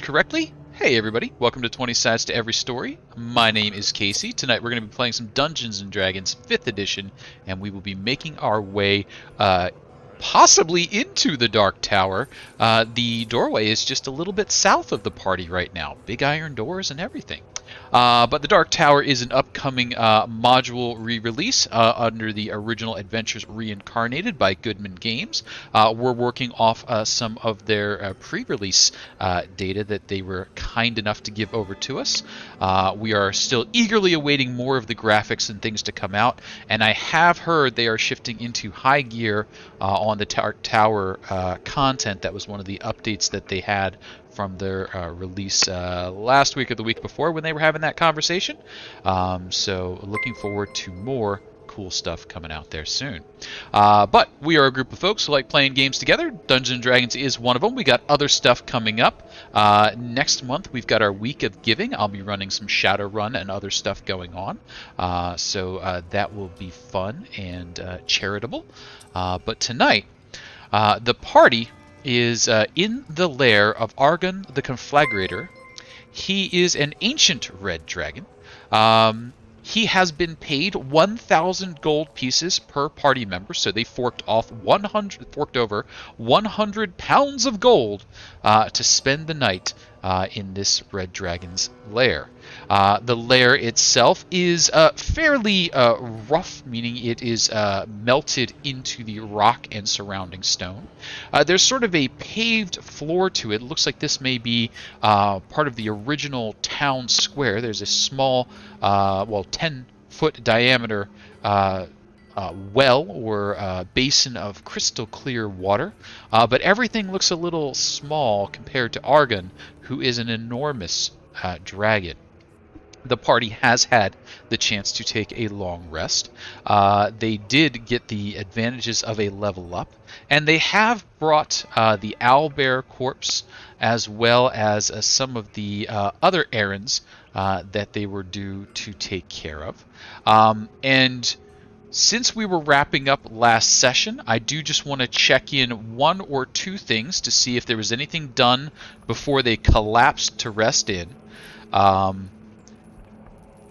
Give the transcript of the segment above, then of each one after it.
correctly. Hey everybody, welcome to 20 Sides to Every Story. My name is Casey. Tonight we're going to be playing some Dungeons & Dragons 5th edition, and we will be making our way possibly into the Dark Tower. The doorway is just a little bit south of the party right now. Big iron doors and everything. But the Dark Tower is an upcoming module re-release under the original Adventures Reincarnated by Goodman Games. We're working off some of their pre-release data that they were kind enough to give over to us. We are still eagerly awaiting more of the graphics and things to come out, and I have heard they are shifting into high gear on the Dark Tower content. That was one of the updates that they had from their release last week or the week before when they were having that conversation. So looking forward to more cool stuff coming out there soon. But we are a group of folks who like playing games together. Dungeons & Dragons is one of them. We got other stuff coming up. Next month we've got our Week of Giving. I'll be running some Shadowrun and other stuff going on. So that will be fun and charitable. But tonight, the party is in the lair of Argon the Conflagrator. He is an ancient red dragon. He has been paid 1,000 gold pieces per party member, so they forked over 100 pounds of gold to spend the night in this red dragon's lair. The lair itself is fairly rough, meaning it is melted into the rock and surrounding stone. There's sort of a paved floor to it. It looks like this may be part of the original town square. There's a small, 10-foot diameter well or basin of crystal clear water, but everything looks a little small compared to Argon, who is an enormous dragon. The party has had the chance to take a long rest. They did get the advantages of a level up, and they have brought the owlbear corpse as well as some of the other errands that they were due to take care of. And since we were wrapping up last session, I do just want to check in one or two things to see if there was anything done before they collapsed to rest in.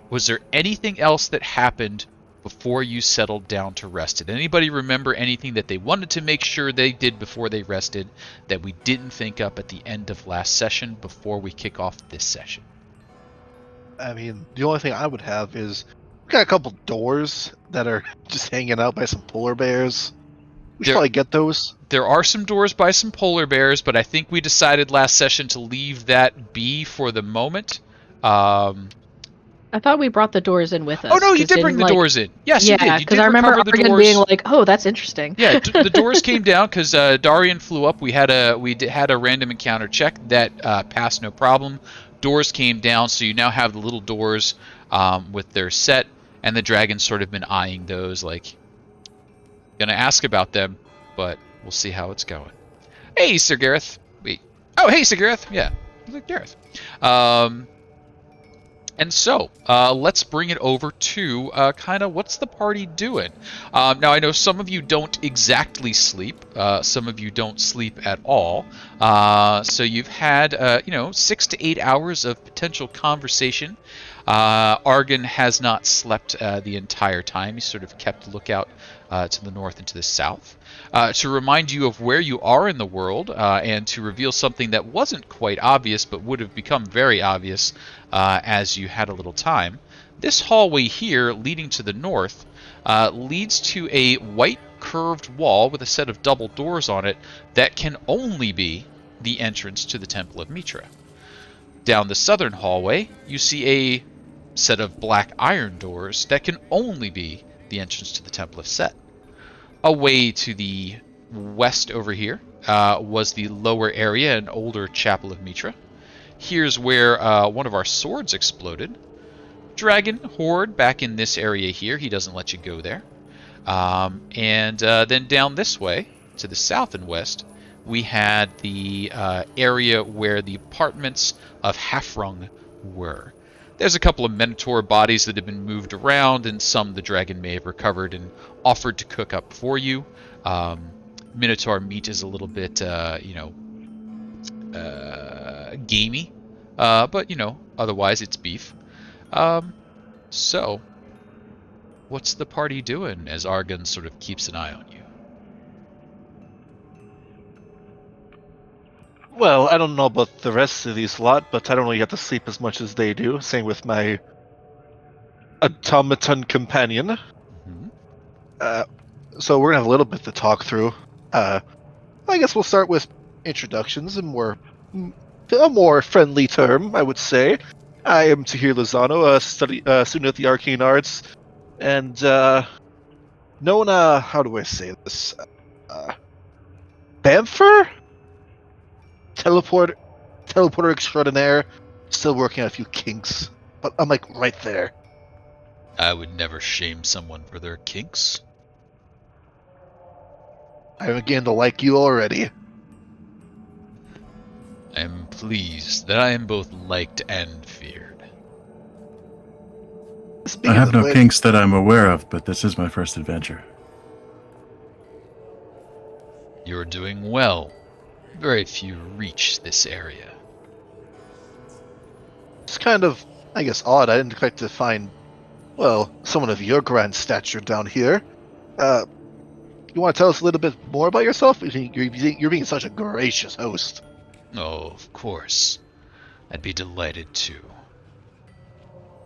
Was there anything else that happened before you settled down to rest? Did anybody remember anything that they wanted to make sure they did before they rested that we didn't think up at the end of last session before we kick off this session? I mean, the only thing I would have is we got a couple doors that are just hanging out by some polar bears. We should probably get those. There are some doors by some polar bears, but I think we decided last session to leave that be for the moment. I thought we brought the doors in with us. Oh no, you did bring the doors in. Yes, you did. Yeah, because I remember Argon being like, "Oh, that's interesting." Yeah, the doors came down because Dahrian flew up. We had a random encounter check that passed no problem. Doors came down, so you now have the little doors with their set, and the dragon's sort of been eyeing those, like, gonna ask about them, but we'll see how it's going. Hey, Sir Gareth. Wait. Oh, hey, Sir Gareth. Yeah, Gareth. And so, let's bring it over to kind of what's the party doing. Now, I know some of you don't exactly sleep. Some of you don't sleep at all. So you've had, 6 to 8 hours of potential conversation. Argon has not slept the entire time. He sort of kept lookout to the north and to the south. To remind you of where you are in the world, and to reveal something that wasn't quite obvious but would have become very obvious as you had a little time. This hallway here, leading to the north, leads to a white curved wall with a set of double doors on it that can only be the entrance to the Temple of Mitra. Down the southern hallway, you see a set of black iron doors that can only be the entrance to the Temple of Set. Away to the west over here was the lower area, an older Chapel of Mitra. Here's where one of our swords exploded. Dragon Horde back in this area here. He doesn't let you go there. And then down this way, to the south and west, we had the area where the apartments of Hafrung were. There's a couple of Minotaur bodies that have been moved around, and some the dragon may have recovered and offered to cook up for you. Minotaur meat is a little bit, gamey, but otherwise it's beef. So, what's the party doing as Argon sort of keeps an eye on you? Well, I don't know about the rest of these lot, but I don't really have to sleep as much as they do. Same with my automaton companion. Mm-hmm. So we're gonna have a little bit to talk through. I guess we'll start with introductions and a more friendly term, I would say. I am Tahir Lozano, a student at the Arcane Arts, and known, how do I say this? Bamfer? Teleporter extraordinaire. Still working on a few kinks, but I'm like right there. I would never shame someone for their kinks. I'm beginning to like you already. I am pleased that I am both liked and feared. I have no kinks that I'm aware of, but this is my first adventure. You're doing well. Very few reach this area. It's kind of, I guess, odd. I didn't expect to find, well, someone of your grand stature down here. You want to tell us a little bit more about yourself? You're being such a gracious host. Oh, of course. I'd be delighted to.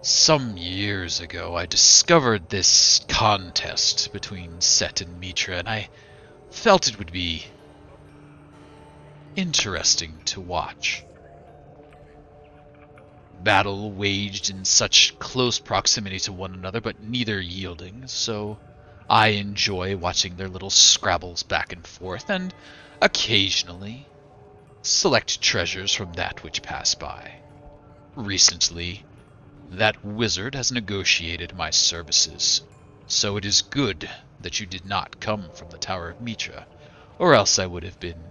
Some years ago, I discovered this contest between Set and Mitra, and I felt it would be interesting to watch. Battle waged in such close proximity to one another, but neither yielding, so I enjoy watching their little scrabbles back and forth, and occasionally select treasures from that which pass by. Recently, that wizard has negotiated my services, so it is good that you did not come from the Tower of Mitra, or else I would have been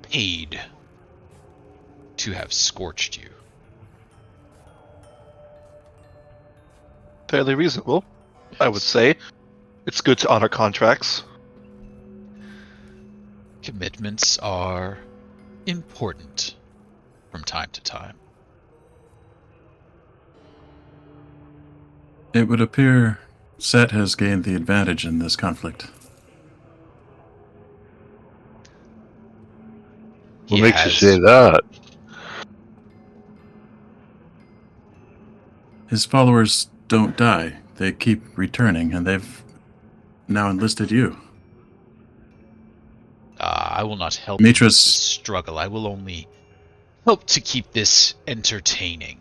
paid to have scorched you. Fairly reasonable, I would say. It's good to honor contracts. Commitments are important from time to time. It would appear Set has gained the advantage in this conflict. What makes you say that? His followers don't die. They keep returning, and they've now enlisted you. I will not help Mitra's this struggle. I will only help to keep this entertaining.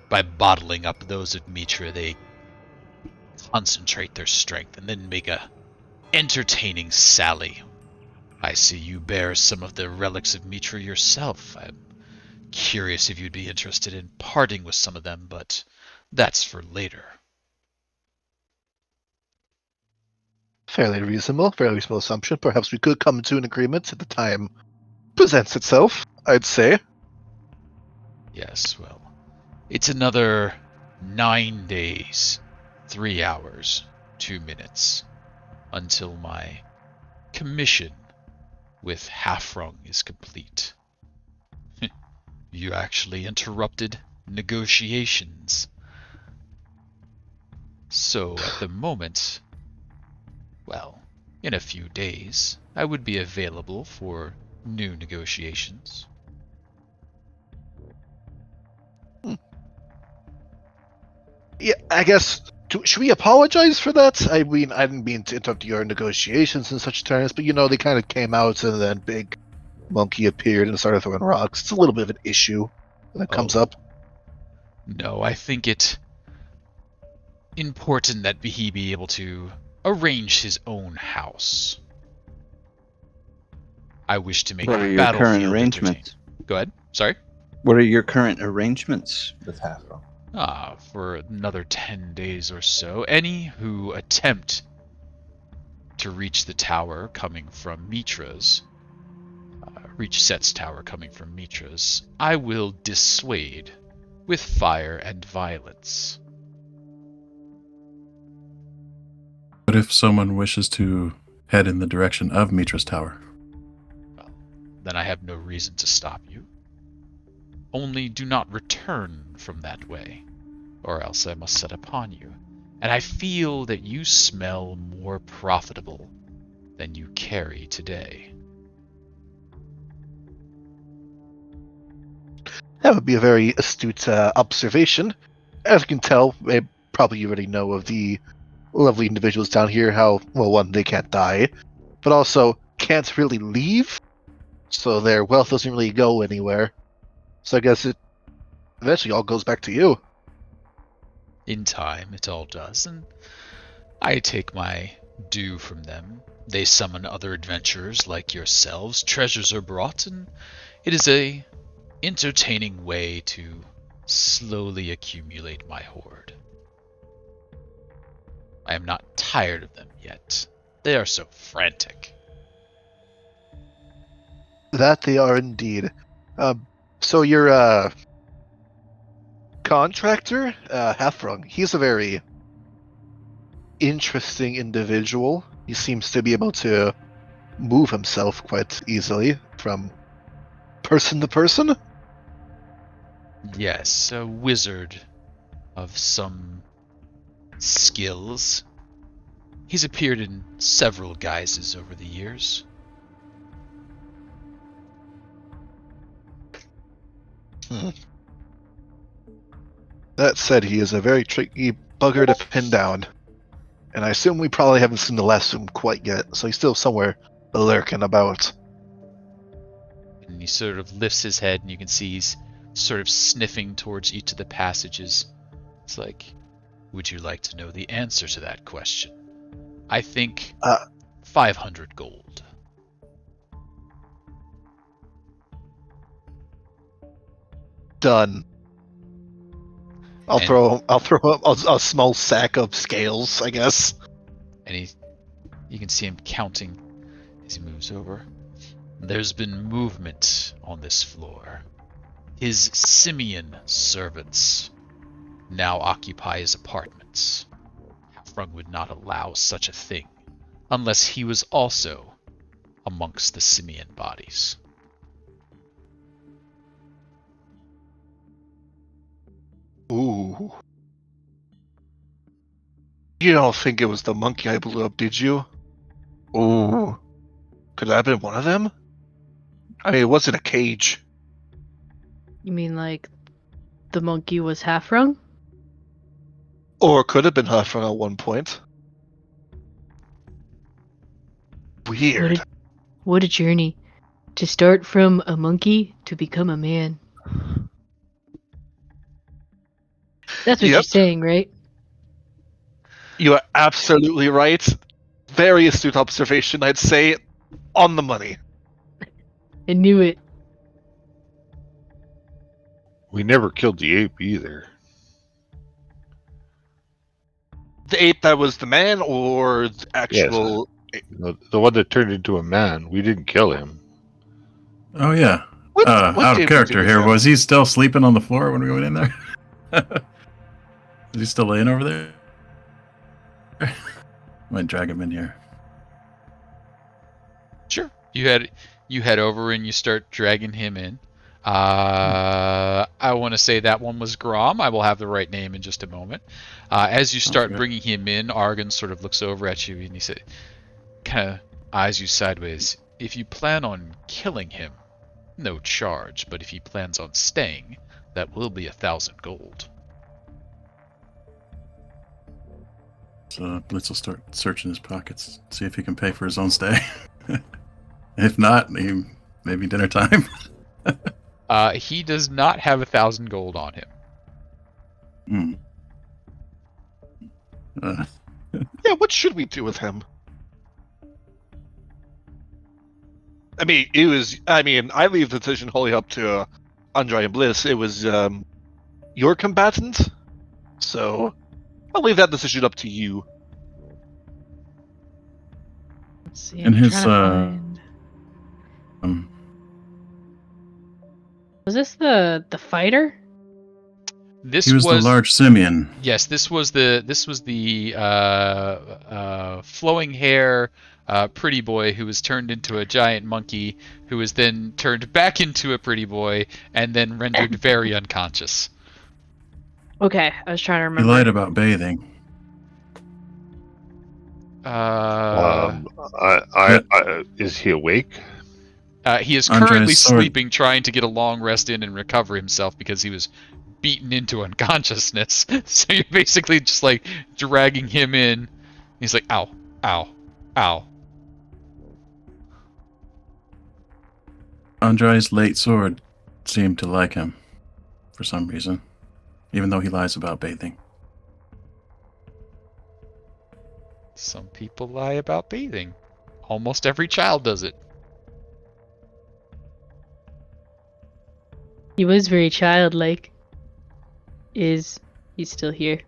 By bottling up those of Mitra, they concentrate their strength and then make a entertaining sally. I see you bear some of the relics of Mitra yourself. I'm curious if you'd be interested in parting with some of them, but that's for later. Fairly reasonable assumption. Perhaps we could come to an agreement at the time presents itself, I'd say. Yes, well, it's another 9 days, 3 hours, 2 minutes, until my commission with Halfrung is complete. You actually interrupted negotiations. So, at the moment, well, in a few days, I would be available for new negotiations. Yeah, I guess, should we apologize for that? I mean, I didn't mean to interrupt your negotiations in such terms, but they kind of came out and then Big Monkey appeared and started throwing rocks. It's a little bit of an issue that comes up. No, I think it important that he be able to arrange his own house. I wish to make What are the your current battlefield arrangements? entertaining. Go ahead. Sorry. What are your current arrangements with Halfrung? For another 10 days or so, any who attempt to reach the tower coming from Mitra's, reach Set's tower coming from Mitra's, I will dissuade with fire and violence. But if someone wishes to head in the direction of Mitra's tower. Well, then I have no reason to stop you. Only do not return from that way, or else I must set upon you. And I feel that you smell more profitable than you carry today. That would be a very astute observation. As you can tell, probably you already know of the lovely individuals down here, how, well, one, they can't die, but also can't really leave, so their wealth doesn't really go anywhere. So I guess it eventually all goes back to you. In time, it all does, and I take my due from them. They summon other adventurers like yourselves, treasures are brought, and it is a entertaining way to slowly accumulate my hoard. I am not tired of them yet. They are so frantic. That they are indeed. So your contractor, Heffrung, he's a very interesting individual. He seems to be able to move himself quite easily from person to person. Yes, a wizard of some skills. He's appeared in several guises over the years. That said, he is a very tricky bugger to pin down. And I assume we probably haven't seen the last of him quite yet, so he's still somewhere lurking about. And he sort of lifts his head, and you can see he's sort of sniffing towards each of the passages. It's like, would you like to know the answer to that question? I think 500 gold. Done. I'll throw a small sack of scales, I guess. And you can see him counting as he moves over. There's been movement on this floor. His simian servants now occupy his apartments. Heffrung would not allow such a thing unless he was also amongst the simian bodies. Ooh. You don't think it was the monkey I blew up, did you? Ooh. Could that have been one of them? I mean, it wasn't a cage. You mean like the monkey was Heffrung? Or it could have been Heffrung at one point. Weird. What a journey. To start from a monkey to become a man. That's what you're saying, right? You are absolutely right. Very astute observation, I'd say. On the money. I knew it. We never killed the ape either. The ape that was the man, or the actual... Yes. The one that turned into a man. We didn't kill him. Oh, yeah. What Out of character here. Was he still sleeping on the floor when we went in there? Is he still laying over there? Might drag him in here. Sure. You head over and you start dragging him in. I want to say that one was Grom. I will have the right name in just a moment. As you start bringing him in, Argon sort of looks over at you and he said, kind of eyes you sideways. If you plan on killing him, no charge. But if he plans on staying, that will be 1,000 gold. So Blitz will start searching his pockets, see if he can pay for his own stay. If not, maybe dinner time. He does not have 1,000 gold on him. Yeah, what should we do with him? I mean, I leave the decision wholly up to Andry and Blitz. It was your combatant, so I'll leave that decision up to you. Let's see. And his Was this the fighter? This he was the large simian. Yes, this was the flowing hair, pretty boy who was turned into a giant monkey, who was then turned back into a pretty boy, and then rendered very unconscious. Okay, I was trying to You remember. lied about bathing. Is he awake? He is Andre's currently sword. sleeping, trying to get a long rest in and recover himself because he was beaten into unconsciousness. So you're basically just like dragging him in. He's like, ow, ow, ow. Andry's late sword seemed to like him for some reason, even though he lies about bathing. Some people lie about bathing. Almost every child does it. He was very childlike. He's still here?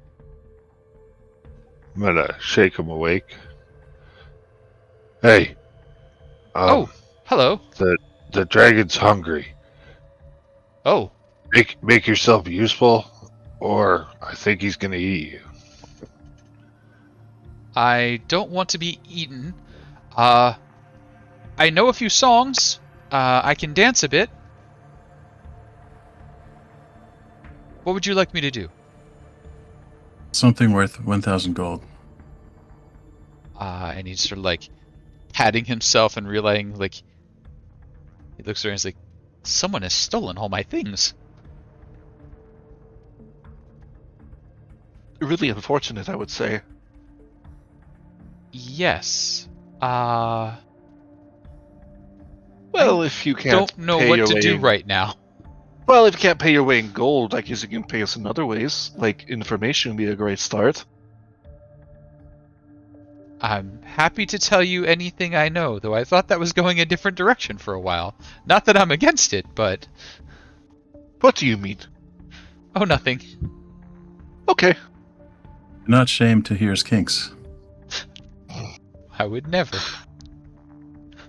I'm gonna shake him awake. Hey. Oh, hello. The dragon's hungry. Oh, Make yourself useful, or I think he's gonna eat you. I don't want to be eaten. I know a few songs. I can dance a bit. What would you like me to do? Something worth 1,000 gold. And he's sort of like patting himself and realizing, like, he looks around and he's like, someone has stolen all my things. Really unfortunate, I would say. Yes. Well, if you can't Don't know pay what your to way do in- right now. Well, if you can't pay your way in gold, I guess you can pay us in other ways. Like, information would be a great start. I'm happy to tell you anything I know, though I thought that was going a different direction for a while. Not that I'm against it, but... What do you mean? Oh, nothing. Okay. Not shame Tahir's kinks. I would never.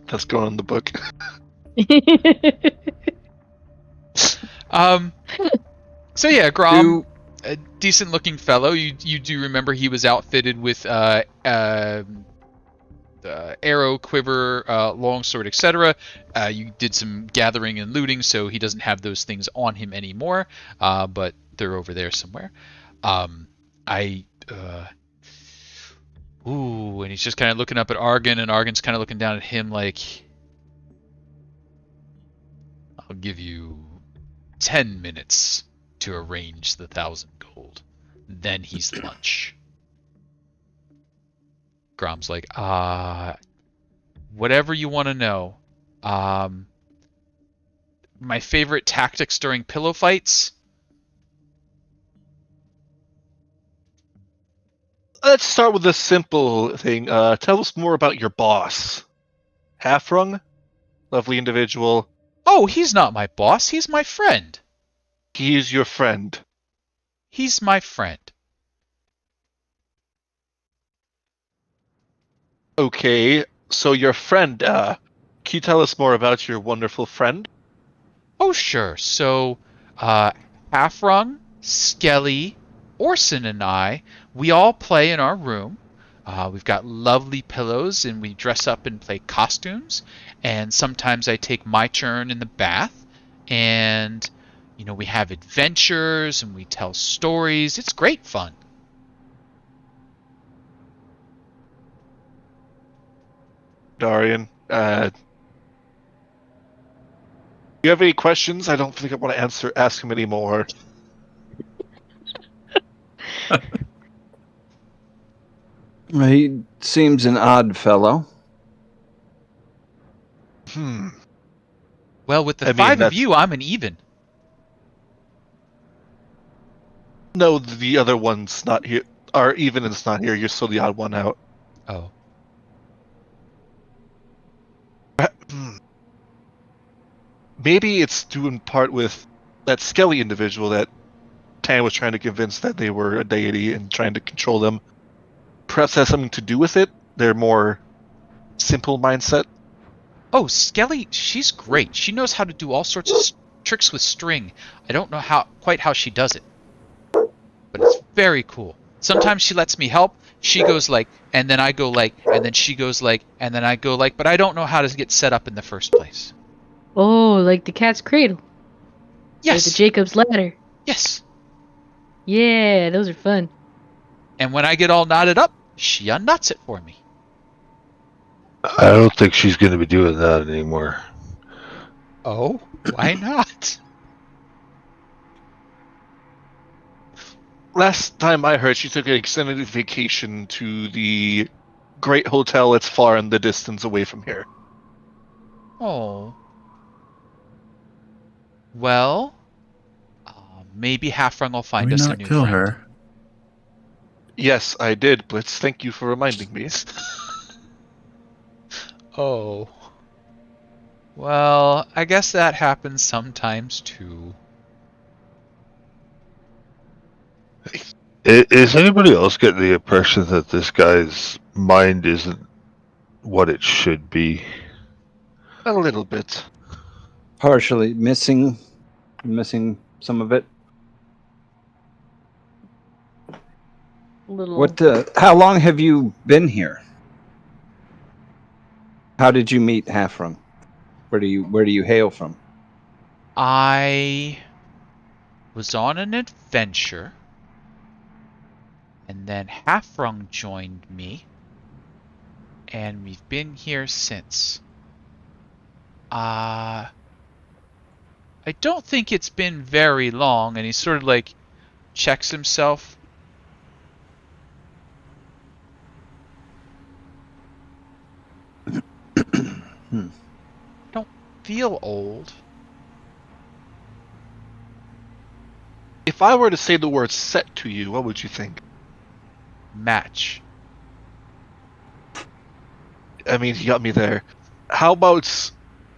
That's going in the book. So yeah, Grom, a decent-looking fellow. You do remember he was outfitted with arrow, quiver, longsword, etc. You did some gathering and looting, so he doesn't have those things on him anymore. But they're over there somewhere. Ooh, and he's just kind of looking up at Argon, and Argon's kind of looking down at him like, I'll give you 10 minutes to arrange the 1,000 gold. Then he's lunch. Grom's like, whatever you want to know. My favorite tactics during pillow fights? Let's start with a simple thing. Tell us more about your boss. Halfrung? Lovely individual. Oh, he's not my boss. He's my friend. He is your friend. He's my friend. Okay, so your friend, can you tell us more about your wonderful friend? Oh, sure. So, Halfrung, Skelly, Orson, and I, we all play in our room. We've got lovely pillows, and we dress up and play costumes. And sometimes I take my turn in the bath, and, you know, we have adventures, and we tell stories. It's great fun. Dahrian, you have any questions? I don't think I want to ask him anymore. He seems an odd fellow. Well, with the I mean, five of that's- you, I'm an even. No, the other one's not here. Or even it's not here. You're still the odd one out. Oh. Maybe it's due in part with that Skelly individual that Tann was trying to convince that they were a deity and trying to control them. Perhaps that has something to do with it. Their more simple mindset. Oh, Skelly, she's great. She knows how to do all sorts of tricks with string. I don't know quite how she does it, but it's very cool. Sometimes she lets me help. She goes like, and then I go like, and then she goes like, and then I go like, but I don't know how to get set up in the first place. Oh, like the cat's cradle. Or the Yes. Jacob's ladder. Yes. Yeah, those are fun. And when I get all knotted up, she unknots it for me. I don't think she's going to be doing that anymore. Oh, why not? Last time I heard, she took an extended vacation to the great hotel that's far in the distance away from here. Oh. Well, maybe Halfrung will Did find we us a not new kill friend. her? Yes, I did, Blitz. Thank you for reminding me. Oh. Well, I guess that happens sometimes too. Is anybody else getting the impression that this guy's mind isn't what it should be? A little bit. Partially missing some of it. Little. What? How long have you been here? How did you meet Halfrung? Where do you hail from? I was on an adventure, and then Halfrung joined me, and we've been here since. I don't think it's been very long, and he sort of like checks himself. Don't feel old. If I were to say the word set to you, what would you think? Match. I mean, you got me there. How about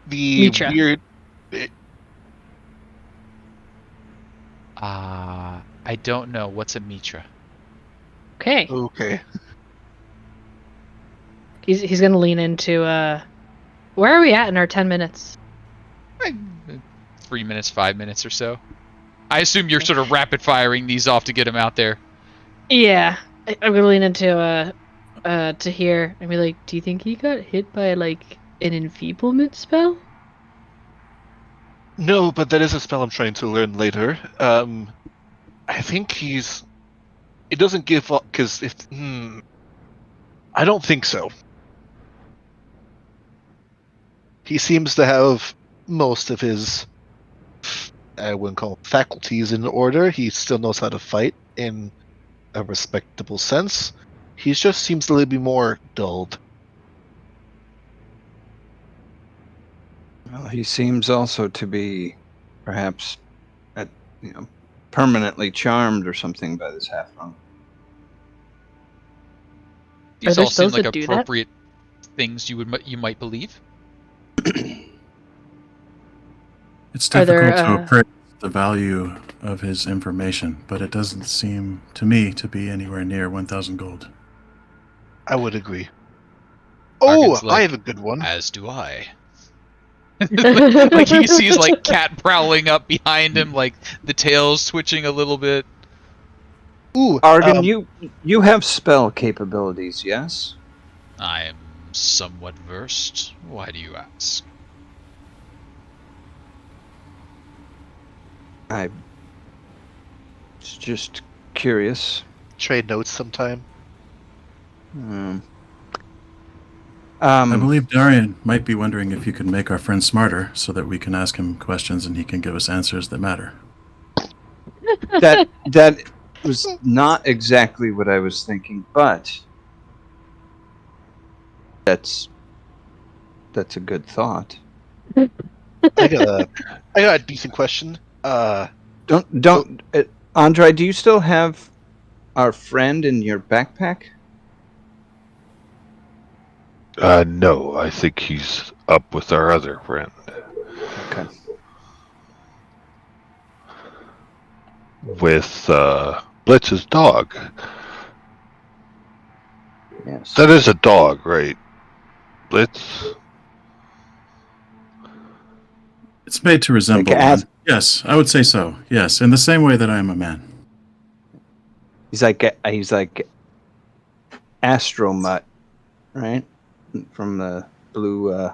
the Mitra. weird... I don't know. What's a Mitra? Okay. Okay. He's gonna lean into where are we at in our 10 minutes? 3 minutes, 5 minutes or so. I assume you're sort of rapid firing these off to get them out there. Yeah. I'm gonna lean into Tahir and be like, do you think he got hit by like an enfeeblement spell? No, but that is a spell I'm trying to learn later. I think he's... It doesn't give up, because if... I don't think so. He seems to have most of his... I wouldn't call them faculties in order. He still knows how to fight in a respectable sense. He just seems a little bit more dulled. Well, he seems also to be, perhaps, permanently charmed or something by this Halfrung. These there all seem spells like that do that? appropriate things you might believe. It's Are there, difficult to appraise the value of his information, but it doesn't seem to me to be anywhere near 1,000 gold. I would agree. Argon's Oh, like, I have a good one. As do I. Like he sees like cat prowling up behind him, like the tail's switching a little bit. Ooh, Argon, you have spell capabilities, yes? I am somewhat versed. Why do you ask? I was just curious. trade notes sometime. I believe Dahrian might be wondering if you could make our friend smarter so that we can ask him questions and he can give us answers that matter. that was not exactly what I was thinking, but that's a good thought. I got a decent question. Don't Andry, do you still have our friend in your backpack? No, I think he's up with our other friend. Okay. With Blitz's dog. Yes. That is a dog, right? Blitz? It's made to resemble Like one. Yes, I would say so. Yes, in the same way that I am a man. He's like Astromut, right? From the blue,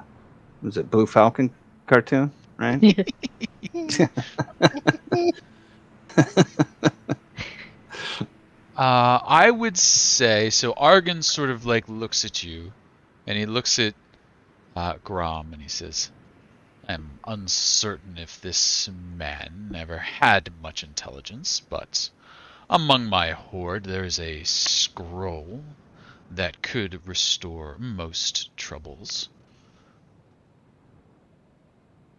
was it Blue Falcon cartoon, right? I would say so. Argon sort of like looks at you, and he looks at Grom, and he says, "I'm uncertain if this man ever had much intelligence, but among my horde there is a scroll that could restore most troubles.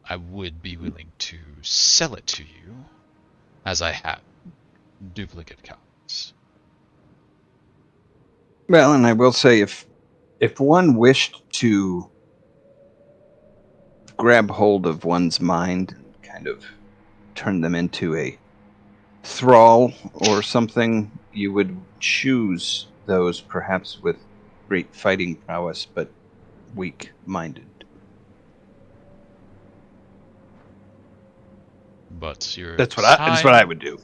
I would be willing to sell it to you, as I have duplicate copies." Well, and I will say, if one wished to grab hold of one's mind and kind of turn them into a thrall or something, you would choose those perhaps with great fighting prowess, but weak-minded. But your That's what I would do.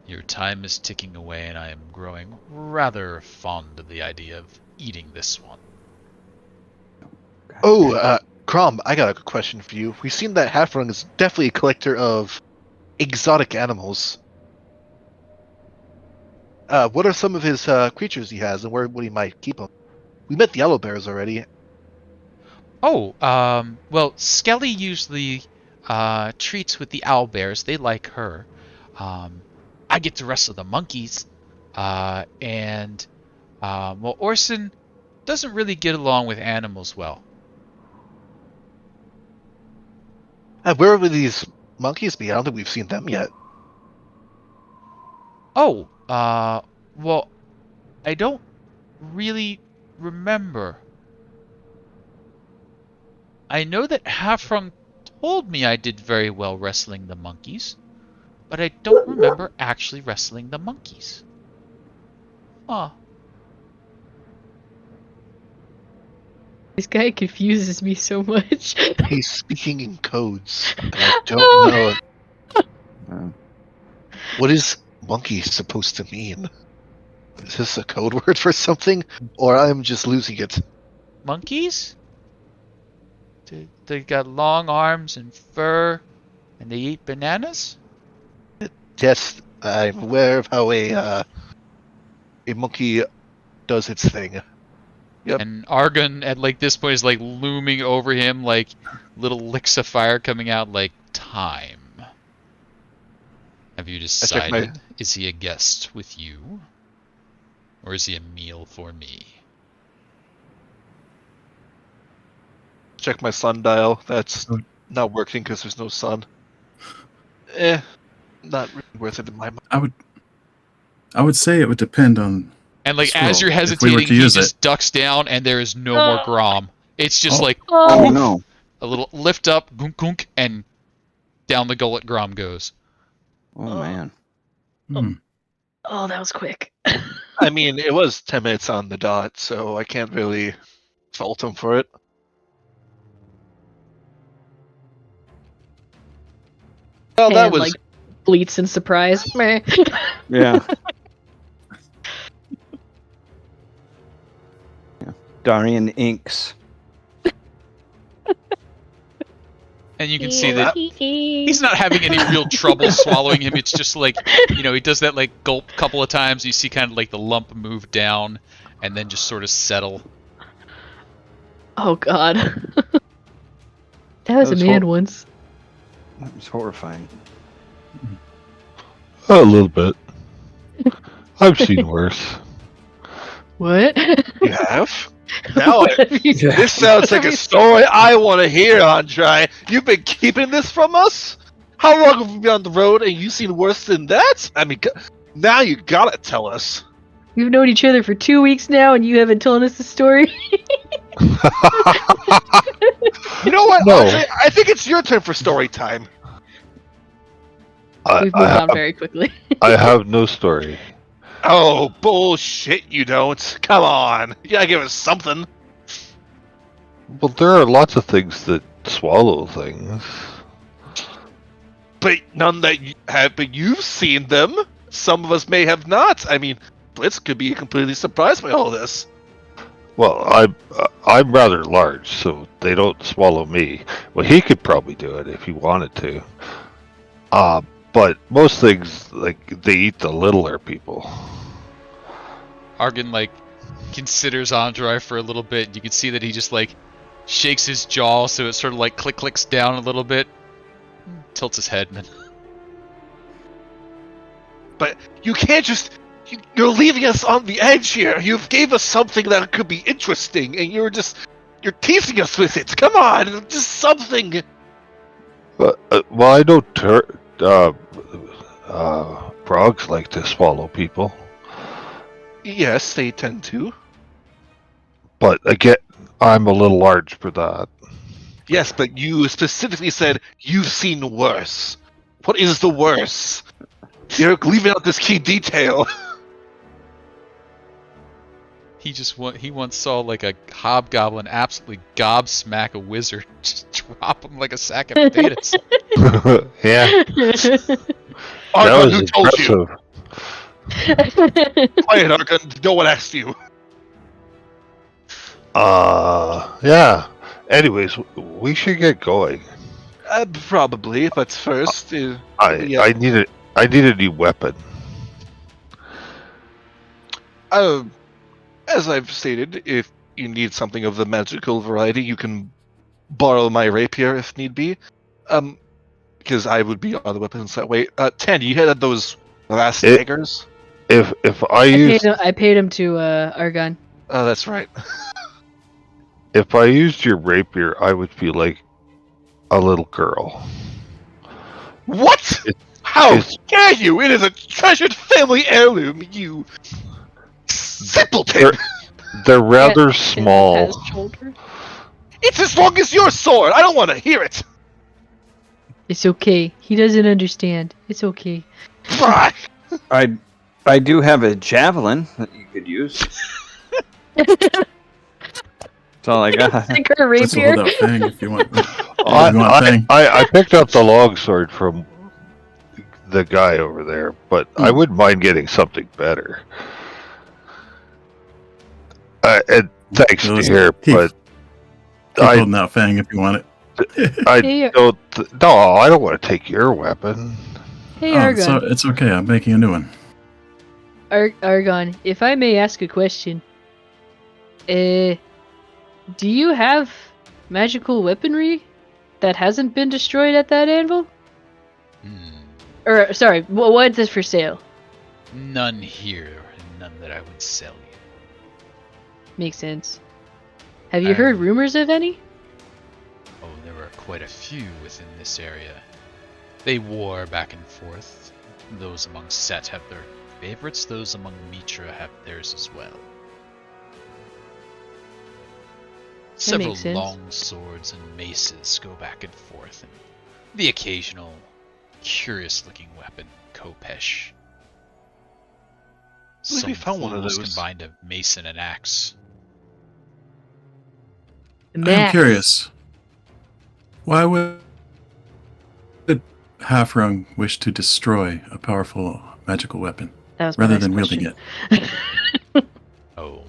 Your time is ticking away, and I am growing rather fond of the idea of eating this one. Oh, Crom, I got a question for you. We've seen that Halfrung is definitely a collector of exotic animals. What are some of his creatures he has, and where would he might keep them? We met the yellow bears already. Oh, well, Skelly usually treats with the owlbears. They like her. I get to wrestle the monkeys, and well, Orson doesn't really get along with animals well. Where would these monkeys be? I don't think we've seen them yet. Oh, well, I don't really remember. I know that Halfrung told me I did very well wrestling the monkeys, but I don't remember actually wrestling the monkeys. Huh. This guy confuses me so much. He's speaking in codes, and I don't know. What is monkey supposed to mean? Is this a code word for something, or I'm just losing it? Monkeys? They got long arms and fur, and they eat bananas? Yes, I'm aware of how a monkey does its thing. Yep. And Argon at like this point is like looming over him, like little licks of fire coming out, like time. Have you decided? Is he a guest with you? Or is he a meal for me? Check my sundial. That's not working because there's no sun. Not really worth it in my mind. I would say it would depend on. And like scroll, as you're if we were hesitating, to he use just it. ducks down, and there is no more Grom. It's just like Oh whoop, no! a little lift up, gunk gunk, and down the gullet Grom goes. Oh man! Oh, that was quick. I mean, it was 10 minutes on the dot, so I can't really fault him for it. Well, that And, was like, Blitz in surprise. Meh. Yeah. Dahrian inks. And you can see that he's not having any real trouble swallowing him. It's just like, you know, he does that like gulp a couple of times. You see kind of like the lump move down and then just sort of settle. Oh god. That was a man once. That was horrifying. A little bit. I've seen worse. What? You have? Now What have you done? this sounds like a story I want to hear, Andry. You've been keeping this from us? How long have we been on the road and you've seen worse than that? I mean, now you gotta tell us. We've known each other for 2 weeks now, and you haven't told us the story. You know what, No. Andry? I think it's your turn for story time. We've moved on very quickly. I have no story. Oh, bullshit, you don't. Come on. You gotta give us something. Well, there are lots of things that swallow things. But none that you have, but you've seen them. some of us may have not. I mean, Blitz could be completely surprised by all this. Well, I'm rather large, so they don't swallow me. Well, he could probably do it if he wanted to. But most things, like, they eat the littler people. Argon, like, considers Andry for a little bit. You can see that he just, like, shakes his jaw so it sort of, like, clicks down a little bit. Tilts his head, and then... But you can't just... You're leaving us on the edge here. You've gave us something that could be interesting, and you're teasing us with it. Come on, just something. Well, I know frogs like to swallow people. Yes, they tend to. But again, I'm a little large for that. Yes, but you specifically said you've seen worse. What is the worse? You're leaving out this key detail. He once saw, like, a hobgoblin absolutely gobsmack a wizard, just drop him like a sack of potatoes. Yeah, Argon, that who was told you? impressive. Quiet, Argon. No one asked you. Yeah. Anyways, we should get going. Probably, but first... I need a new weapon. As I've stated, if you need something of the magical variety, you can borrow my rapier if need be. Because I would be on the weapons that way. Tann, you had those last daggers? If I used I paid him to Argon. Oh, that's right. if I used your rapier, I would feel like a little girl. What? How dare you? It is a treasured family heirloom, you simpleton! They're rather small. It has shoulder. It's as long as your sword! I don't want to hear it! It's okay. He doesn't understand. It's okay. I do have a javelin that you could use. That's all I got. Like her Just hold rapier. out thing if you want. If you want thing. I picked up the longsword from the guy over there, but I wouldn't mind getting something better. And thanks to here, but Keep holding out fang if you want it. Hey, I don't want to take your weapon. Hey, Oh, Argon. so it's okay. I'm making a new one. Argon, if I may ask a question. Do you have magical weaponry that hasn't been destroyed at that anvil? Or, sorry, what is for sale? None here, and none that I would sell you. Makes sense. Have you heard rumors of any? Oh, there were quite a few within this area. They war back and forth. Those among Set have their favorites, those among Mitra have theirs as well. Several makes sense. long swords and maces go back and forth, and the occasional curious-looking weapon, Kopesh. I believe we found one of fools those. combined a mace and an axe. I'm Max. curious. Why would Halfrung wish to destroy a powerful magical weapon That was my rather next than wielding question. it? Oh,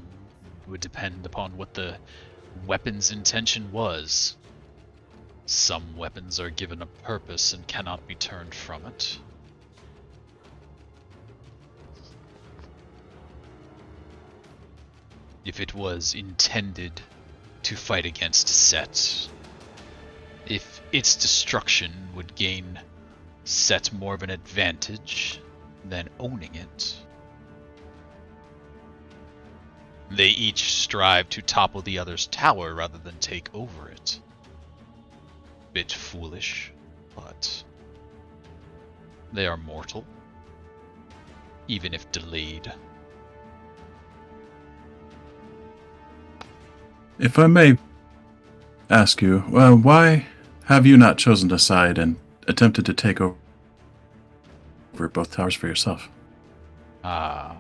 it would depend upon what the weapon's intention was. Some weapons are given a purpose and cannot be turned from it. If it was intended to fight against Set, if its destruction would gain Set more of an advantage than owning it, they each strive to topple the other's tower rather than take over it. Bit foolish, but they are mortal, even if delayed. If I may ask you, why have you not chosen a side and attempted to take over both towers for yourself? I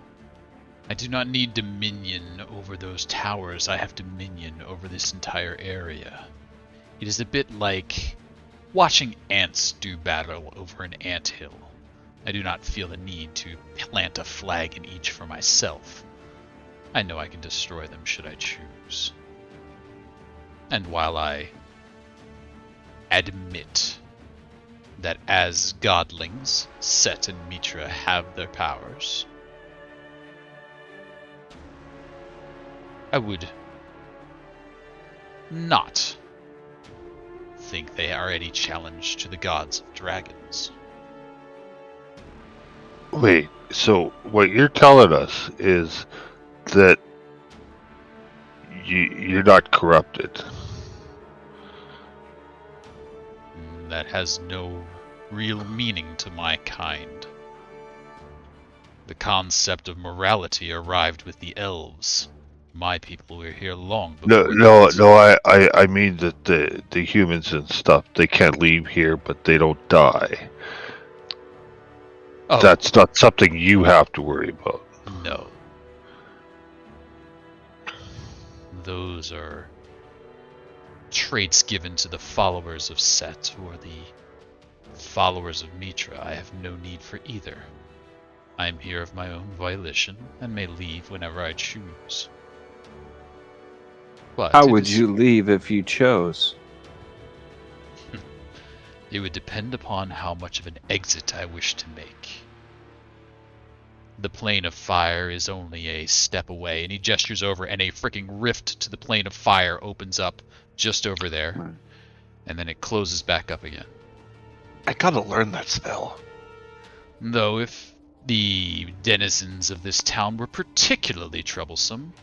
do not need dominion over those towers. I have dominion over this entire area. It is a bit like watching ants do battle over an anthill. I do not feel the need to plant a flag in each for myself. I know I can destroy them should I choose. And while I admit that as godlings, Set and Mitra have their powers, I would not think they are any challenge to the gods of dragons. Wait, so what you're telling us is that you're not corrupted? That has no real meaning to my kind. The concept of morality arrived with the elves. My people were here long before. No. I mean that the humans and stuff, they can't leave here, but they don't die. Oh, That's not something you have to worry about. no. Those are traits given to the followers of Set or the followers of Mitra. I have no need for either. I am here of my own volition and may leave whenever I choose. But How it would is- you leave if you chose? It would depend upon how much of an exit I wish to make. The plane of fire is only a step away, and he gestures over, and a freaking rift to the plane of fire opens up just over there, Right. and then it closes back up again. I gotta learn that spell. Though if the denizens of this town were particularly troublesome,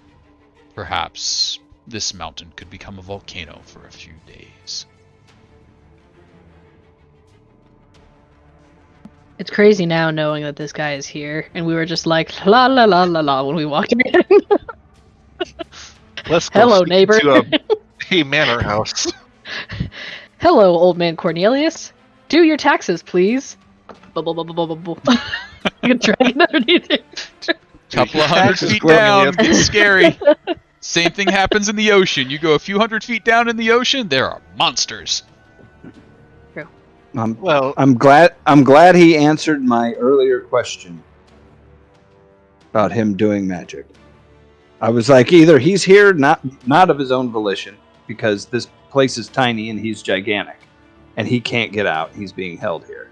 perhaps this mountain could become a volcano for a few days. It's crazy now knowing that this guy is here, and we were just like la la la la la when we walked in. Let's go Hello, speak neighbor. to a manor house. Hello, old man Cornelius. Do your taxes, please. Like a dragon underneath it. Couple of hundred Taxes, feet down, Cornelius. gets scary. Same thing happens in the ocean. You go a few hundred feet down in the ocean, there are monsters. Well, I'm glad he answered my earlier question about him doing magic. I was like, either he's here not of his own volition because this place is tiny and he's gigantic and he can't get out. He's being held here.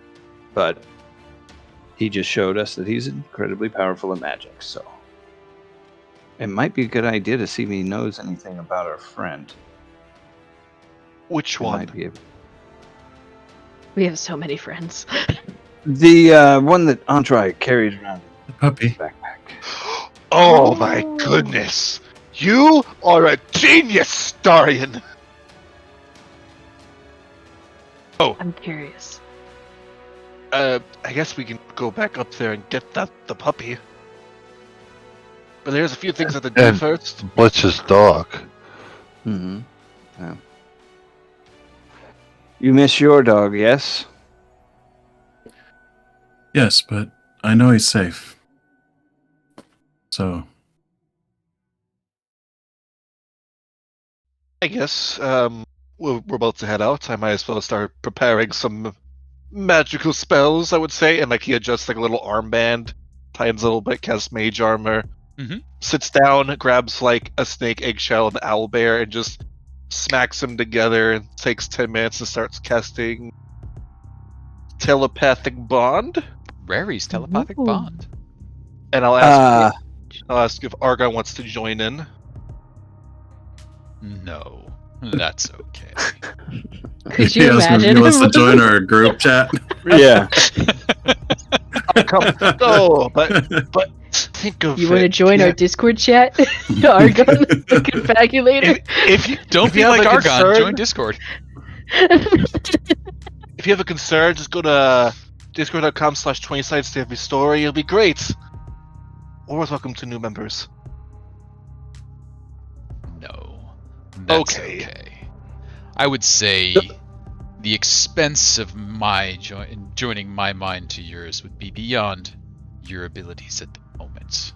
But he just showed us that he's incredibly powerful in magic, so it might be a good idea to see if he knows anything about our friend. which He one? might be able- We have so many friends. The one that Andry carried around in Puppy. his backpack. Oh my goodness! You are a genius, Dahrian! I'm curious. I guess we can go back up there and get the puppy. But there's a few things I have to do And- first. Blitz's dog. Mm-hmm. Yeah. You miss your dog, yes? Yes, but I know he's safe. So, I guess we're about to head out. I might as well start preparing some magical spells, I would say. And like he adjusts like a little armband, tightens a little bit, casts mage armor, Mhm. sits down, grabs like a snake, eggshell, and owlbear, and just smacks them together. And takes 10 minutes and starts casting telepathic bond. Rary's telepathic Ooh. bond. And I'll ask if Argon wants to join in. No, that's okay. Could he you asks if imagine? he wants to join our group chat. yeah. I'll come. No, but think of You want to it. join our Discord chat? Argon, the confabulator. If you Don't if be you have like a Argon. concern- Join Discord. If you have a concern, just go to discord.com/20sides to every story. It'll be great. Always welcome to new members. No, that's Okay. okay. I would say the expense of my joining my mind to yours would be beyond your abilities at the moment.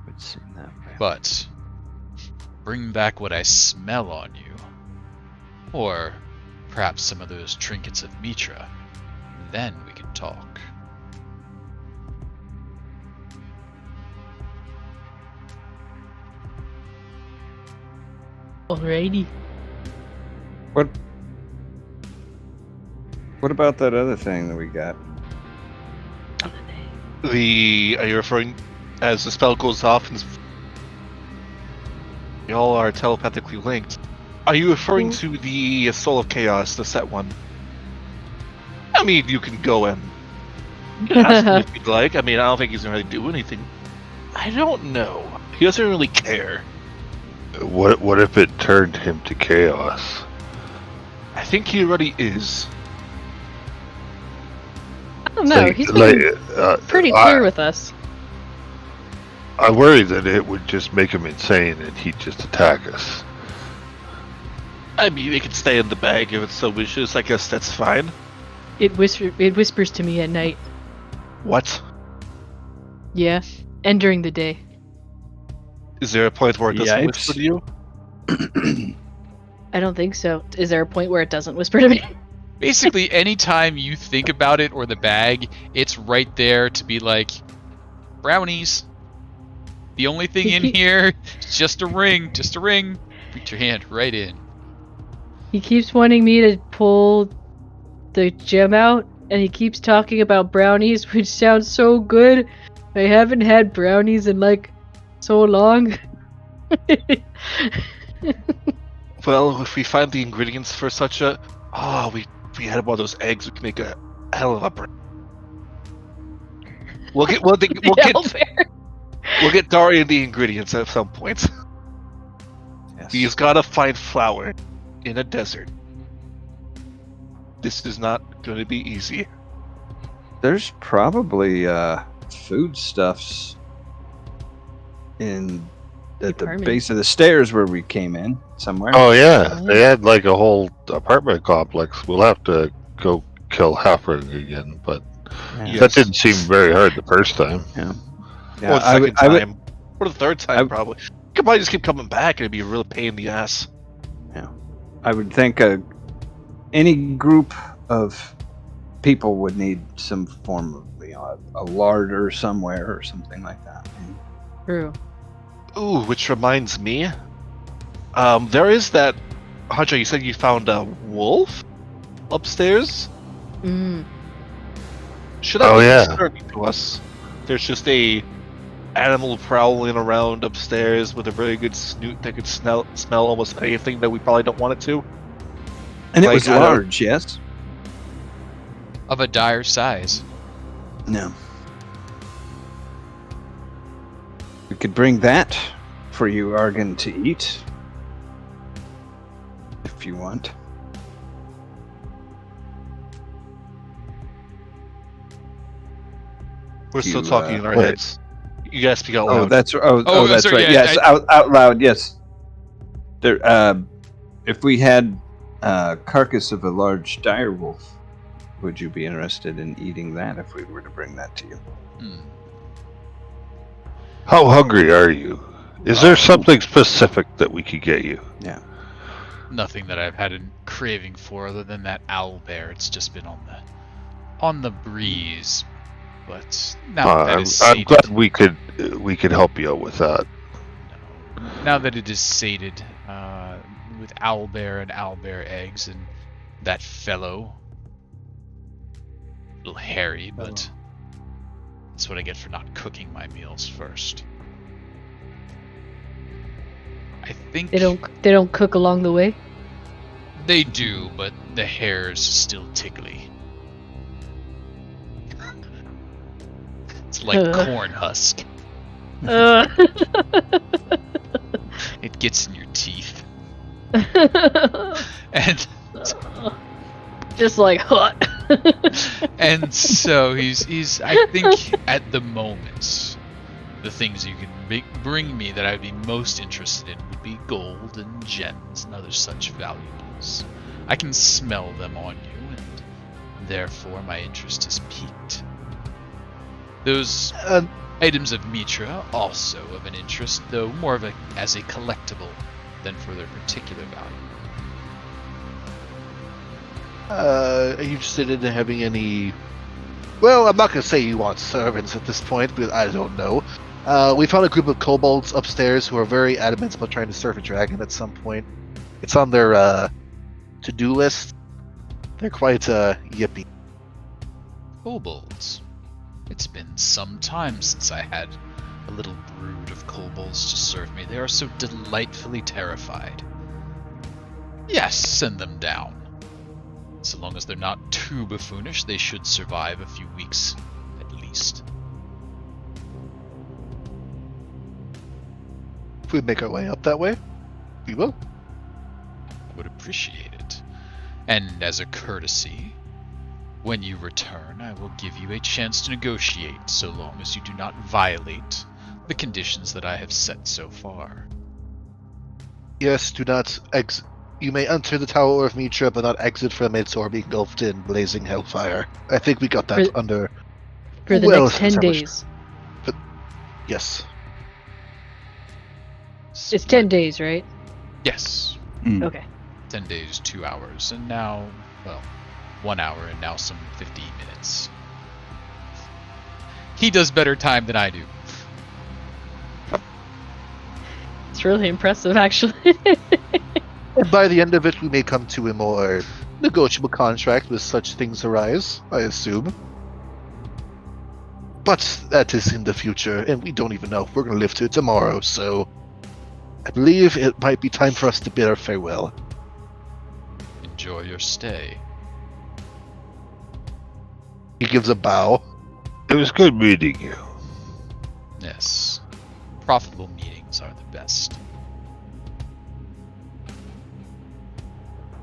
Would seem that way. But bring back what I smell on you, or perhaps some of those trinkets of Mitra. then we can talk. Alrighty. What about that other thing that we got? Are you referring as the spell goes off and we all are telepathically linked? Are you referring to the Soul of Chaos, the set one? I mean, you can go and ask him if you'd like. I mean, I don't think he's gonna really do anything. I don't know. He doesn't really care. What if it turned him to chaos? I think he already is. I don't know. He's been pretty clear with us. I worry that it would just make him insane and he'd just attack us. I mean, it can stay in the bag if it so wishes. I guess that's fine. It whispers to me at night. What? Yeah, and during the day. Is there a point where it doesn't Yipes. whisper to you? I don't think so. Is there a point where it doesn't whisper to me? Basically, anytime you think about it or the bag, it's right there to be like, brownies. The only thing in here is just a ring. Just a ring. Put your hand right in. He keeps wanting me to pull the gem out, and he keeps talking about brownies, which sounds so good. I haven't had brownies in like so long. Well, if we find the ingredients for such a... Oh, we had one of those eggs, we can make a hell of a bread. We'll get Dahrian the ingredients at some point. Yes. He's gotta find flour in a desert. This is not going to be easy. There's probably foodstuffs at the base of the stairs where we came in somewhere. Oh yeah, they had like a whole apartment complex. We'll have to go kill Halfring again, but Yeah. that didn't seem very hard the first time. Yeah, Or the second time. Or the third time, probably. You could probably just keep coming back and it'd be a real pain in the ass. I would think any group of people would need some form of a larder somewhere or something like that. True. Ooh, which reminds me. There is that... Hunter, you said you found a wolf upstairs? Mm. Should that be yeah. disturbing to us? There's just a animal prowling around upstairs with a very good snoot that could smell almost anything that we probably don't want it to. And it Like, was I don't- large, yes? Of a dire size. No. We could bring that for you, Argon, to eat. If you want. We're still You, talking in our wait. heads. You guys speak out Oh, loud. that's Oh, that's sorry, right. yeah, Yes, out loud. Yes. There. If we had a carcass of a large dire wolf, would you be interested in eating that if we were to bring that to you? How hungry are you? Is there something specific that we could get you? Yeah. Nothing that I've had a craving for other than that owl bear. It's just been on the breeze. But now that is I'm sated, glad we could help you out with that. now that it is sated with owlbear and owlbear eggs and that fellow, a little hairy, but that's what I get for not cooking my meals first. I think They don't cook along the way. they do, but the hair's still tickly. It's like corn husk. It gets in your teeth. And Just like hot. and so he's I think at the moment the things you can bring me that I'd be most interested in would be gold and gems and other such valuables. I can smell them on you, and therefore my interest is piqued. Those items of Mitra also of an interest, though more of as a collectible than for their particular value. Are you interested in having any... Well, I'm not going to say you want servants at this point, because I don't know. We found a group of kobolds upstairs who are very adamant about trying to serve a dragon at some point. It's on their to-do list. They're quite yippy. Kobolds. It's been some time since I had a little brood of kobolds to serve me. They are so delightfully terrified. Yes, send them down. So long as they're not too buffoonish, they should survive a few weeks, at least. If we make our way up that way, we will. Would appreciate it. And as a courtesy, when you return, I will give you a chance to negotiate, so long as you do not violate the conditions that I have set so far. Yes, do not exit. You may enter the Tower of Mitra, but not exit from it or be engulfed in blazing hellfire. I think we got that under... For the well next 10 established. days. But, yes. It's 10 days, right? Yes. Okay. 10 days, 2 hours, and now, well, 1 hour and now some 50 minutes. He does better time than I do. It's really impressive, actually. And by the end of it, we may come to a more negotiable contract with such things arise, I assume. But that is in the future, and we don't even know if we're going to live to it tomorrow, so I believe it might be time for us to bid our farewell. Enjoy your stay. He gives a bow. It was good meeting you. Yes. Profitable meetings are the best.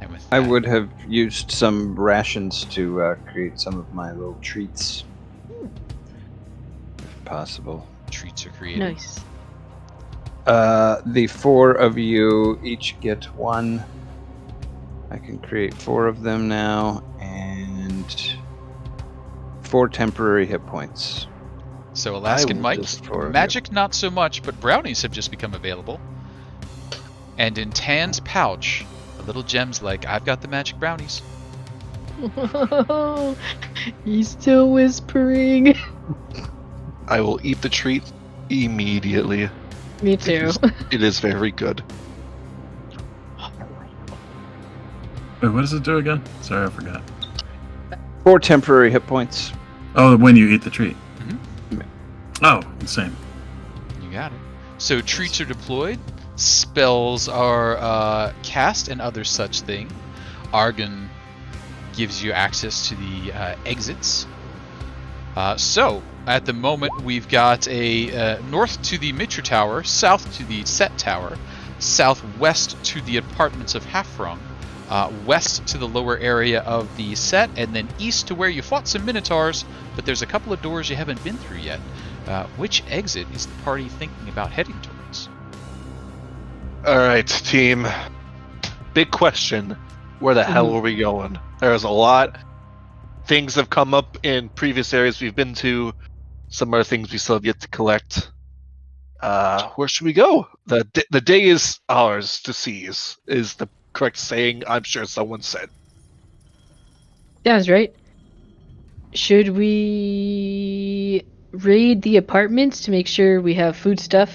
And with I that, would have used some rations to create some of my little treats, if possible. treats are created. Nice. The 4 of you each get 1. I can create 4 of them now, and 4 temporary hit points. So Alaskan will Mike, just for- magic not so much, but brownies have just become available. And in Tann's pouch, a little gem's like, I've got the magic brownies. He's still whispering. I will eat the treat immediately. Me too. It is very good. Wait, what does it do again? Sorry, I forgot. 4 temporary hit points. Oh, when you eat the treat. Mhm. Oh, insane. You got it. So treats are deployed, spells are cast, and other such thing. Argon gives you access to the exits. So at the moment, we've got a north to the Mitra Tower, south to the Set Tower, southwest to the apartments of Hafrung, west to the lower area of the Set, and then east to where you fought some Minotaurs, but there's a couple of doors you haven't been through yet. Which exit is the party thinking about heading towards? Alright, team. Big question. Where the hell are we going? There's a lot. Things have come up in previous areas we've been to. Some other things we still have yet to collect. Where should we go? The day is ours to seize, is the correct saying I'm sure someone said. That's right. Should we raid the apartments to make sure we have food stuff?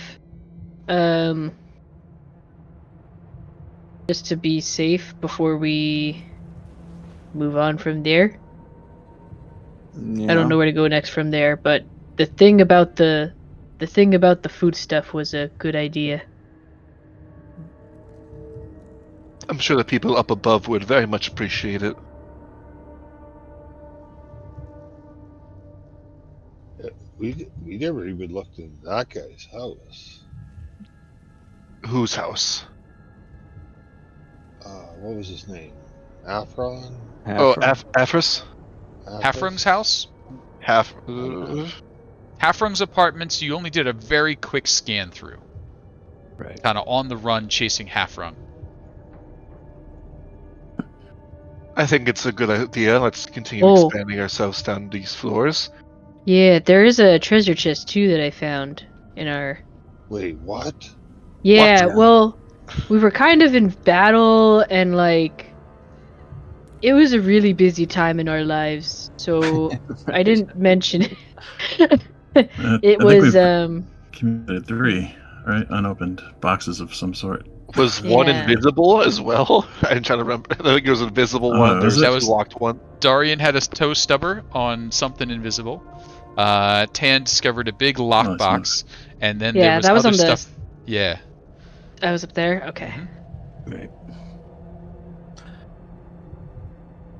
Just to be safe before we move on from there. I don't know where to go next from there, but the thing about the food stuff was a good idea. I'm sure the people up above would very much appreciate it. We never even looked in that guy's house. Whose house? What was his name? Afron? Oh, Afris? Hafrung's house? Half. Hafrung's apartments, you only did a very quick scan through. Right. Kind of on the run chasing Hafrung. I think it's a good idea. Let's continue Oh. expanding ourselves down these floors. Yeah, there is a treasure chest too that I found in our. Wait, what? Yeah, What? well, we were kind of in battle and like It was a really busy time in our lives, so I didn't mention it. It I think was we've accumulated 3, right? Unopened boxes of some sort. Was one Yeah. invisible as well? I'm trying to remember. I think it was an invisible one. Oh, There is was it? a That was- locked one. Dahrian had a toe stubber on something invisible. Tann discovered a big lockbox, and then there Yeah, was that was other on the- stuff. Yeah. I was up there. Okay. Mhm. Right.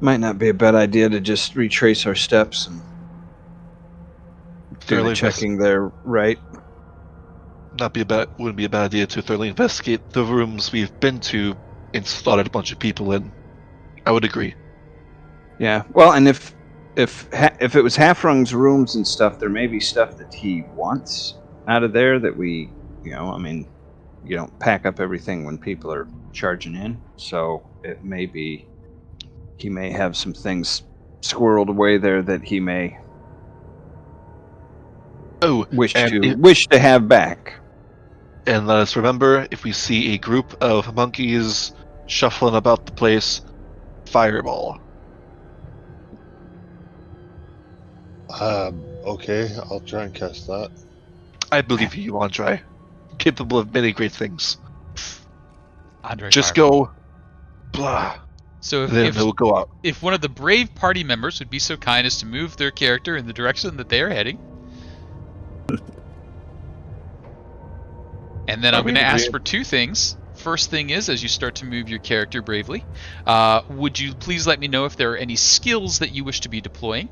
Might not be a bad idea to just retrace our steps and do Thoroughly the checking there, right? Wouldn't be a bad idea to thoroughly investigate the rooms we've been to and slotted a bunch of people in. I would agree. Yeah. Well, and if it was Halfrung's rooms and stuff, there may be stuff that he wants out of there that we, I mean, you don't pack up everything when people are charging in, so it may be he may have some things squirreled away there that he may Oh, wish and to have back. And let us remember, if we see a group of monkeys shuffling about the place, fireball. Okay, I'll try and cast that. I believe in you, Andry. Capable of many great things. Andry Just Fireball. go, blah, So then if it'll go out. if one of the brave party members would be so kind as to move their character in the direction that they are heading. And then I'm going to ask for 2 things. First thing is, as you start to move your character bravely, would you please let me know if there are any skills that you wish to be deploying?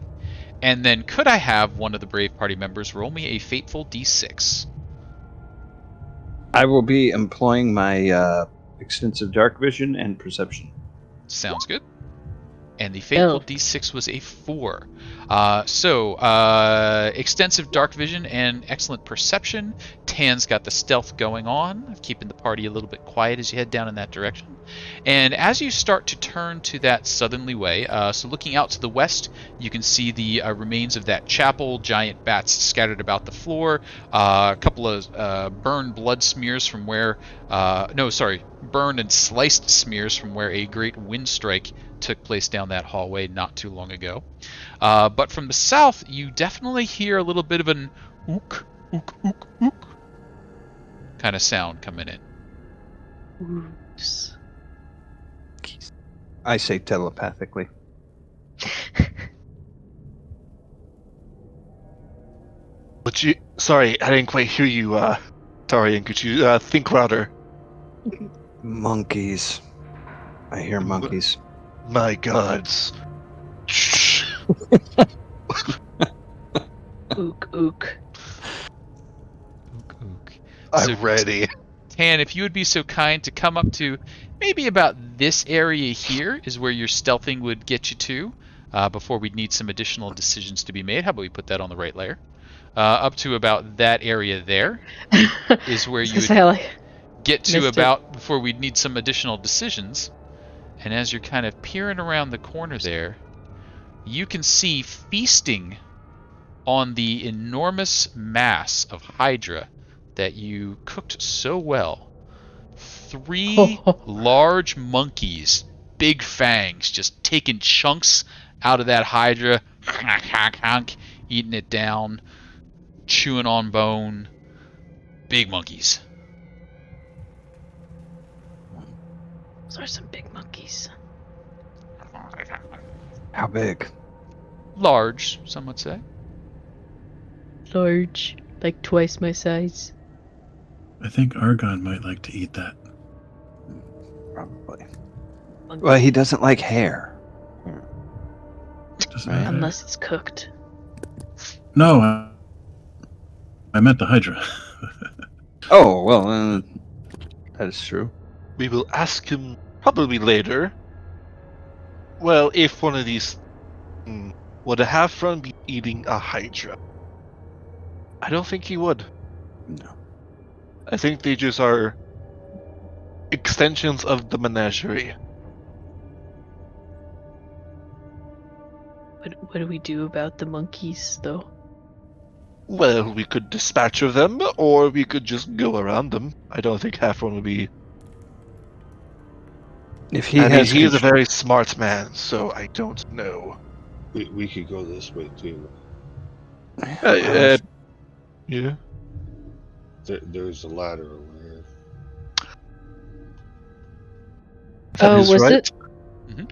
And then could I have one of the brave party members roll me a fateful d6? I will be employing my extensive dark vision and perception. Sounds good. And the fateful d6 was a 4. So, extensive dark vision and excellent perception. Tann's got the stealth going on, keeping the party a little bit quiet as you head down in that direction. And as you start to turn to that southerly way, so looking out to the west, you can see the remains of that chapel, giant bats scattered about the floor, a couple of burned blood smears from where, burned and sliced smears from where a great wind strike took place down that hallway not too long ago. But from the south, you definitely hear a little bit of an ook, ook, ook, ook kind of sound coming in. Oops. I say telepathically. But you, sorry, I didn't quite hear you, Dahrian. Could you think louder? Monkeys. I hear monkeys. My gods. Ook, ook. Ook, ook. I'm So, ready. Tann, if you would be so kind to come up to maybe about this area here is where your stealthing would get you to before we'd need some additional decisions to be made. How about we put that on the right layer? Up to about that area there is where you would get to missed about before we'd need some additional decisions. And as you're kind of peering around the corner there, you can see feasting on the enormous mass of Hydra that you cooked so well. 3 large monkeys, big fangs, just taking chunks out of that Hydra, eating it down, chewing on bone. Big monkeys. Those are some big monkeys. How big? Large, some would say. Large, like twice my size. I think Argon might like to eat that. Probably. Monkey. Well, he doesn't like hair. Doesn't Right. matter. Unless it's cooked. No, I meant the Hydra. Oh, well, that is true. We will ask him probably later. Well, if one of these... would a half-run be eating a Hydra? I don't think he would. No. I think they just are extensions of the menagerie. What do we do about the monkeys, though? Well, we could dispatch of them, or we could just go around them. I don't think half-run would be If he I mean, has he is a control- very smart man, so I don't know. We could go this way too. Yeah. There's a ladder over here. That Oh, is was right. it?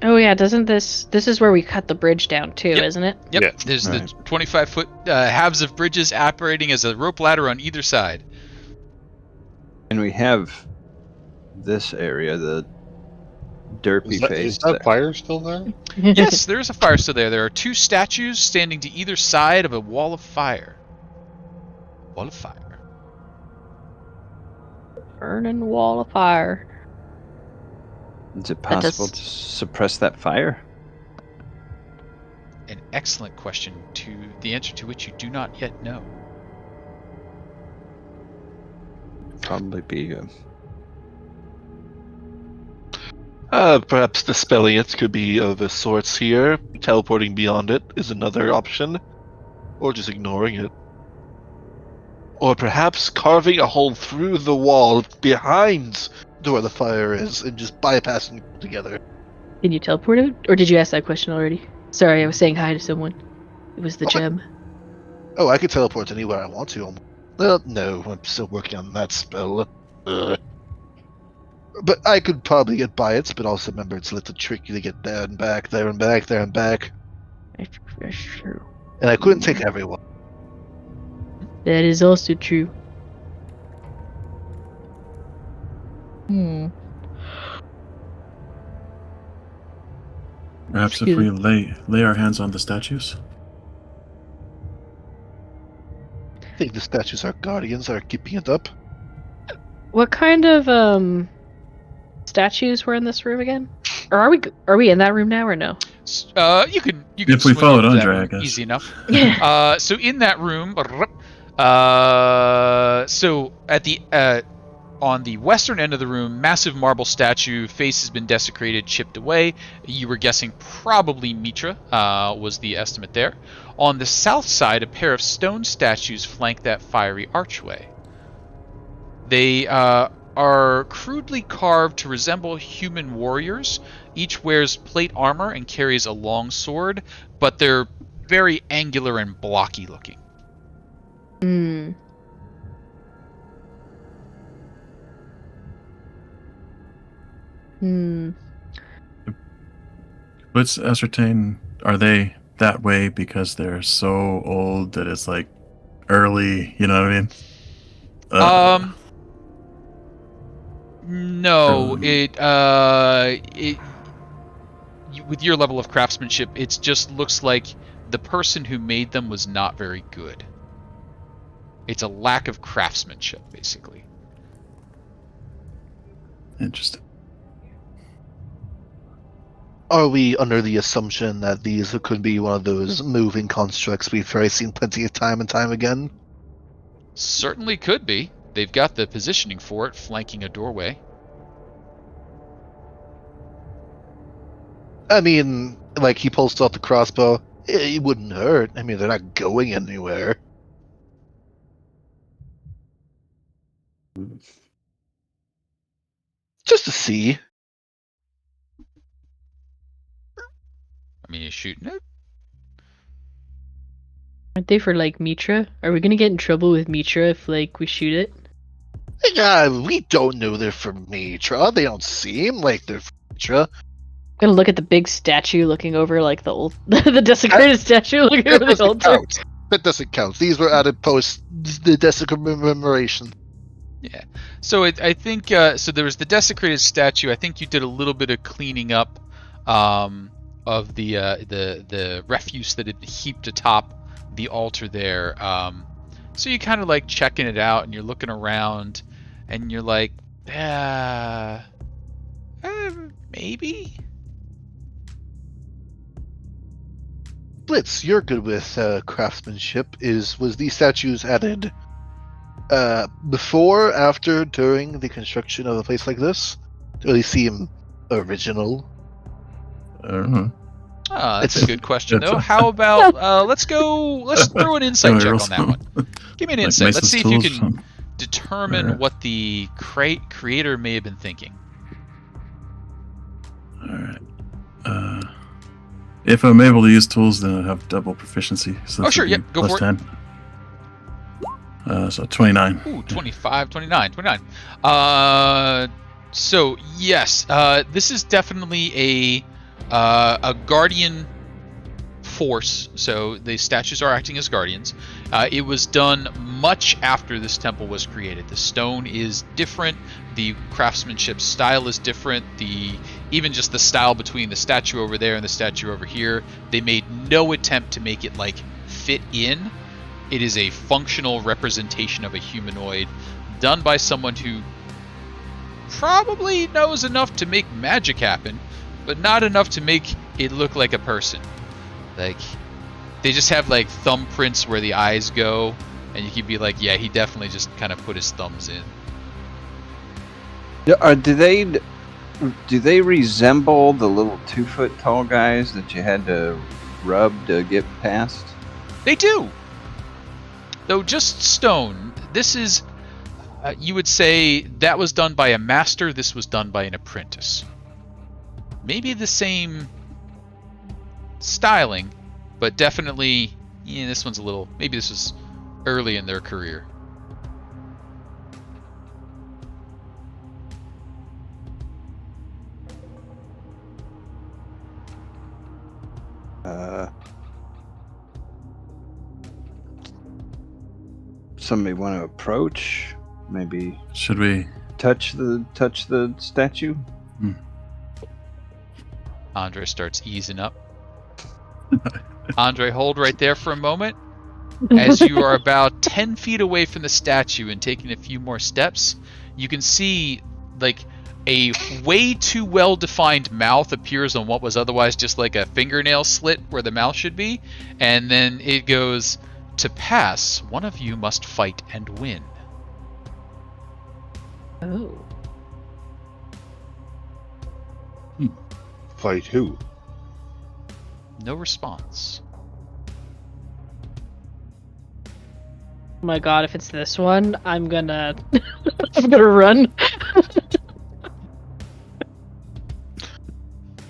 Oh yeah, doesn't this is where we cut the bridge down too, Yep. isn't it? Yep. Yeah. There's Right. the 25-foot halves of bridges operating as a rope ladder on either side. And we have this area, the derpy face. Is that there. fire still there? Yes, there is a fire still there. There are 2 statues standing to either side of a wall of fire. Wall of fire. Burning wall of fire. Is it That possible does- to suppress that fire? An excellent question, to the answer to which you do not yet know. Probably be. Perhaps dispelling it could be of a sorts here. Teleporting beyond it is another option. Or just ignoring it. Or perhaps carving a hole through the wall behind where the fire is and just bypassing it together. Can you teleport it? Or did you ask that question already? Sorry, I was saying hi to someone. It was the Oh, gem. Oh, I could teleport anywhere I want to. No, I'm still working on that spell. Ugh. But I could probably get by it, but also remember it's a little tricky to get there and back, there and back, there and back. That's true. And I couldn't take everyone. That is also true. Perhaps if we lay our hands on the statues? I think the statues are guardians that are keeping it up. What kind of statues were in this room again? Or are we in that room now or no? You can If we swing followed into that Andry, I room guess. easy enough. Yeah. So in that room, so at the on the western end of the room, massive marble statue, face has been desecrated, chipped away. You were guessing probably Mitra was the estimate there. On the south side, a pair of stone statues flank that fiery archway. They are crudely carved to resemble human warriors. Each wears plate armor and carries a long sword, but they're very angular and blocky looking. Let's ascertain, are they that way because they're so old that it's like early, you know what I mean? No, it with your level of craftsmanship, it just looks like the person who made them was not very good. It's a lack of craftsmanship, basically. Interesting. Are we under the assumption that these could be one of those moving constructs we've already seen plenty of time and time again? Certainly could be. They've got the positioning for it, flanking a doorway. I mean, like, he pulls out the crossbow. It wouldn't hurt. I mean, they're not going anywhere. Just to see. I mean, you're shooting it. Aren't they for like Mitra? Are we gonna get in trouble with Mitra if like we shoot it? We don't know they're from Mitra. They don't seem like they're from Mitra. I'm gonna look at the big statue looking over like the old the desecrated statue looking That over the doesn't altar. count. That doesn't count. These were added post the desecrated commemoration. Yeah. So I think so. There was the desecrated statue. I think you did a little bit of cleaning up of the refuse that had heaped atop the altar there. So you kind of like checking it out, and you're looking around, and you're like, maybe. Blitz, you're good with craftsmanship. Was these statues added before, after, during the construction of a place like this? Do they seem original? I don't know. That's a good question, It's though. a- How about let's throw an insight check on that one. Give me an Like insight. Let's Mason's see if you tools? can determine Alright. what the creator may have been thinking. If I'm able to use tools, then I have double proficiency. So Oh, this sure, would yeah, be go plus for it. 10. So 29. Ooh, 25, 29, 29. So yes, this is definitely a guardian force. So the statues are acting as guardians. It was done much after this temple was created. The stone is different. The craftsmanship style is different. Even just the style between the statue over there and the statue over here, they made no attempt to make it like fit in. It is a functional representation of a humanoid done by someone who probably knows enough to make magic happen, but not enough to make it look like a person. Like, they just have like thumbprints where the eyes go, and you could be like, yeah, he definitely just kind of put his thumbs in. Do they resemble the little 2-foot tall guys that you had to rub to get past? They do! Though just stone. This is, you would say, that was done by a master, this was done by an apprentice. Maybe the same styling, but definitely, yeah, this one's a little, maybe this was early in their career. Somebody want to approach? Maybe Should we? touch the statue? Andry starts easing up. Andry, hold right there for a moment. As you are about 10 feet away from the statue and taking a few more steps, you can see like a way too well-defined mouth appears on what was otherwise just like a fingernail slit where the mouth should be, and then it goes, "To pass, one of you must fight and win." Oh. Fight who? No response. Oh my god, if it's this one, I'm gonna I'm gonna run.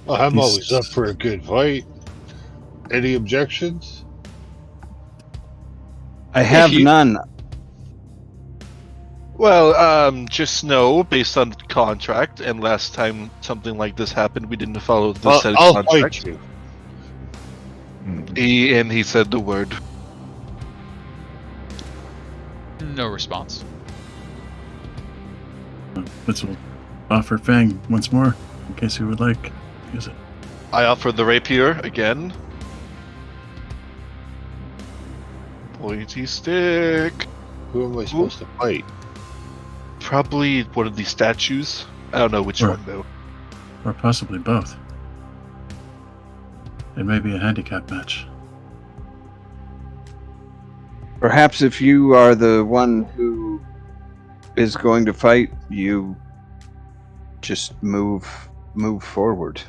Well, I'm always up for a good fight. Any objections? I have none. Well, just know, based on the contract, and last time something like this happened, we didn't follow the said I'll contract. fight you. He said the word. No response. Blitz will offer Fang once more, in case you would like. Use it. I offer the rapier again. Pointy stick. Who am I supposed to fight? Probably one of these statues. I don't know which Or- one though. Or possibly both. It may be a handicap match. Perhaps if you are the one who is going to fight, you just move forward.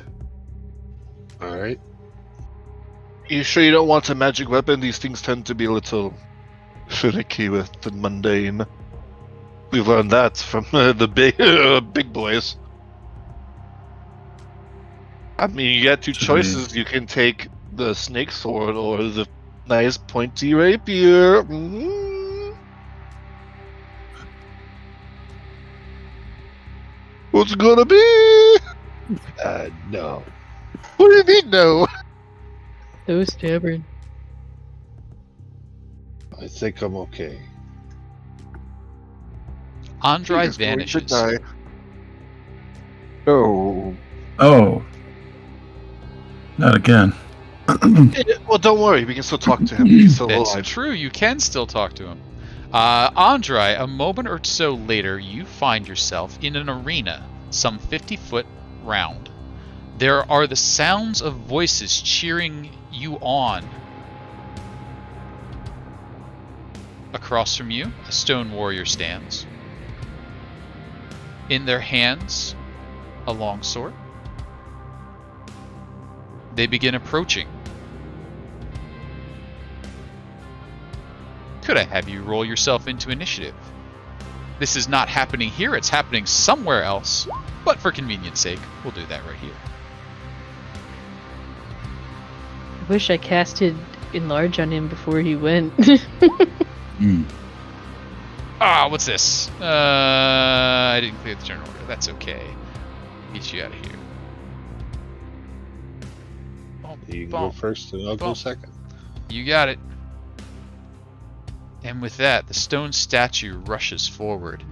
All right. You sure you don't want a magic weapon? These things tend to be a little finicky with the mundane. We learned that from the big boys. I mean, you got two Should choices. You can take the snake sword or the nice pointy rapier. What's it gonna be? No. What do you mean, no? So stubborn. I think I'm okay. Andry He's going to vanishes. die. Oh, Oh! Not again. Well, don't worry. We can still talk to him. He's still That's alive. true, you can still talk to him. Andry, a moment or so later, you find yourself in an arena, some 50 foot round. There are the sounds of voices cheering you on. Across from you, a stone warrior stands. In their hands, a longsword. They begin approaching. Could I have you roll yourself into initiative? This is not happening here, it's happening somewhere else, but for convenience sake, we'll do that right here. wish I casted Enlarge on him before he went. Ah, what's this? I didn't clear the turn order. That's okay. Get you out of here. You can go first and I'll go second. You got it. And with that, the stone statue rushes forward.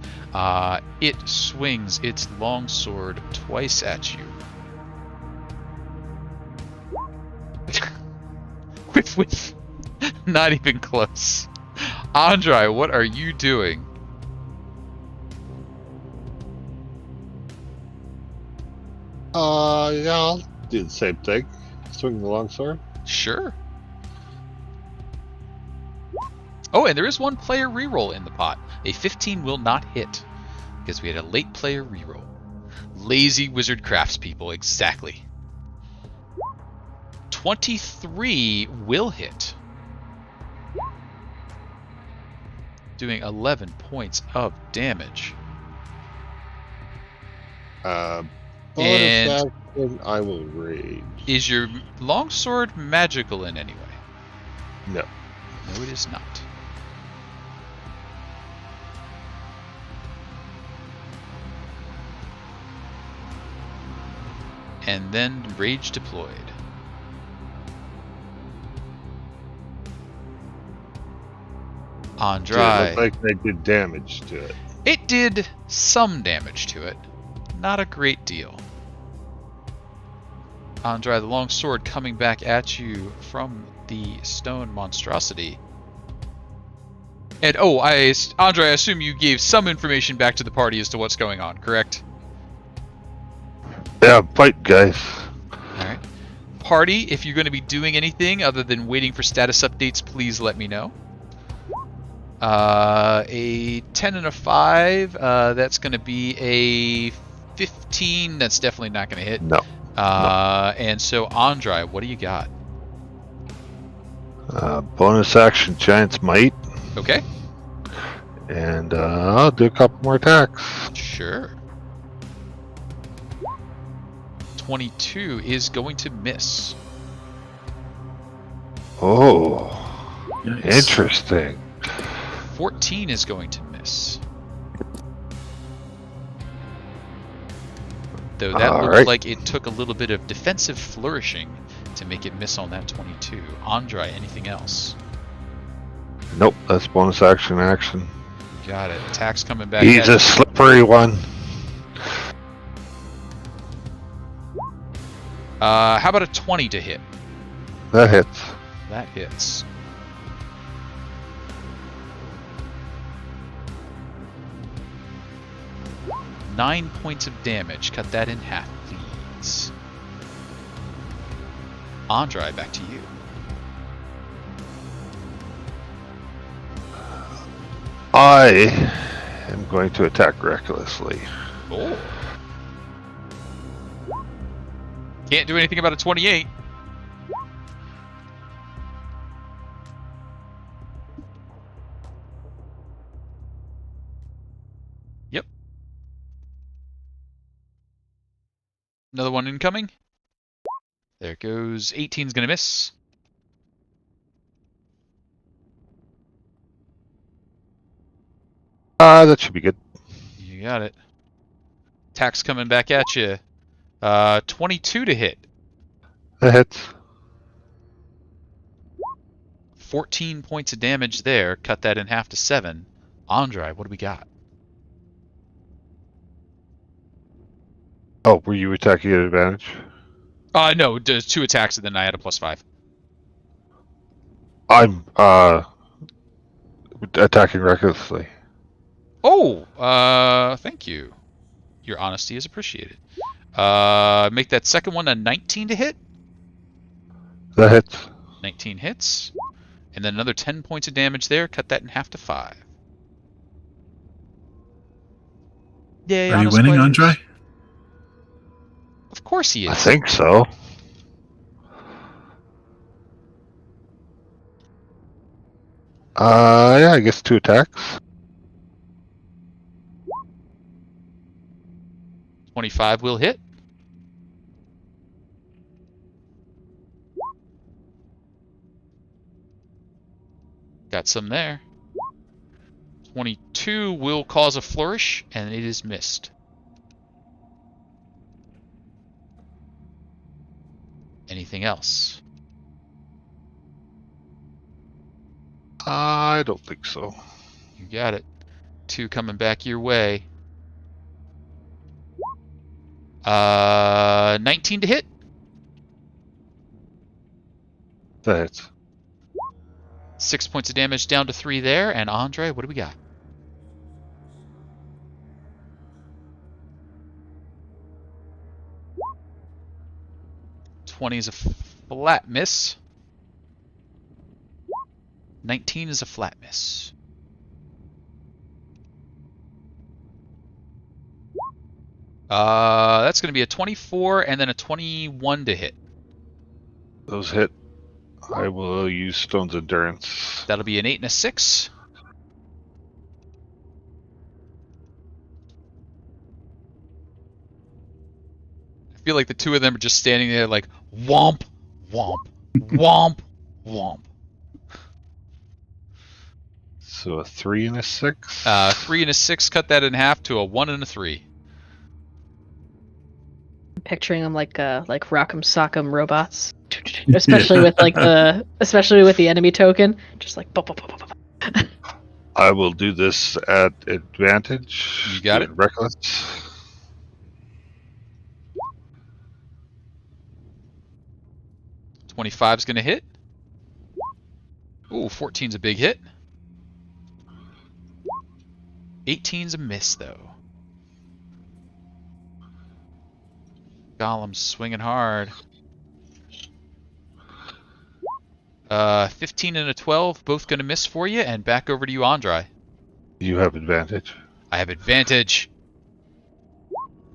It swings its longsword twice at you. Whiff, whiff. Not even close. Andry, what are you doing? Yeah, I'll do the same thing. Swing the longsword. Sure. Oh, and there is one player reroll in the pot. A 15 will not hit, because we had a late player reroll. Lazy wizard craftspeople, exactly. 23 will hit. Doing 11 points of damage. Bonus And action, I will rage. is your longsword magical in any way? No. No, it is not. And then rage deployed. Andry. It looked like they did damage to it. It did some damage to it. Not a great deal. Andry, the long sword coming back at you from the stone monstrosity. And Andry, I assume you gave some information back to the party as to what's going on, correct? Yeah, fight, guys. Alright. Party, if you're going to be doing anything other than waiting for status updates, please let me know. A 10 and a 5, that's going to be a 15. That's definitely not going to hit. No. And so, Andry, what do you got? Bonus action, Giant's Might. Okay. And I'll do a couple more attacks. Sure. 22 is going to miss. Oh, Yikes. interesting. 14 is going to miss. Though that All looks right. like it took a little bit of defensive flourishing to make it miss on that 22. Andry, anything else? Nope, that's bonus action. Got it. Attack's coming back. He's a slippery one. How about a 20 to hit? That hits. That hits. Nine points of damage. Cut that in half, please. Andry, back to you. I am going to attack recklessly. Oh. Can't do anything about a 28. Yep. Another one incoming. There it goes. 18's gonna miss. That should be good. You got it. Attack's coming back at you. 22 to hit. That hits. 14 points of damage there. Cut that in half to 7. Andry, what do we got? Oh, were you attacking at advantage? No, it does 2 attacks and then I had a +5. I'm attacking recklessly. Oh, thank you. Your honesty is appreciated. Make that second one a 19 to hit. That hits. 19 hits. And then another 10 points of damage there. Cut that in half to 5. Yay, Are you honest winning, players. Andry? Of course he is. I think so. Yeah, I guess 2 attacks. 25 will hit. Got some there. 22 will cause a flourish, and it is missed. Anything else? I don't think so. You got it. 2 coming back your way. 19 to hit. That's 6 points of damage down to 3 there. And Andry, what do we got? $20 is a flat miss. 19 is a flat miss. That's going to be a 24 and then a 21 to hit. those hit. I will use Stone's Endurance. That'll be an 8 and a 6. I feel like the two of them are just standing there like womp, womp, womp, womp. So a 3 and a 6. 3 and a 6, cut that in half to a 1 and a 3. I'm picturing them like Rock'em Sock'em robots, especially with especially with the enemy token, just like. Bop, bop, bop, bop, bop. I will do this at advantage. You got it. Reckless. 25's gonna hit. Ooh, 14's a big hit. 18's a miss, though. Golem's swinging hard. 15 and a 12, both gonna miss for you, and back over to you, Andry. You have advantage. I have advantage.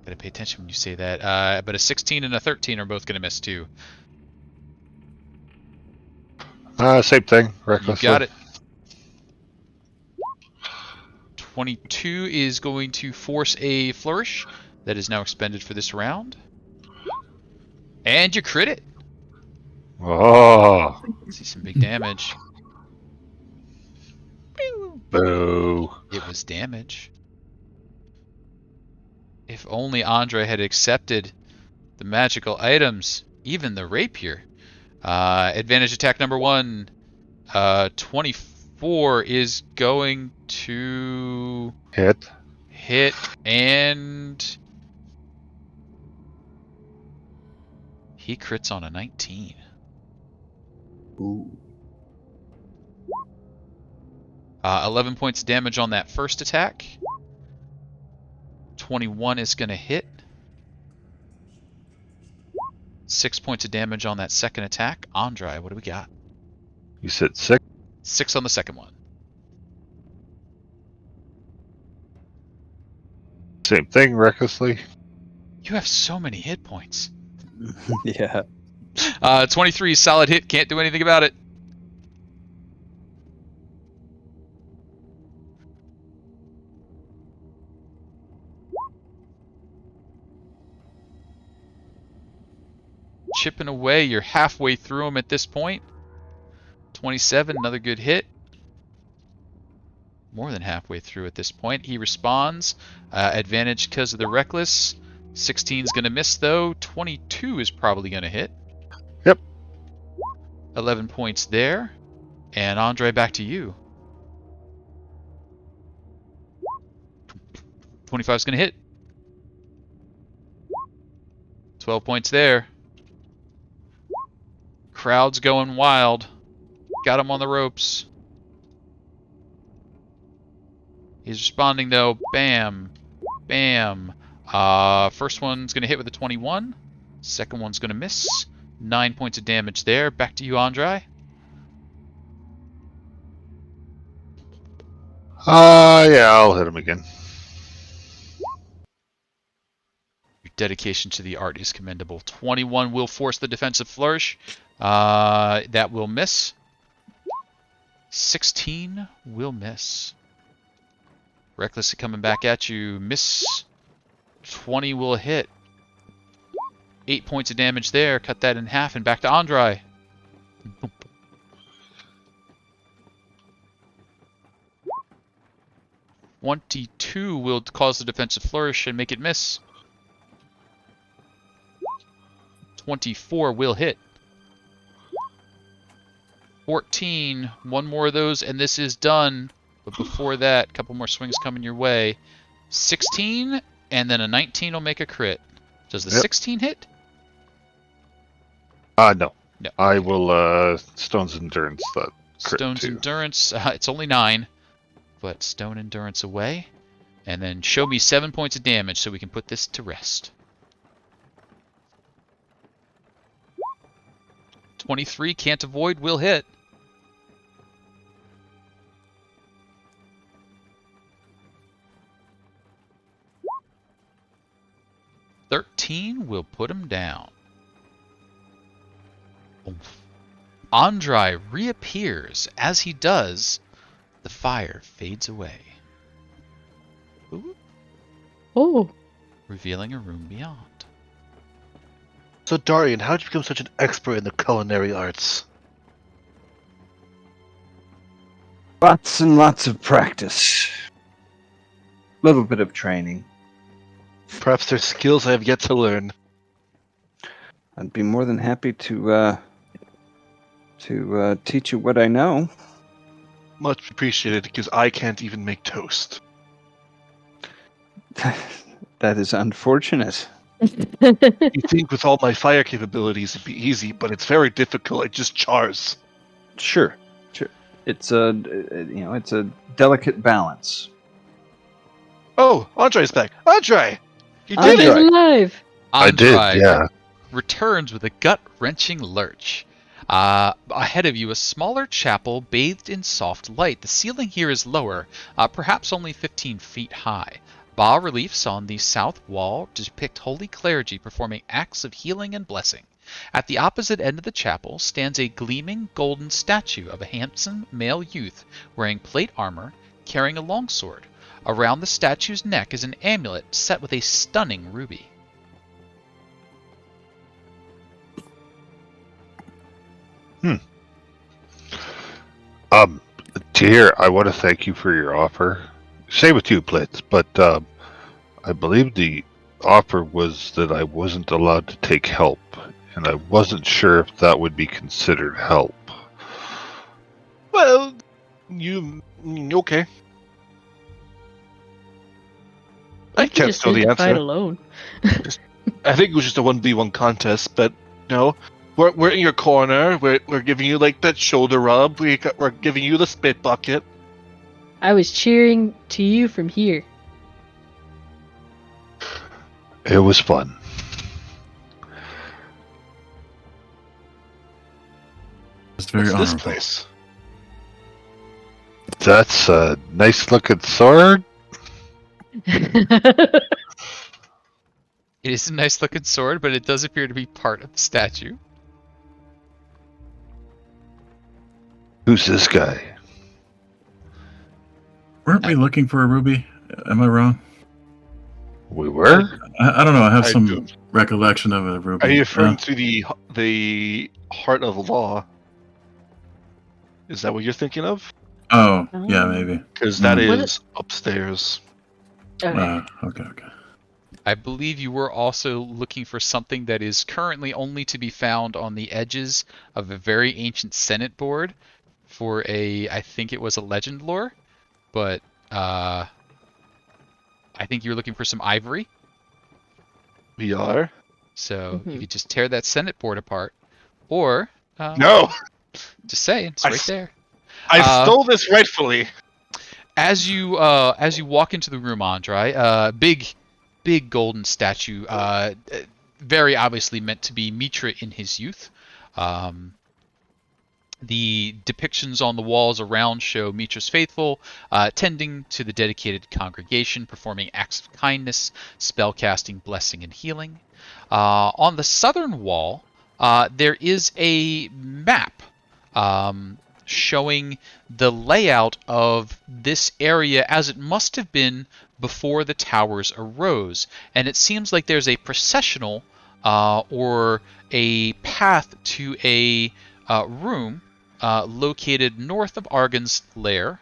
Gotta pay attention when you say that. But a 16 and a 13 are both gonna miss, too. Same thing. You Reckless. got it. 22 is going to force a flourish that is now expended for this round. And you crit it. Oh, See some big damage. boo. It was damage. If only Andry had accepted the magical items, even the rapier. Advantage attack number 1. 24 is going to Hit. and he crits on a 19. Ooh. 11 points of damage on that first attack. 21 is going to hit. 6 points of damage on that second attack. Andry, what do we got? You said 6. 6 on the second one. Same thing. Recklessly. You have so many hit points. Yeah. 23, solid hit. Can't do anything about it. Chipping away. You're halfway through him at this point. 27, another good hit. More than halfway through at this point. He responds. Advantage because of the reckless. 16 is going to miss, though. 22 is probably going to hit. Yep. 11 points there. And Andry, back to you. 25 is going to hit. 12 points there. Crowd's going wild. Got him on the ropes. He's responding, though. Bam. Bam. First one's going to hit with a 21. Second one's going to miss. 9 points of damage there. Back to you, Andry. Yeah, I'll hit him again. Your dedication to the art is commendable. 21 will force the defensive flourish. That will miss. 16 will miss. Reckless coming back at you. Miss. 20 will hit. 8 points of damage there. Cut that in half and back to Andry. 22 will cause the defensive flourish and make it miss. 24 will hit. 14, one more of those, and this is done. But before that, a couple more swings coming your way. 16, and then a 19 will make a crit. Does the 16 hit? No. No. I will, Stone's Endurance that crit Stone's too. Endurance, it's only 9. But Stone Endurance away. And then show me 7 points of damage so we can put this to rest. 23, can't avoid, will hit. 13 will put him down. Oof. Andry reappears. As he does, the fire fades away. Ooh. Oh. Revealing a room beyond. So, Dahrian, how did you become such an expert in the culinary arts? Lots and lots of practice. Little bit of training. Perhaps there's skills I have yet to learn. I'd be more than happy to teach you what I know. Much appreciated, because I can't even make toast. That is unfortunate. You think with all my fire capabilities it'd be easy, but it's very difficult. It just chars. Sure. It's a it's a delicate balance. Oh, Andre's back. Andry! You Andry. did I'm it! alive. I did, yeah. Returns with a gut-wrenching lurch. Ahead of you, a smaller chapel bathed in soft light. The ceiling here is lower, perhaps only 15 feet high. Bas-reliefs on the south wall depict holy clergy performing acts of healing and blessing. At the opposite end of the chapel stands a gleaming golden statue of a handsome male youth wearing plate armor, carrying a longsword. Around the statue's neck is an amulet set with a stunning ruby. Tahir, I want to thank you for your offer. Same with you, Blitz, but I believe the offer was that I wasn't allowed to take help, and I wasn't sure if that would be considered help. Well, okay. I You can't just know had the to fight answer. alone. I think it was just a 1v1 contest, but no. We're in your corner. We're giving you like that shoulder rub. We're giving you the spit bucket. I was cheering to you from here. It was fun. It's very What's this honorable. place? That's a nice looking sword. It is a nice looking sword, but it does appear to be part of the statue. Who's this guy? Weren't we looking for a ruby? Am I wrong? We were? I don't know. I have I some do. recollection of a ruby. Are you referring to the Heart of Law? Is that what you're thinking of? Oh, yeah, maybe. Because that What is upstairs. Okay. Okay. I believe you were also looking for something that is currently only to be found on the edges of a very ancient Senate board for I think it was a legend lore, but I think you were looking for some ivory. We are? So you could just tear that Senate board apart, or No! just say it's right there. I stole this rightfully. As you walk into the room, Andry, big golden statue, very obviously meant to be Mitra in his youth. The depictions on the walls around show Mitra's faithful, tending to the dedicated congregation, performing acts of kindness, spellcasting, blessing, and healing. On the southern wall, there is a map showing the layout of this area as it must have been before the towers arose. And it seems like there's a processional or a path to a room located north of Argon's lair.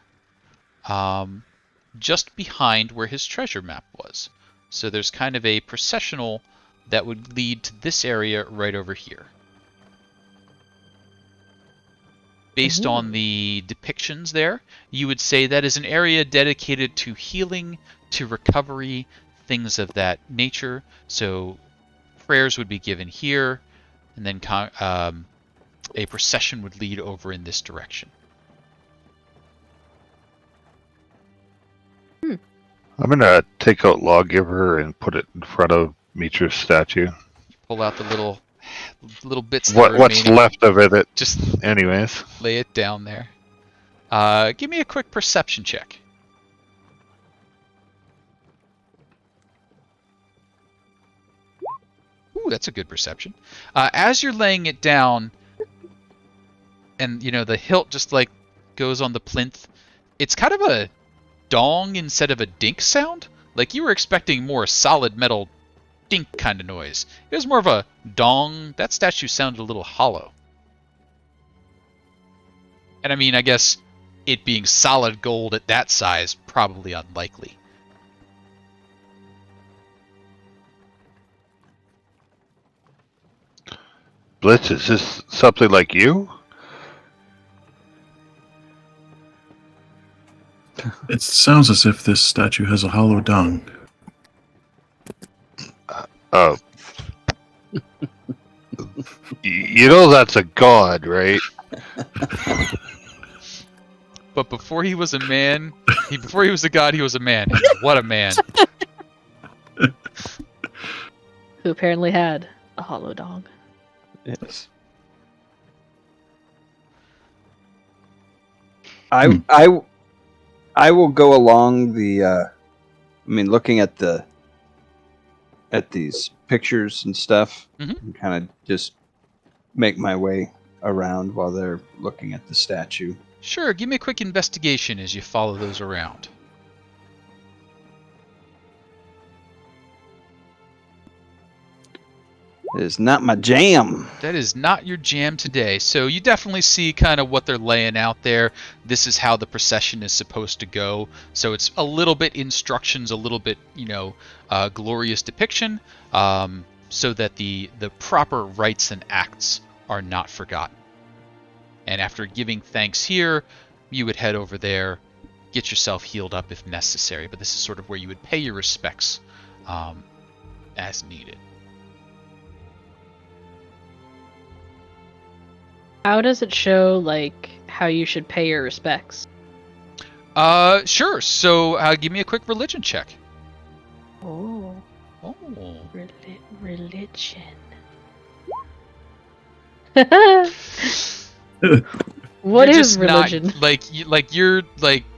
just behind where his treasure map was. So there's kind of a processional that would lead to this area right over here. Based on the depictions there, you would say that is an area dedicated to healing, to recovery, things of that nature. So prayers would be given here, and then a procession would lead over in this direction. I'm going to take out Lawgiver and put it in front of Mitra's statue. Pull out the little bits that are What's remaining. left of it, Just anyways. lay it down there. Give me a quick perception check. Ooh, that's a good perception. As you're laying it down, and the hilt just like goes on the plinth, it's kind of a dong instead of a dink sound. Like you were expecting more solid metal dink kind of noise. It was more of a dong. That statue sounded a little hollow. And I mean, I guess it being solid gold at that size, probably unlikely. Blitz, is this something like you? It sounds as if this statue has a hollow dung. Oh. You know that's a god, right? But before he was a man, before he was a god, he was a man. And what a man. Who apparently had a hollow dong. Yes. I will go along the. Looking at these pictures and stuff, and kind of just make my way around while they're looking at the statue. Sure, give me a quick investigation as you follow those around. It is not my jam. That is not your jam today. So you definitely see kind of what they're laying out there. This is how the procession is supposed to go. So it's a little bit instructions, a little bit, glorious depiction, so that the proper rites and acts are not forgotten. And after giving thanks here, you would head over there, get yourself healed up if necessary. But this is sort of where you would pay your respects as needed. How does it show, like, how you should pay your respects? Sure. So, give me a quick religion check. Oh. Oh. Religion. You're What is just religion? Not, you're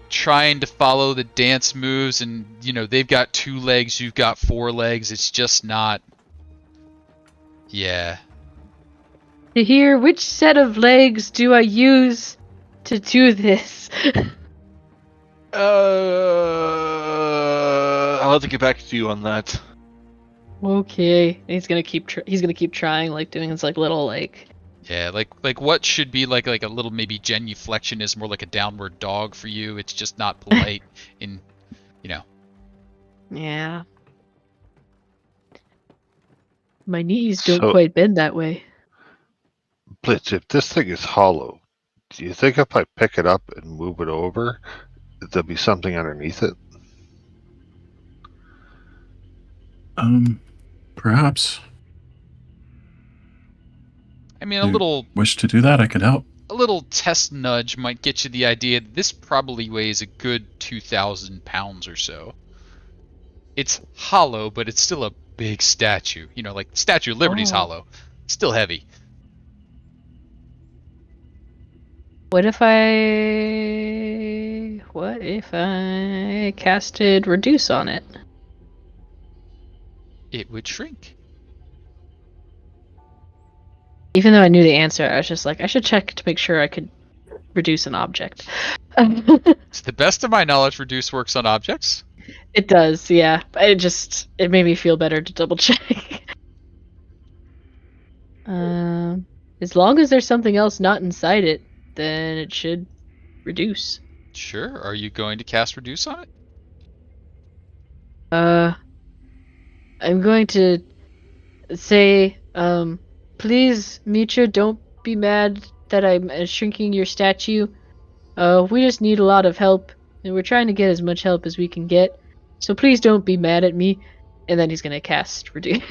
trying to follow the dance moves, and they've got 2 legs, you've got 4 legs. It's just not. Yeah. Tahir, which set of legs do I use to do this? I'll have to get back to you on that. Okay, he's gonna keep trying, like doing his little Yeah, like what should be like a little maybe genuflection is more like a downward dog for you. It's just not polite in. Yeah. My knees don't So- quite bend that way. Blitz, if this thing is hollow, do you think if I pick it up and move it over, there'll be something underneath it? Perhaps. I mean, You wish to do that, I can help. a little test nudge might get you the idea that this probably weighs a good 2,000 pounds or so. It's hollow, but it's still a big statue. Like Statue of Liberty's Oh. hollow. It's still heavy. What if I casted reduce on it? It would shrink. Even though I knew the answer, I was just like, I should check to make sure I could reduce an object. To the best of my knowledge, reduce works on objects. It does, yeah. But it made me feel better to double check. As long as there's something else not inside it, then it should reduce. Sure. Are you going to cast reduce on it? I'm going to say, please, Mitra, don't be mad that I'm shrinking your statue. We just need a lot of help, and we're trying to get as much help as we can get. So please don't be mad at me. And then he's gonna cast Reduce.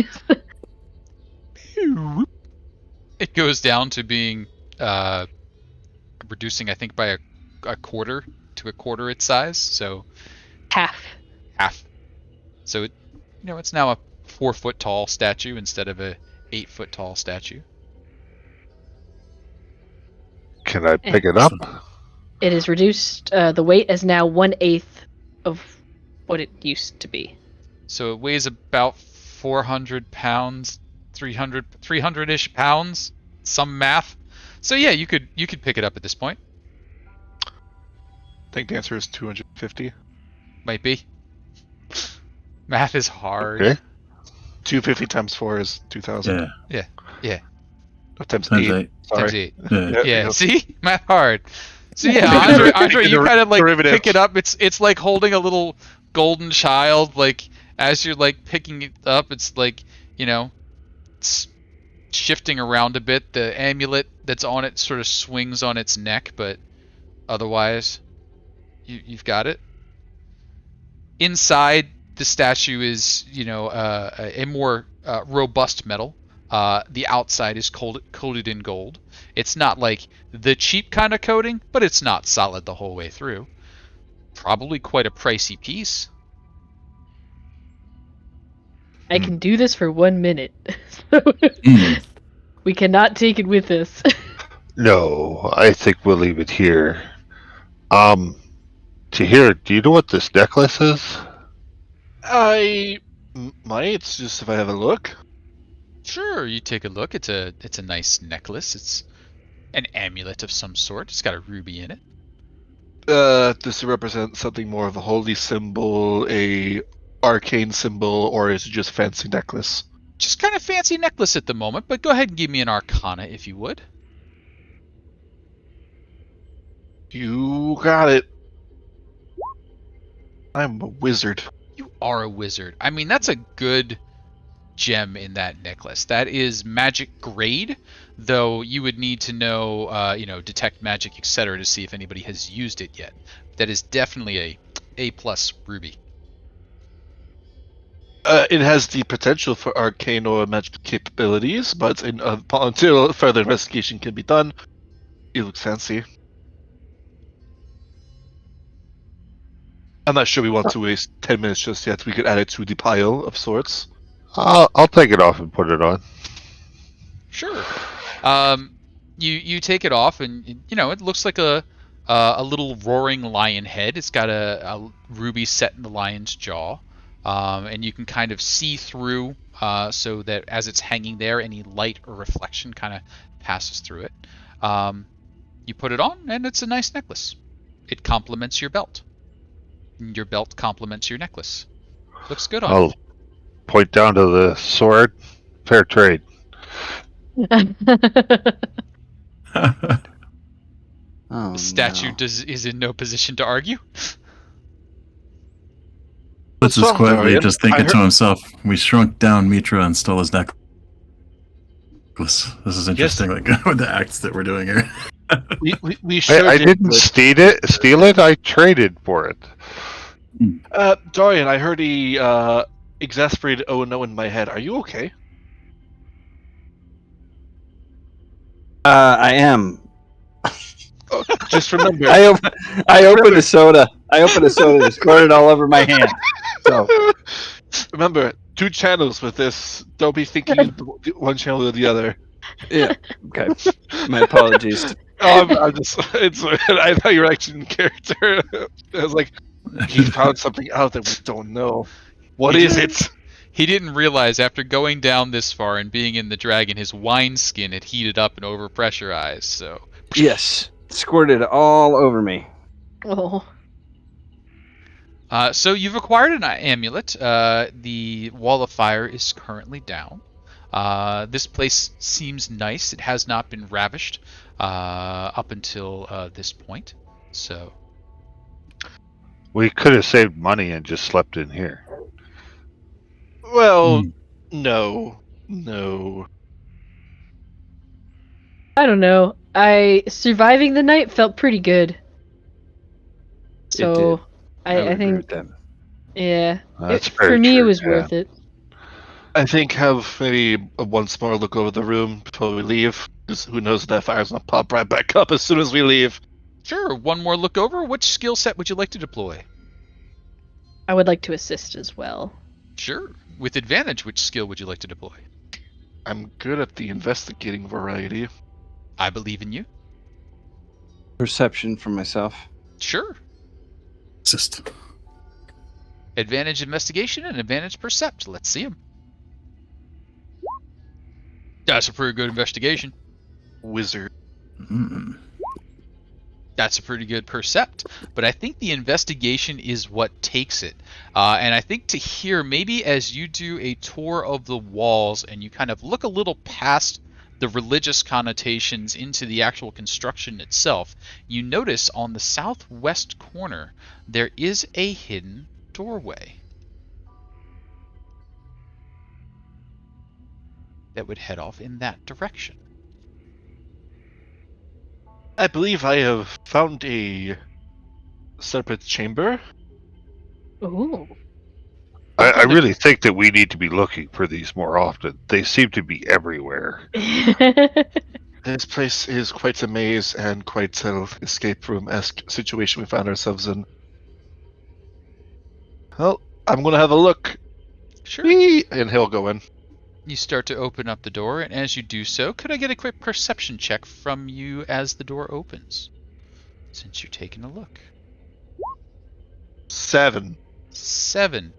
It goes down to being reducing, I think, by a quarter to a quarter its size, so Half. half. So it's now a 4-foot tall statue instead of a 8-foot tall statue. Can I pick it up? It is reduced. The weight is now 1/8 of what it used to be. So it weighs about 400 pounds, 300-ish pounds, some math. So yeah, you could pick it up at this point. I think the answer is 250. Might be. Math is hard. Okay. 250 times 4 is 2,000. Yeah. Oh, times Times 8. eight. Sorry. Times 8. Yeah. Yeah, see? Math hard. So yeah, Andry, you kind of like Derivative. pick it up. It's like holding a little golden child. Like as you're like picking it up, it's like it's shifting around a bit. The amulet that's on it sort of swings on its neck, but otherwise, you've got it. Inside the statue is a more robust metal. The outside is coated in gold. It's not like the cheap kind of coating, but it's not solid the whole way through. Probably quite a pricey piece. I can do this for 1 minute. We cannot take it with us. No, I think we'll leave it here. Tahir, do you know what this necklace is? I might, just if I have a look. Sure, you take a look. It's a nice necklace. It's an amulet of some sort. It's got a ruby in it. Does it represent something more of a holy symbol, a arcane symbol, or is it just fancy necklace? Just kind of fancy necklace at the moment, but go ahead and give me an arcana if you would. You got it. I'm a wizard. You are a wizard. I mean, that's a good gem in that necklace. That is magic grade, though you would need to know, detect magic, etc., to see if anybody has used it yet. That is definitely a A+ ruby. It has the potential for arcane or magic capabilities, but until further investigation can be done, it looks fancy. I'm not sure we want to waste 10 minutes just yet. We could add it to the pile of sorts. I'll take it off and put it on. Sure. You take it off, and it looks like a little roaring lion head. It's got a ruby set in the lion's jaw, and you can kind of see through, so that as it's hanging there, any light or reflection kind of passes through it. You put it on, and it's a nice necklace. It complements your belt. And your belt complements your necklace. Looks good on you. I'll point down to the sword. Fair trade. Oh, The statue no. is in no position to argue. Blitz is wrong, quietly Dahrian? just I thinking heard- to himself, we shrunk down Mitra and stole his necklace. This is interesting, like with the acts that we're doing here. We sure I did. didn't but- steal it. I traded for it. Dahrian, I heard he exasperated "oh no" in my head. Are you okay? I am. Just remember. I opened a soda. Just squirted it all over my hand. So Remember, 2 channels with this. Don't be thinking one channel or the other. yeah. Okay. My apologies. I'm just. I thought you were actually in character. I was like, he found something out that we don't know. What is it? He didn't realize after going down this far and being in the dragon, his wineskin had heated up and overpressurized. So Yes. Squirted all over me. Oh. So you've acquired an amulet. The wall of fire is currently down. This place seems nice. It has not been ravished up until this point. So We could have saved money and just slept in here. Well, Hmm. no. I don't know. Surviving the night felt pretty good. So did. I would agree think with that. yeah. That's For very me it true, was yeah. worth it. I think have maybe a once more look over the room before we leave. Because who knows if that fire's gonna pop right back up as soon as we leave. Sure, one more look over. Which skill set would you like to deploy? I would like to assist as well. Sure. With advantage, which skill would you like to deploy? I'm good at the investigating variety. I believe in you. Perception for myself. Sure. Assist. Advantage investigation and advantage percept. Let's see them. That's a pretty good investigation. Wizard. Hmm. That's a pretty good percept. But I think the investigation is what takes it. And I think Tahir, maybe as you do a tour of the walls and you kind of look a little past the religious connotations into the actual construction itself, you notice on the southwest corner there is a hidden doorway that would head off in that direction. I believe I have found a separate chamber. Ooh. I really think that we need to be looking for these more often. They seem to be everywhere. This place is quite a maze and quite an escape room-esque situation we found ourselves in. Well, I'm gonna have a look. Sure. Whee! And he'll go in. You start to open up the door, and as you do so, could I get a quick perception check from you as the door opens? Since you're taking a look. 7. 7.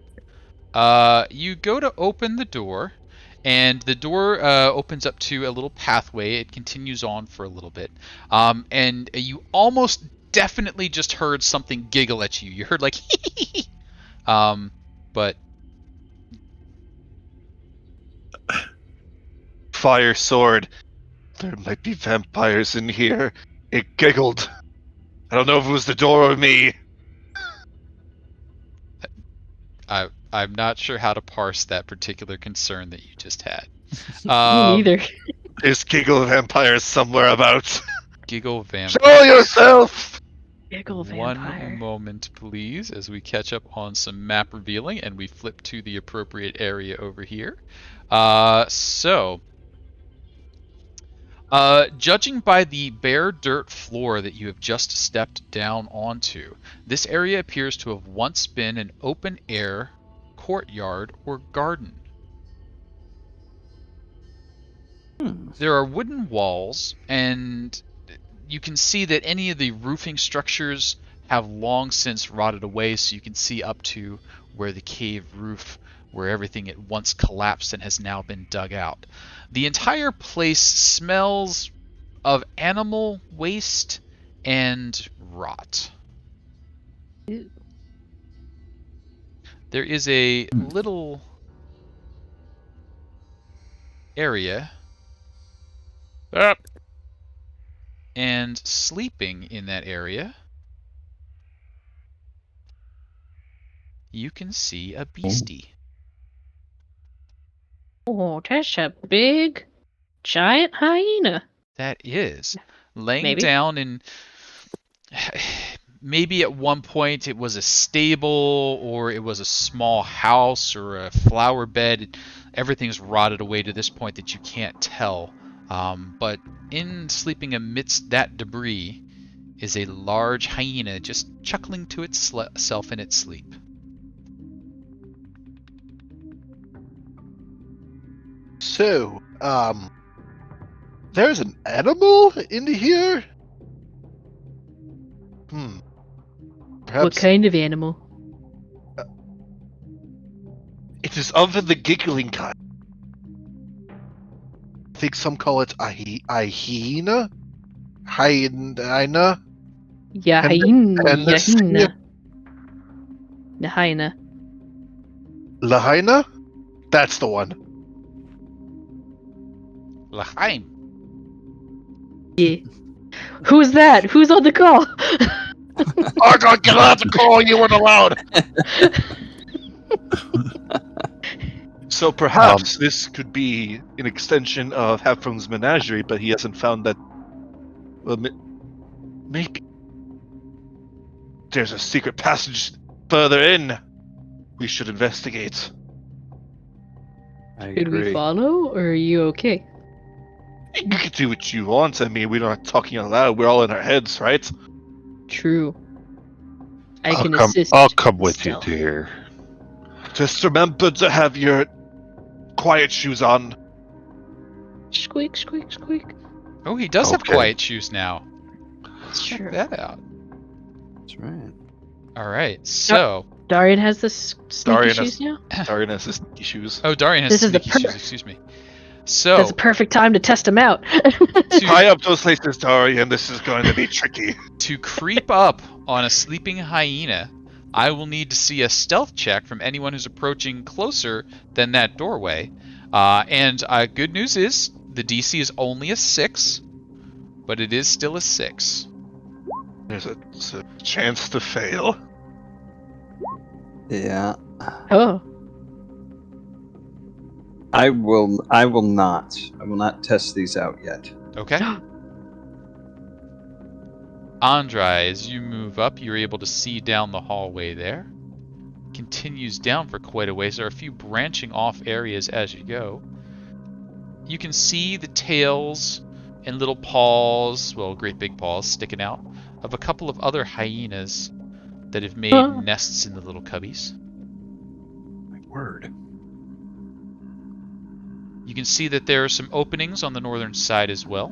You go to open the door, and the door opens up to a little pathway. It continues on for a little bit. And you almost definitely just heard something giggle at you. You heard like, but Fire sword. There might be vampires in here. It giggled. I don't know if it was the door or me. I'm not sure how to parse that particular concern that you just had. Me neither. There's giggle vampires somewhere about. Giggle vampire. Show yourself! Giggle One vampire. moment, please, as we catch up on some map revealing and we flip to the appropriate area over here. Judging by the bare dirt floor that you have just stepped down onto, this area appears to have once been an open-air courtyard or garden. There are wooden walls, and you can see that any of the roofing structures have long since rotted away, so you can see up to where the cave roof, where everything at once collapsed and has now been dug out. The entire place smells of animal waste and rot. Ew. There is a little area, and sleeping in that area, you can see a beastie. Oh, that's a big, giant hyena. That is laying Maybe. down in. Maybe at one point it was a stable, or it was a small house, or a flower bed. Everything's rotted away to this point that you can't tell. But in sleeping amidst that debris is a large hyena just chuckling to itself in its sleep. So, there's an animal in here? Perhaps What kind of animal? it is of the giggling kind. I think some call it a hyena? Hyena? Yahina. Hyena. Lahaina? That's the one. L'chaim. Yeah. Who's that? Who's on the call? Oh god, get out the call, you weren't allowed! So perhaps this could be an extension of Hafrum's menagerie, but he hasn't found that. Well, maybe there's a secret passage further in. We should investigate. I Should we agree. follow, or are you okay? You can do what you want. I mean, we're not talking out loud. We're all in our heads, right? True. I I'll can come. assist. I'll come with stealth. you, Tahir. Just remember to have your quiet shoes on. Squeak, squeak, squeak. Oh, he does have Okay. quiet shoes now. It's Check true. that out. That's right. All right, so Dahrian has the sneaky Dahrian shoes has- now? Dahrian has his sneaky shoes. Dahrian has This is the sneaky shoes. per- Excuse me. So That's a perfect time to test him out. Tie up those laces, Dahrian. This is going to be tricky. to creep up on a sleeping hyena, I will need to see a stealth check from anyone who's approaching closer than that doorway. And good news is the DC is only a 6, but it is still a 6. There's a chance to fail. Yeah. Oh. I will not. I will not test these out yet. Okay. Andry, as you move up, you're able to see down the hallway there. Continues down for quite a ways. There are a few branching off areas as you go. You can see the tails and little paws, well, great big paws sticking out, of a couple of other hyenas that have made nests in the little cubbies. My word. You can see that there are some openings on the northern side as well.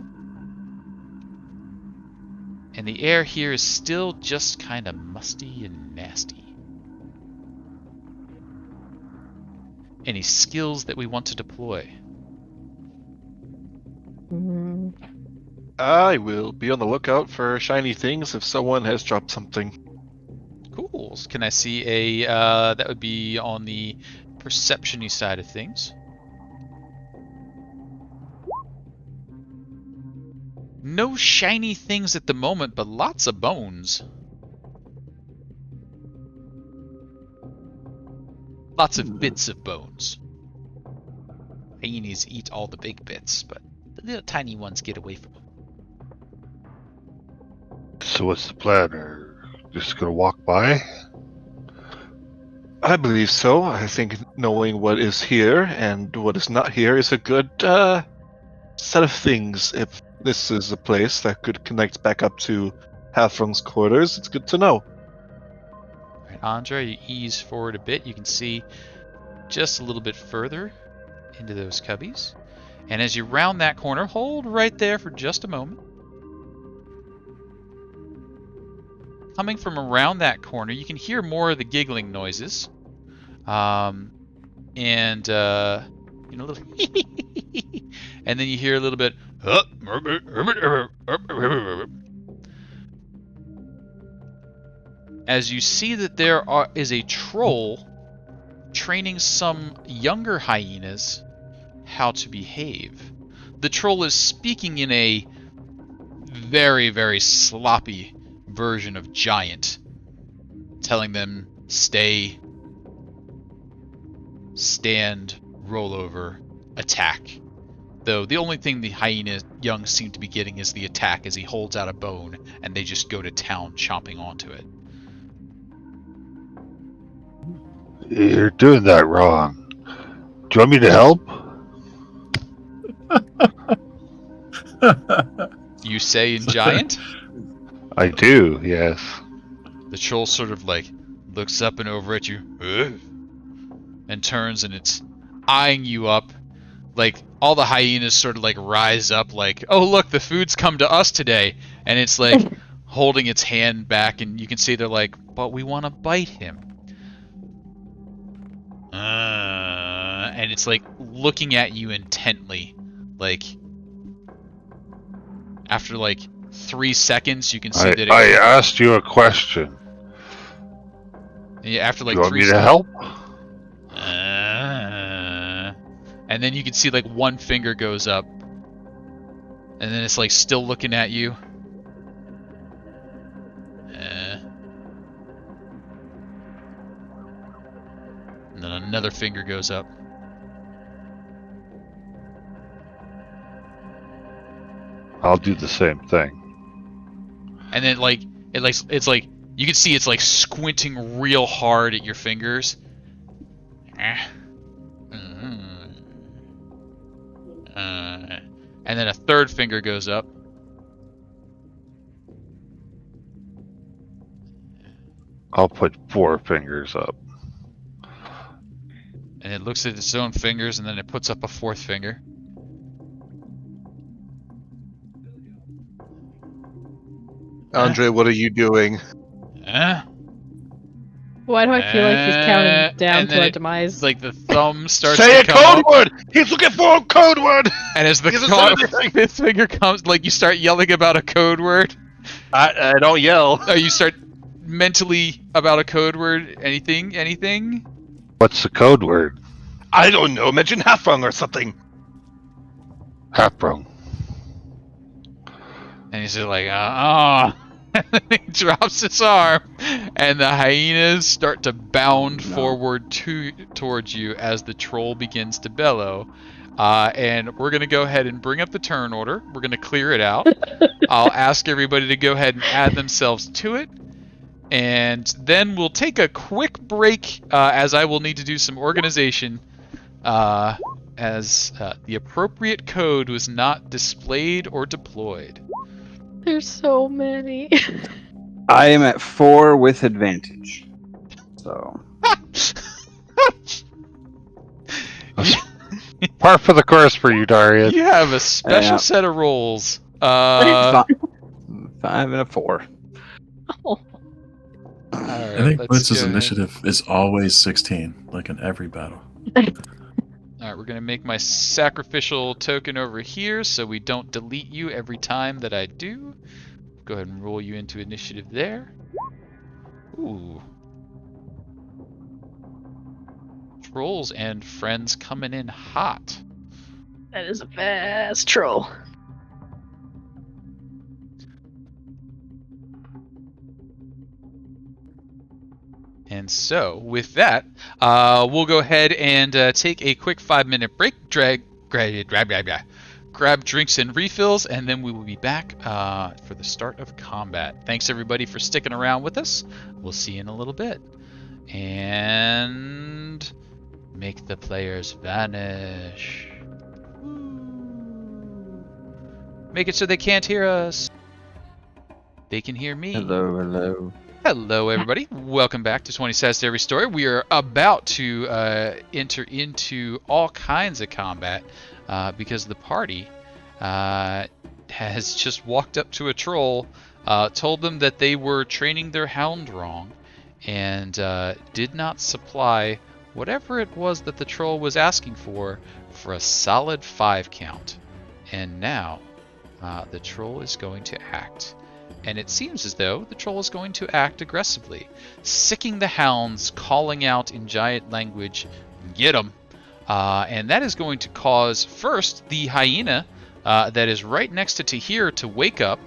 And the air here is still just kind of musty and nasty. Any skills that we want to deploy? Mm, I will be on the lookout for shiny things if someone has dropped something. Cool. Can I see a, that would be on the perception-y side of things. No shiny things at the moment, but lots of bones. Lots of bits of bones. Hyenas eat all the big bits, but the little tiny ones get away from them. So what's the plan? Are you just gonna walk by? I believe so. I think knowing what is here and what is not here is a good set of things. If this is a place that could connect back up to Hafrum's quarters, it's good to know. Alright, Andry, you ease forward a bit. You can see just a little bit further into those cubbies. And as you round that corner, hold right there for just a moment. Coming from around that corner, you can hear more of the giggling noises. And, you know, a little and then you hear a little bit as you see that there is a troll training some younger hyenas how to behave. The troll is speaking in a very, very sloppy version of giant, telling them stay, stand, roll over, attack. Though the only thing the hyena young seem to be getting is the attack as he holds out a bone and they just go to town chomping onto it. You're doing that wrong. Do you want me to help? You say in giant? I do, yes. The troll sort of like looks up and over at you and turns and it's eyeing you up. Like all the hyenas sort of like rise up like, oh look, the food's come to us today. And it's like holding its hand back and you can see they're like, but we want to bite him. And it's like looking at you intently. Like after like 3 seconds you can see that I asked you a question. yeah, after like You want 3 me to seconds. help? And then you can see like one finger goes up. And then it's like still looking at you. And then another finger goes up. I'll do the same thing. And then it's like you can see it's like squinting real hard at your fingers. And then a third finger goes up. I'll put 4 fingers up. And it looks at its own fingers, and then it puts up a 4th finger. Andry, what are you doing? Why do I feel like he's counting down and to then our it- demise? Like the thumb starts Say to a come code up, word! He's looking for a code word! and as the He hasn't said anything. 5th finger comes, like you start yelling about a code word. I don't yell. Or you start mentally about a code word. Anything? What's the code word? I don't know. Mention Halfrung or something. Halfrung. And he's just like, and then he drops his arm, and the hyenas start to bound forward towards you as the troll begins to bellow. And we're going to go ahead and bring up the turn order. We're going to clear it out. I'll ask everybody to go ahead and add themselves to it. And then we'll take a quick break, as I will need to do some organization, as the appropriate code was not displayed or deployed. There's so many. I am at 4 with advantage. So Par for the course for you, Dahrian. You have a special Yeah. set of rolls. 5 and a 4. I think Blitz's initiative is always 16, like in every battle. Alright, we're going to make my sacrificial token over here so we don't delete you every time that I do. Go ahead and roll you into initiative there. Ooh. Trolls and friends coming in hot. That is a fast troll. And so, with that, we'll go ahead and take a quick 5-minute break, grab drinks and refills, and then we will be back for the start of combat. Thanks everybody for sticking around with us. We'll see you in a little bit. And make the players vanish. Make it so they can't hear us. They can hear me. Hello. Hello, everybody. Welcome back to 20 Sides to Every Story. We are about to enter into all kinds of combat because the party has just walked up to a troll, told them that they were training their hound wrong, and did not supply whatever it was that the troll was asking for a solid 5 count. And now the troll is going to act. And it seems as though the troll is going to act aggressively, sicking the hounds, calling out in giant language, "Get 'em!" And that is going to cause, first, the hyena that is right next to Tahir to wake up,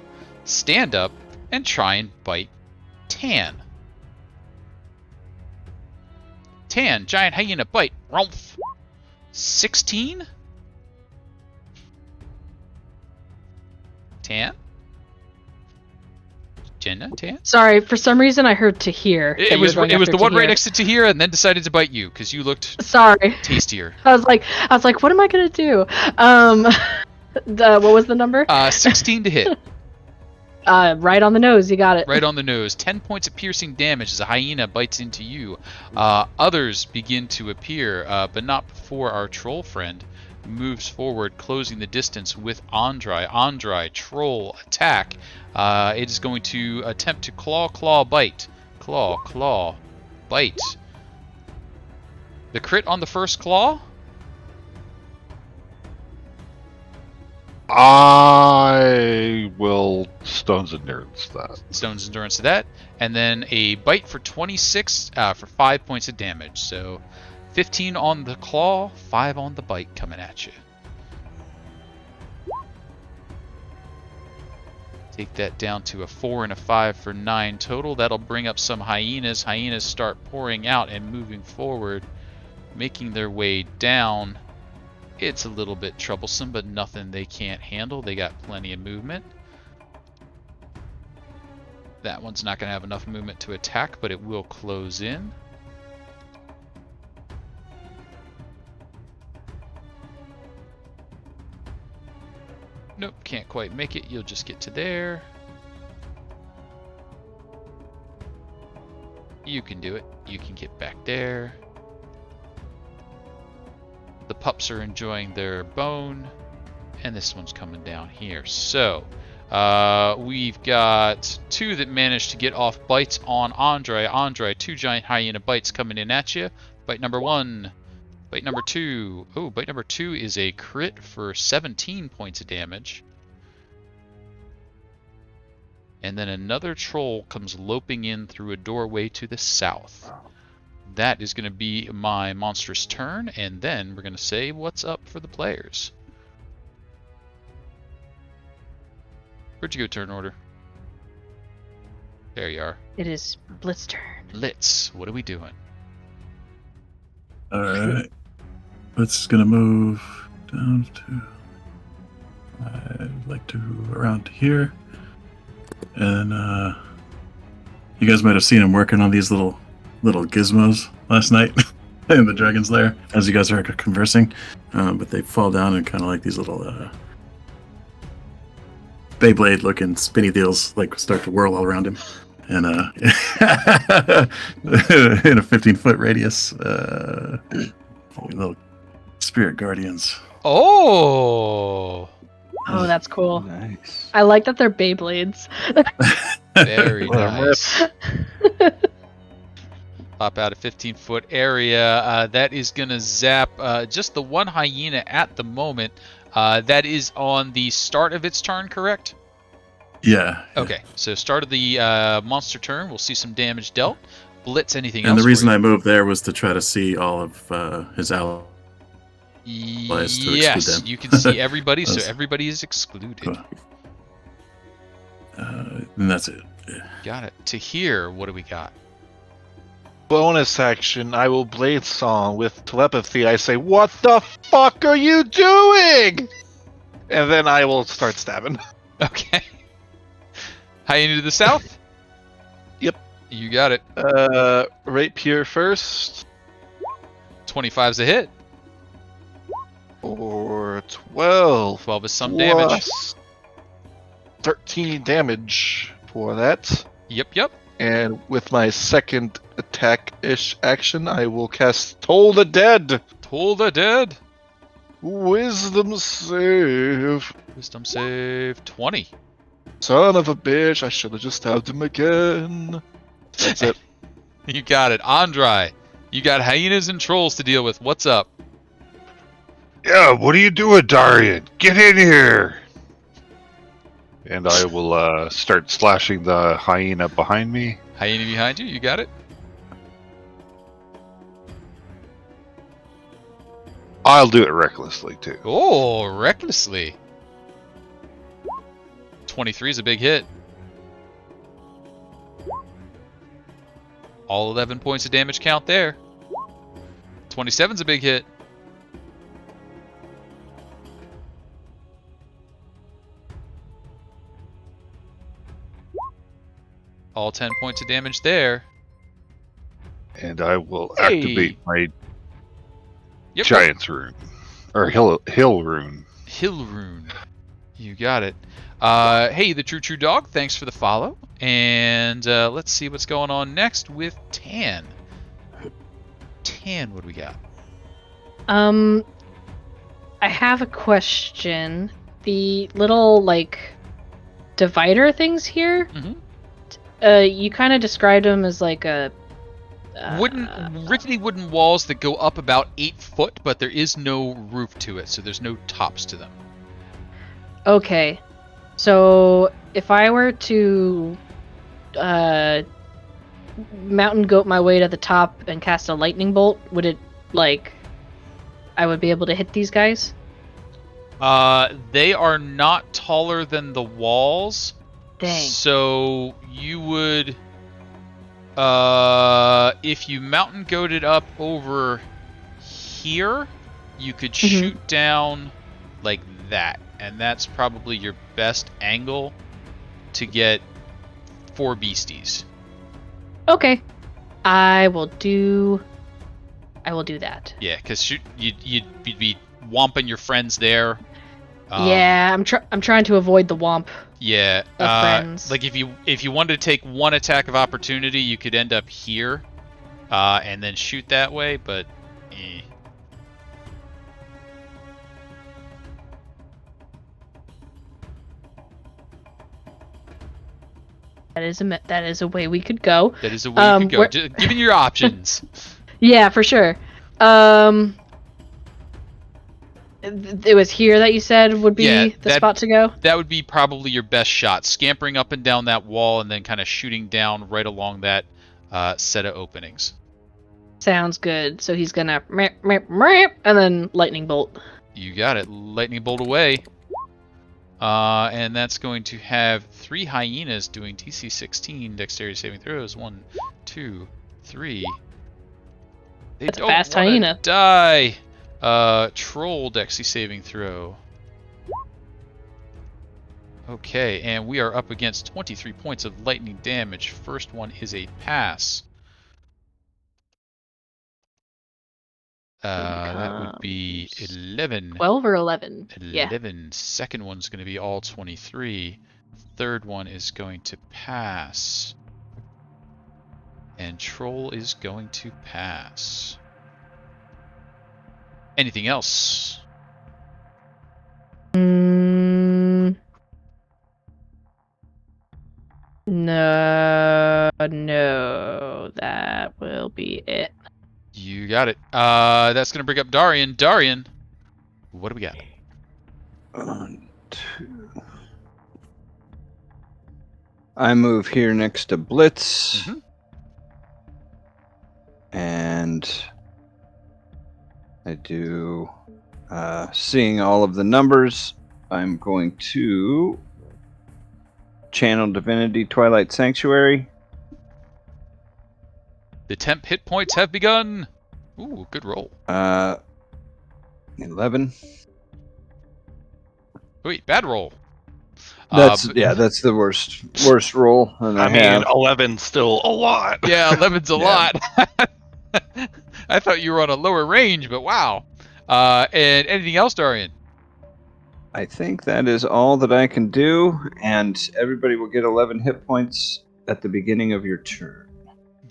stand up, and try and bite Tann. Tann, giant hyena bite. Rumph. 16? Tann? Jenna, Tann? Sorry, for some reason I heard Tahir. It was the one right next to Tahir, and then decided to bite you because you looked Sorry. tastier. I was like, what am I gonna do? What was the number? 16 to hit. Right on the nose. You got it. Right on the nose. 10 points of piercing damage as a hyena bites into you. Others begin to appear, but not before our troll friend moves forward, closing the distance with Andry. Andry, troll, attack. It is going to attempt to claw, bite. Claw, bite. The crit on the first claw? I will Stone's Endurance that. Stone's Endurance to that. And then a bite for 26 for 5 points of damage. So 15 on the claw, 5 on the bite coming at you. Take that down to a 4 and a 5 for 9 total. That'll bring up some hyenas. Hyenas start pouring out and moving forward, making their way down. It's a little bit troublesome, but nothing they can't handle. They got plenty of movement. That one's not going to have enough movement to attack, but it will close in. Nope, can't quite make it. You'll just get to there. You can do it. You can get back there. The pups are enjoying their bone. And this one's coming down here. So, we've got 2 that managed to get off bites on Andry. Andry, 2 giant hyena bites coming in at you. Bite number 1. Bite number 2. Oh, bite number 2 is a crit for 17 points of damage. And then another troll comes loping in through a doorway to the south. That is going to be my monstrous turn, and then we're going to say what's up for the players. Where'd you go, turn order? There you are. It is Blitz turn. Blitz, what are we doing? Alright. Blitz is gonna move down to I'd like to around here. And you guys might have seen him working on these little gizmos last night in the Dragon's Lair as you guys are conversing. But they fall down and kind of like these little Beyblade looking spinny deals like start to whirl all around him. And in a 15-foot radius, little spirit guardians. Oh! Oh, that's cool. Nice. I like that they're Beyblades. Very nice. Pop out a 15-foot area. That is going to zap just the one hyena at the moment. That is on the start of its turn, correct? Yeah. Okay, so start of the monster turn. We'll see some damage dealt. Blitz, anything else? And the reason for I moved there was to try to see all of his allies. to Yes, exclude them. you can see everybody, so everybody is excluded. Cool. And that's it. Yeah. Got it. Tahir, what do we got? Bonus action, I will blade song with telepathy. I say, "What the fuck are you doing?" And then I will start stabbing. Okay. Hyena to the south? Yep. You got it. Rapier first. 25's a hit. Or 12. 12 is some damage. Plus 13 damage for that. Yep. And with my second attack-ish action, I will cast Toll the Dead. Toll the dead. Wisdom save. Wisdom save 20. Son of a bitch, I should have just stabbed him again. That's it. You got it. Andry, you got hyenas and trolls to deal with. What's up? Yeah, what are you doing, Dahrian? Get in here! And I will start slashing the hyena behind me. Hyena behind you. You got it. I'll do it recklessly, too. Oh, recklessly. 23 is a big hit. All 11 points of damage count there. 27's a big hit. All 10 points of damage there. And I will Hey. activate my Yep. Giant's Rune. Or Hill Rune. Hill Rune. You got it. Hey, the True Dog, thanks for the follow. And let's see what's going on next with Tann. Tann, what do we got? I have a question. The little, like, divider things here, Mhm. You kind of described them as like a... Rickety wooden walls that go up about 8 foot, but there is no roof to it, so there's no tops to them. Okay. So, if I were to mountain goat my way to the top and cast a lightning bolt, would it, like... I would be able to hit these guys? They are not taller than the walls. Dang. So you would, if you mountain goated up over here, you could shoot down like that, and that's probably your best angle to get 4 beasties. Okay. I will do that. Yeah, because you'd be womping your friends there. Yeah, I'm trying to avoid the womp. Yeah, Of friends. like if you wanted to take one attack of opportunity, you could end up here, and then shoot that way. But, That is a way we could go. that is a way you could go. Just giving your options. Yeah, for sure. It was here that you said would be the spot to go? That would be probably your best shot. Scampering up and down that wall and then kind of shooting down right along that set of openings. Sounds good. So he's gonna and then lightning bolt. You got it. Lightning bolt away. And that's going to have 3 hyenas doing DC 16 dexterity saving throws. 1, 2, 3. They That's a don't fast wanna hyena. Die. Troll Dexy saving throw. Okay, and we are up against 23 points of lightning damage. First one is a pass. That would be 11. 12 or 11? 11. Second one's going to be all 23. Third one is going to pass. And Troll is going to pass. Anything else? No, that will be it. You got it. That's going to bring up Dahrian. Dahrian, what do we got? 1, 2. I move here next to Blitz. And I do, seeing all of the numbers, I'm going to channel Divinity Twilight Sanctuary. The temp hit points have begun. Ooh, good roll. 11. Wait, bad roll. That's the worst roll. And I mean, 11's still a lot. Yeah, 11's a lot. I thought you were on a lower range, but wow. And anything else, Dahrian? I think that is all that I can do, and everybody will get 11 hit points at the beginning of your turn.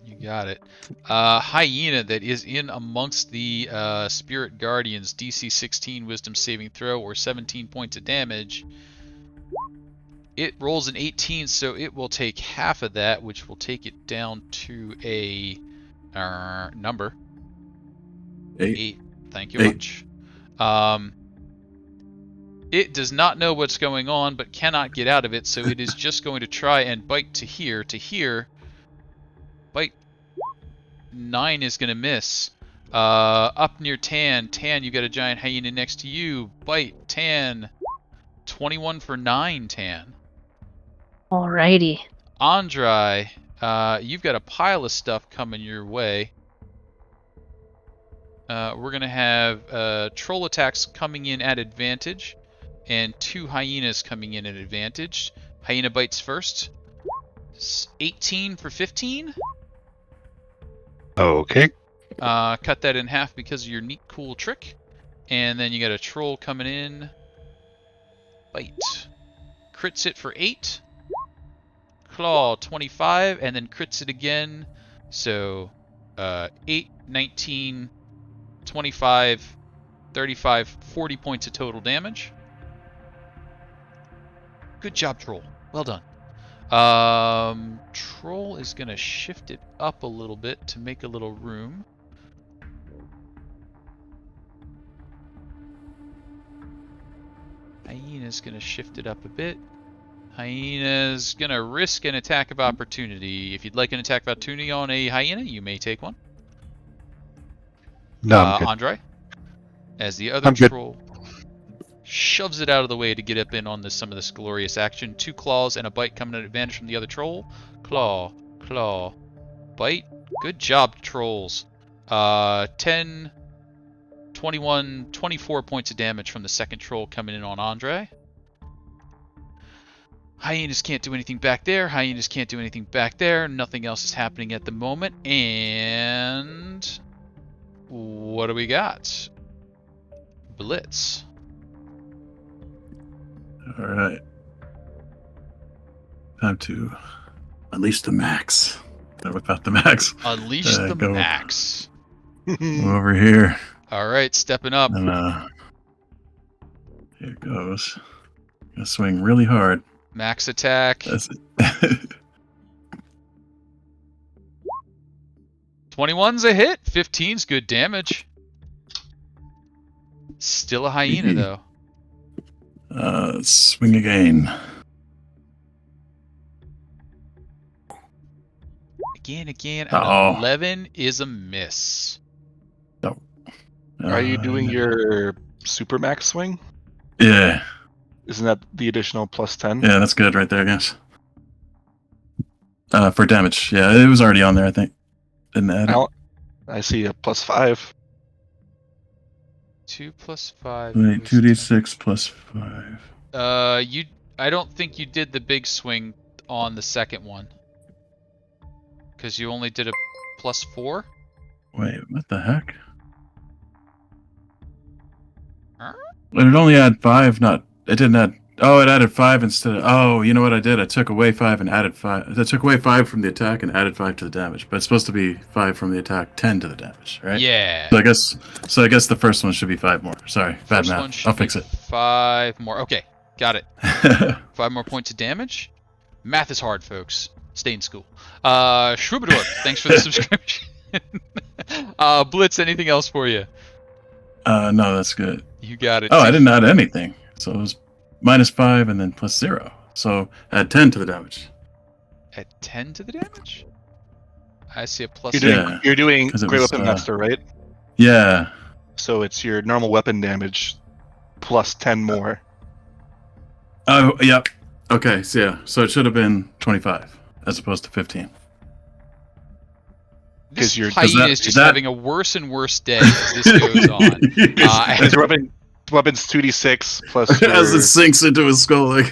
You got it. Hyena that is in amongst the Spirit Guardians, DC 16 Wisdom saving throw or 17 points of damage. It rolls an 18, so it will take half of that, which will take it down to a number. 8. Thank you much. It does not know what's going on, but cannot get out of it, so it is just going to try and bite Tahir. Tahir, bite. 9 is going to miss. Up near Tann. Tann, you got a giant hyena next to you. Bite, Tann. 21 for 9, Tann. Alrighty. Andry, you've got a pile of stuff coming your way. We're going to have troll attacks coming in at advantage and 2 hyenas coming in at advantage. Hyena bites first. 18 for 15. Okay. Cut that in half because of your neat, cool trick. And then you got a troll coming in. Bite. Crits it for 8. Claw, 25, and then crits it again. So, 8, 19, 25, 35, 40 points of total damage. Good job, Troll. Well done. Troll is going to shift it up a little bit to make a little room. Hyena's going to shift it up a bit. Hyena's going to risk an attack of opportunity. If you'd like an attack of opportunity on a hyena, you may take one. No, I'm good. Andry, as the other troll shoves it out of the way to get up in on some of this glorious action. 2 claws and a bite coming at advantage from the other troll. Claw, claw, bite. Good job, trolls. 10, 24 points of damage from the second troll coming in on Andry. Hyenas can't do anything back there. Hyenas can't do anything back there. Nothing else is happening at the moment. And what do we got? Blitz. All right. Time to unleash the max. Whip out the max. Unleash the go max. over here. All right, stepping up. And here it goes. Gonna swing really hard. Max attack. That's it. 21's a hit. 15's good damage. Still a hyena, though. Swing again. Again. Uh-oh. 11 is a miss. Are you doing your super max swing? Yeah. Isn't that the additional plus 10? Yeah, that's good right there, I guess. For damage. Yeah, it was already on there, I think. Didn't add it. I see a plus 5. 2 plus 5. Wait, 2d6 plus 5. I don't think you did the big swing on the second one. Because you only did a plus 4? Wait, what the heck? Huh? It only had 5, it didn't add. Oh, it added 5 instead of. Oh, you know what I did? I took away 5 and added 5. I took away 5 from the attack and added 5 to the damage. But it's supposed to be 5 from the attack, 10 to the damage, right? Yeah. So I guess the first one should be 5 more. Sorry, bad First one math. should I'll fix be it. 5 more. Okay, got it. 5 more points of damage. Math is hard, folks. Stay in school. Shrubador, thanks for the subscription. Blitz, anything else for you? No, that's good. You got it. Oh, I didn't add anything. So it was -5 and then +0. So add 10 to the damage. At 10 to the damage? I see a plus. You're doing 'cause it Great was, Weapon Master, right? Yeah. So it's your normal weapon damage plus 10 more. Oh, yep. Okay, so yeah. So it should have been 25 as opposed to 15. This 'Cause you're- hyena is just having a worse and worse day as this goes on. His weapon's 2d6 plus your... As it sinks into his skull,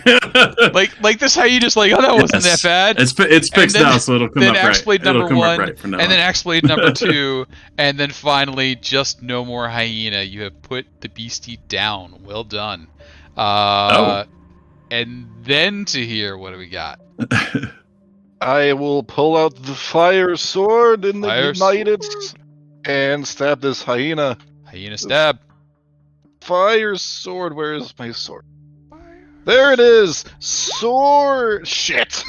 like this hyena's like, oh, that wasn't Yes. that bad. It's fixed then- now, so it'll come then up axe right. blade It'll number come up 1, right from now and then on. axe blade number 2, and then finally just no more hyena. You have put the beastie down. Well done. And then Tahir, what do we got? I will pull out the fire sword in the Fire United sword. and stab this hyena. Hyena stab. Fire sword, where is my sword? There it is! Sword! Shit!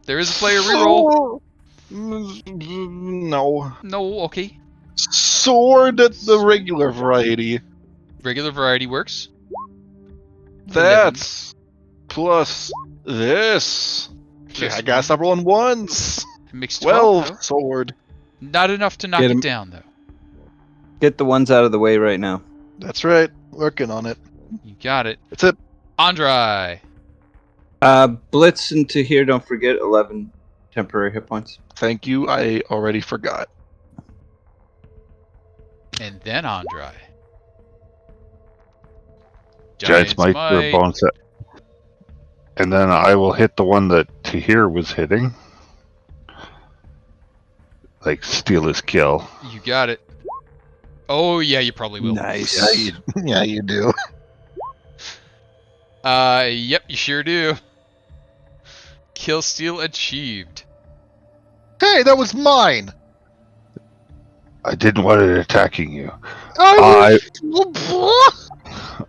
There is a player reroll. No. No, okay. Sword, the regular variety. Regular variety works. That's plus this. Plus I gotta stop rolling ones. It makes 12. 12 sword. Not enough to knock Get it him. down, though. Get the ones out of the way right now. That's right. Working on it. You got it. That's it. Andry. Blitz and Tahir, don't forget 11 temporary hit points. Thank you. I already forgot. And then Andry. Giant Smite or a bone set. And then I will hit the one that Tahir was hitting. Like, steal his kill. You got it. Oh, yeah, you probably will. Nice. Yeah, you do. Yep, you sure do. Kill steal achieved. Hey, that was mine. I didn't want it attacking you. I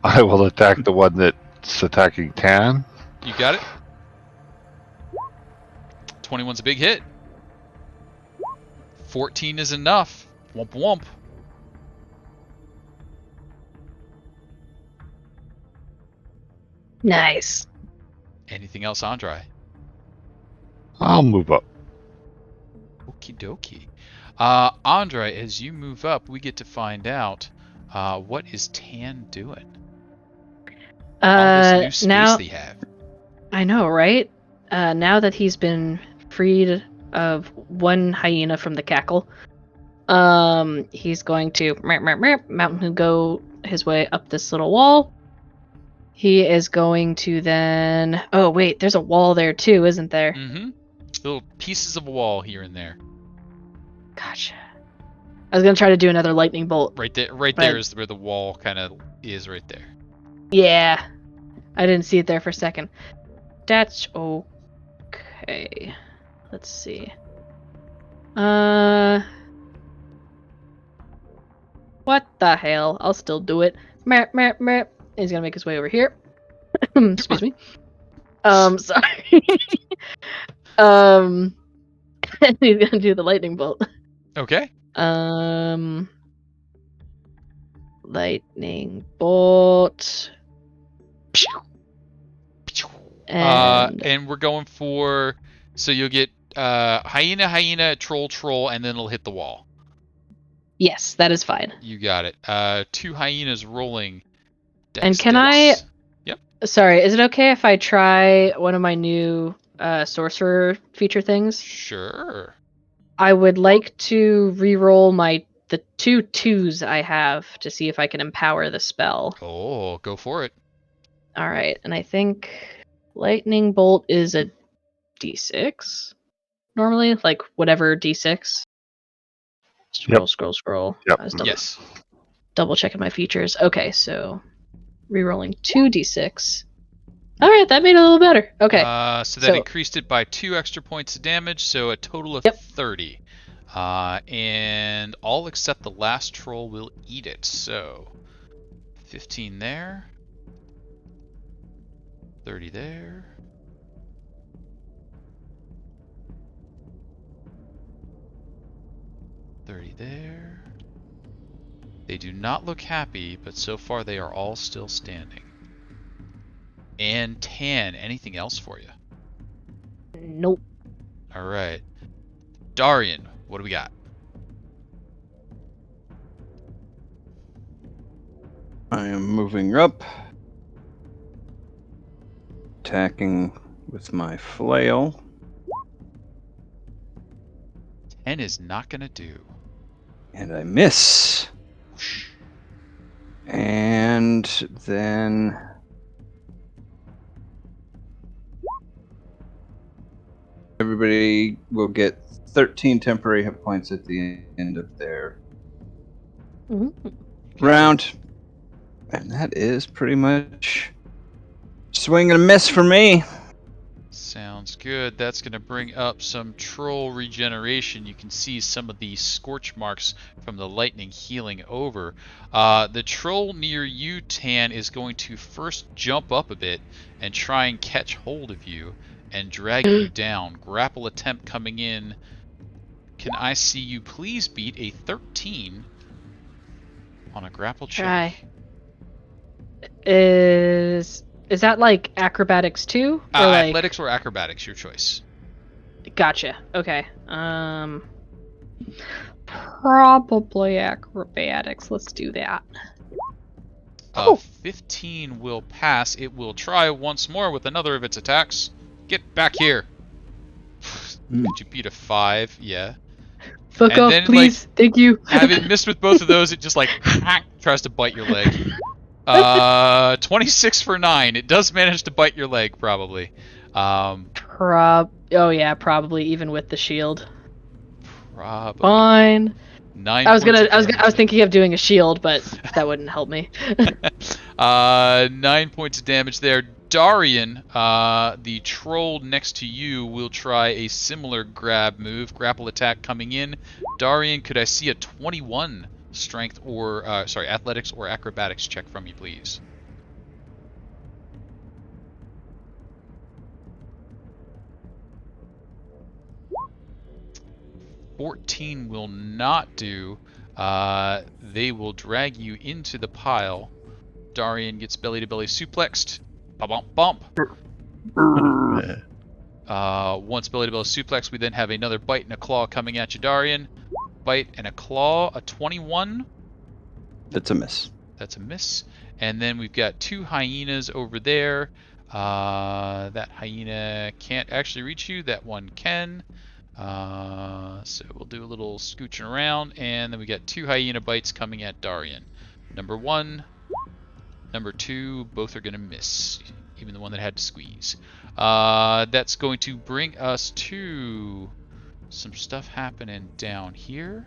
I will attack the one that's attacking Tann. You got it. 21's a big hit. 14 is enough. Womp womp. Nice. Anything else, Andry? I'll move up. Okie dokie. Andry, as you move up, we get to find out what is Tann doing? All this new space Now they have. I know, right? Now that he's been freed of one hyena from the cackle, He's going to mountain go his way up this little wall. He is going to then... Oh, wait, there's a wall there too, isn't there? Mm-hmm. Little pieces of wall here and there. Gotcha. I was going to try to do another lightning bolt. Right there, But- there is where the wall kind of is right there. Yeah. I didn't see it there for a second. That's okay. Let's see. What the hell? I'll still do it. Merp, merp, merp. He's gonna make his way over here. Excuse me. Sorry. He's gonna do the lightning bolt. Okay. Lightning bolt. And we're going for... So you'll get hyena, hyena, troll, troll, and then it'll hit the wall. Yes, that is fine. You got it. 2 hyenas rolling. And can I- Yep. Sorry, is it okay if I try one of my new sorcerer feature things? Sure. I would like to re-roll the 2 2s I have to see if I can empower the spell. Oh, go for it. All right, and I think lightning bolt is a d6 normally, like whatever d6. Scroll. Yep. I was Yes. double checking my features. Okay, so re-rolling 2d6. All right, that made it a little better. Okay. So that increased it by 2 extra points of damage, so a total of 30. And all except the last troll will eat it. So 15 there. 30 there. 30 there. They do not look happy, but so far they are all still standing. And Tann, anything else for you? Nope. All right. Dahrian, what do we got? I am moving up. Attacking with my flail. 10 is not going to do. And I miss. And then... everybody will get 13 temporary hit points at the end of their round. And that is pretty much swing and a miss for me. Sounds good. That's going to bring up some troll regeneration. You can see some of the scorch marks from the lightning healing over. The troll near you, Tann, is going to first jump up a bit and try and catch hold of you and drag you down. Grapple attempt coming in. Can I see you please beat a 13 on a grapple check? Try. Is that like acrobatics too? Or like... Athletics or acrobatics, your choice. Gotcha. Okay. Probably acrobatics. Let's do that. 15 will pass. It will try once more with another of its attacks. Get back here. Did you beat a 5? Yeah. Fuck And off, then, please. Thank you. Having missed with both of those, it just like tries to bite your leg. 26 for 9. It does manage to bite your leg, probably. Oh yeah, probably even with the shield. Probably. Fine. 9. I was thinking of doing a shield, but that wouldn't help me. 9 points of damage there. Dahrian, the troll next to you, will try a similar grapple attack coming in. Dahrian, could I see a 21 strength or athletics or acrobatics check from you, please? $14 will not do. They will drag you into the pile. Dahrian gets belly to belly suplexed. Bump, bump. Once belly to belly suplex, we then have another bite and a claw coming at you, Dahrian. Bite and a claw, a 21. That's a miss. That's a miss. And then we've got 2 hyenas over there. That hyena can't actually reach you. That one can. So we'll do a little scooching around, and then we got 2 hyena bites coming at Dahrian. Number 1, number 2, both are going to miss, even the one that had to squeeze. That's going to bring us to some stuff happening down here.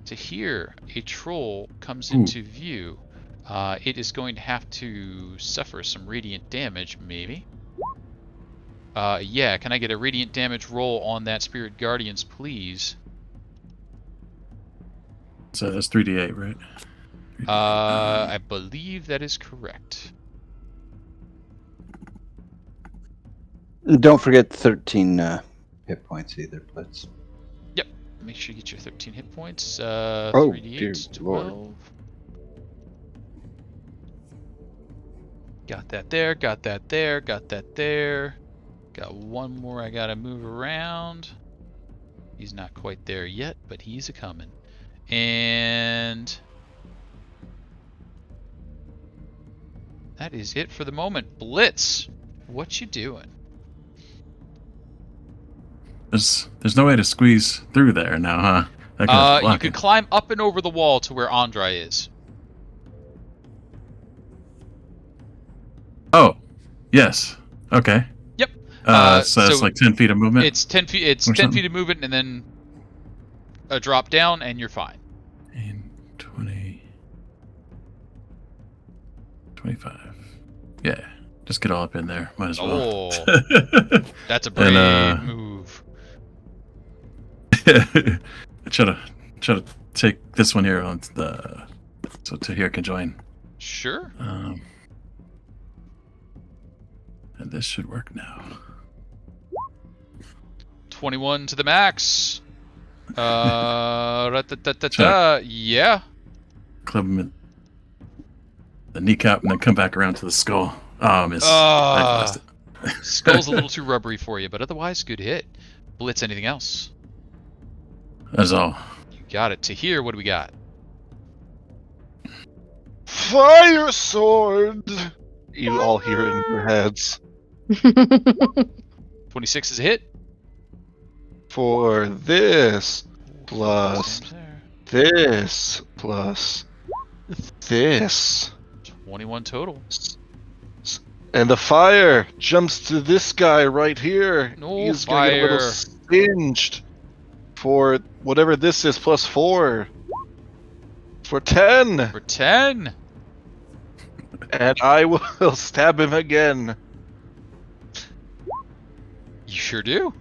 Tahir, a troll, comes into view. It is going to have to suffer some radiant damage, maybe. Yeah, can I get a radiant damage roll on that Spirit Guardians, please? So that's 3d8, right? I believe that is correct. Don't forget 13 hit points either, Blitz. Yep. Make sure you get your 13 hit points. Oh, 3d8, dear 12. Lord. Got that there, got that there, got that there. Got one more I gotta move around. He's not quite there yet, but he's a-coming. And that is it for the moment. Blitz, what you doing? There's no way to squeeze through there now, huh? That guy's You blocking. could climb up and over the wall to where Andry is. Oh, yes. Okay. Yep. So it's like 10 feet of movement. It's 10 feet. It's Or 10 something. feet of movement, and then a drop down, and you're fine. 20, 25. Yeah, just get all up in there. Might as well. Oh, that's a brave And, move. I try to take this one here on the so Tahir can join. Sure. And this should work now. 21 to the max. Yeah. Club him in the kneecap and then come back around to the skull. Oh, miss. Skull's a little too rubbery for you, but otherwise, good hit. Blitz, anything else? That's all. You got it. Tahir, what do we got? Fire sword! You all hear it in your heads. 26 is a hit. For this, plus Same there. this, plus this. 21 total. And the fire jumps to this guy right here. No He's gonna get a little fire. singed for whatever this is, plus 4. For 10. For 10. And I will stab him again. You sure do.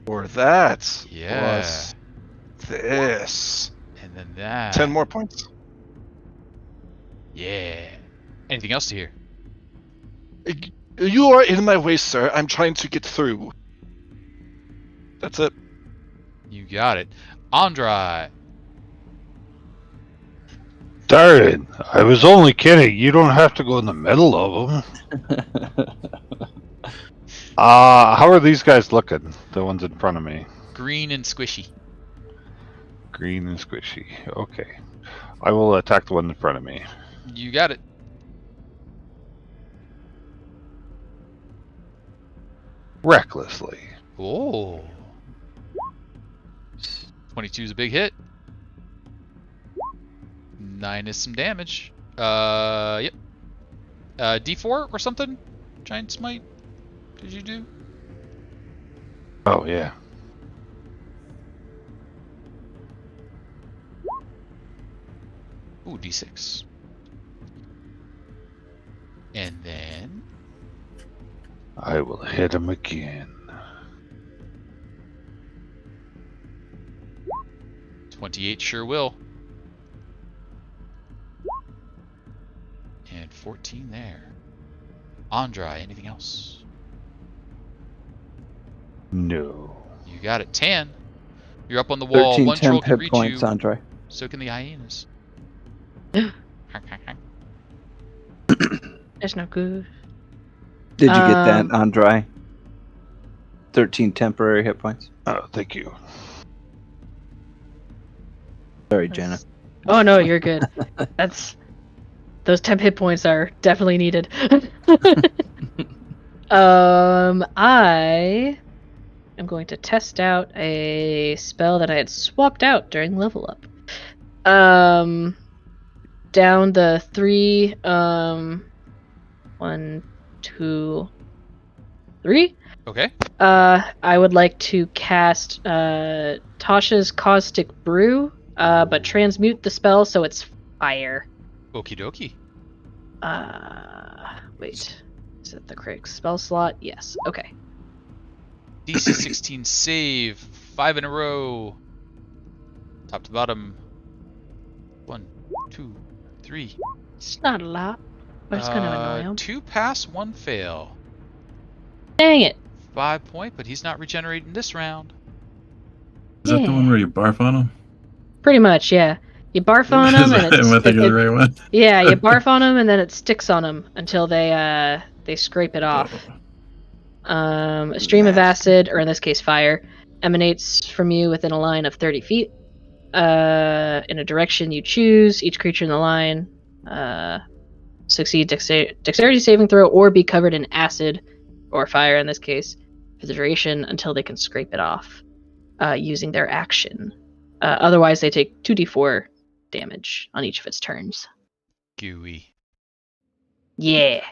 For that. Yeah. Plus this. And then that. 10 more points. Yeah. Anything else to hear? You are in my way, sir. I'm trying to get through. That's it. You got it. Andry. Dahrian, I was only kidding. You don't have to go in the middle of them. How are these guys looking? The ones in front of me. Green and squishy. Green and squishy. Okay. I will attack the one in front of me. You got it. Recklessly. Oh. 22 is a big hit. 9 is some damage. Yep. D4 or something? Giant smite? Did you do? Oh, yeah. Ooh, D6. And then... I will hit him again. 28 sure will. And 14 there. Andry, anything else? No. You got it. Tann, you're up on the wall. 13 One troll temp can hit reach points, you. Andry. So can the hyenas. That's not good. Did you get that, Andry? 13 temporary hit points. Oh, thank you. Sorry, Jenna. Oh no, you're good. Those temp hit points are definitely needed. I am going to test out a spell that I had swapped out during level up. Down the 3, 1, 2, 3. Okay. I would like to cast Tasha's Caustic Brew, but transmute the spell so it's fire. Okie dokie. Wait. Is it the correct spell slot? Yes. Okay. DC 16 save. 5 in a row. Top to bottom. 1, 2, 3. It's not a lot, but it's gonna annoy him. 2 pass, 1 fail. Dang it. 5 point, but he's not regenerating this round. Is that the one where you barf on them? Pretty much, yeah. You barf on them, and Am I thinking of the right one? yeah, you barf on them, and then it sticks on them until they scrape it off. A stream of acid, or in this case fire, emanates from you within a line of 30 feet. In a direction you choose. Each creature in the line succeed dexterity saving throw or be covered in acid, or fire in this case, for the duration until they can scrape it off using their action. Otherwise, they take 2d4 damage on each of its turns. Gooey. Yeah.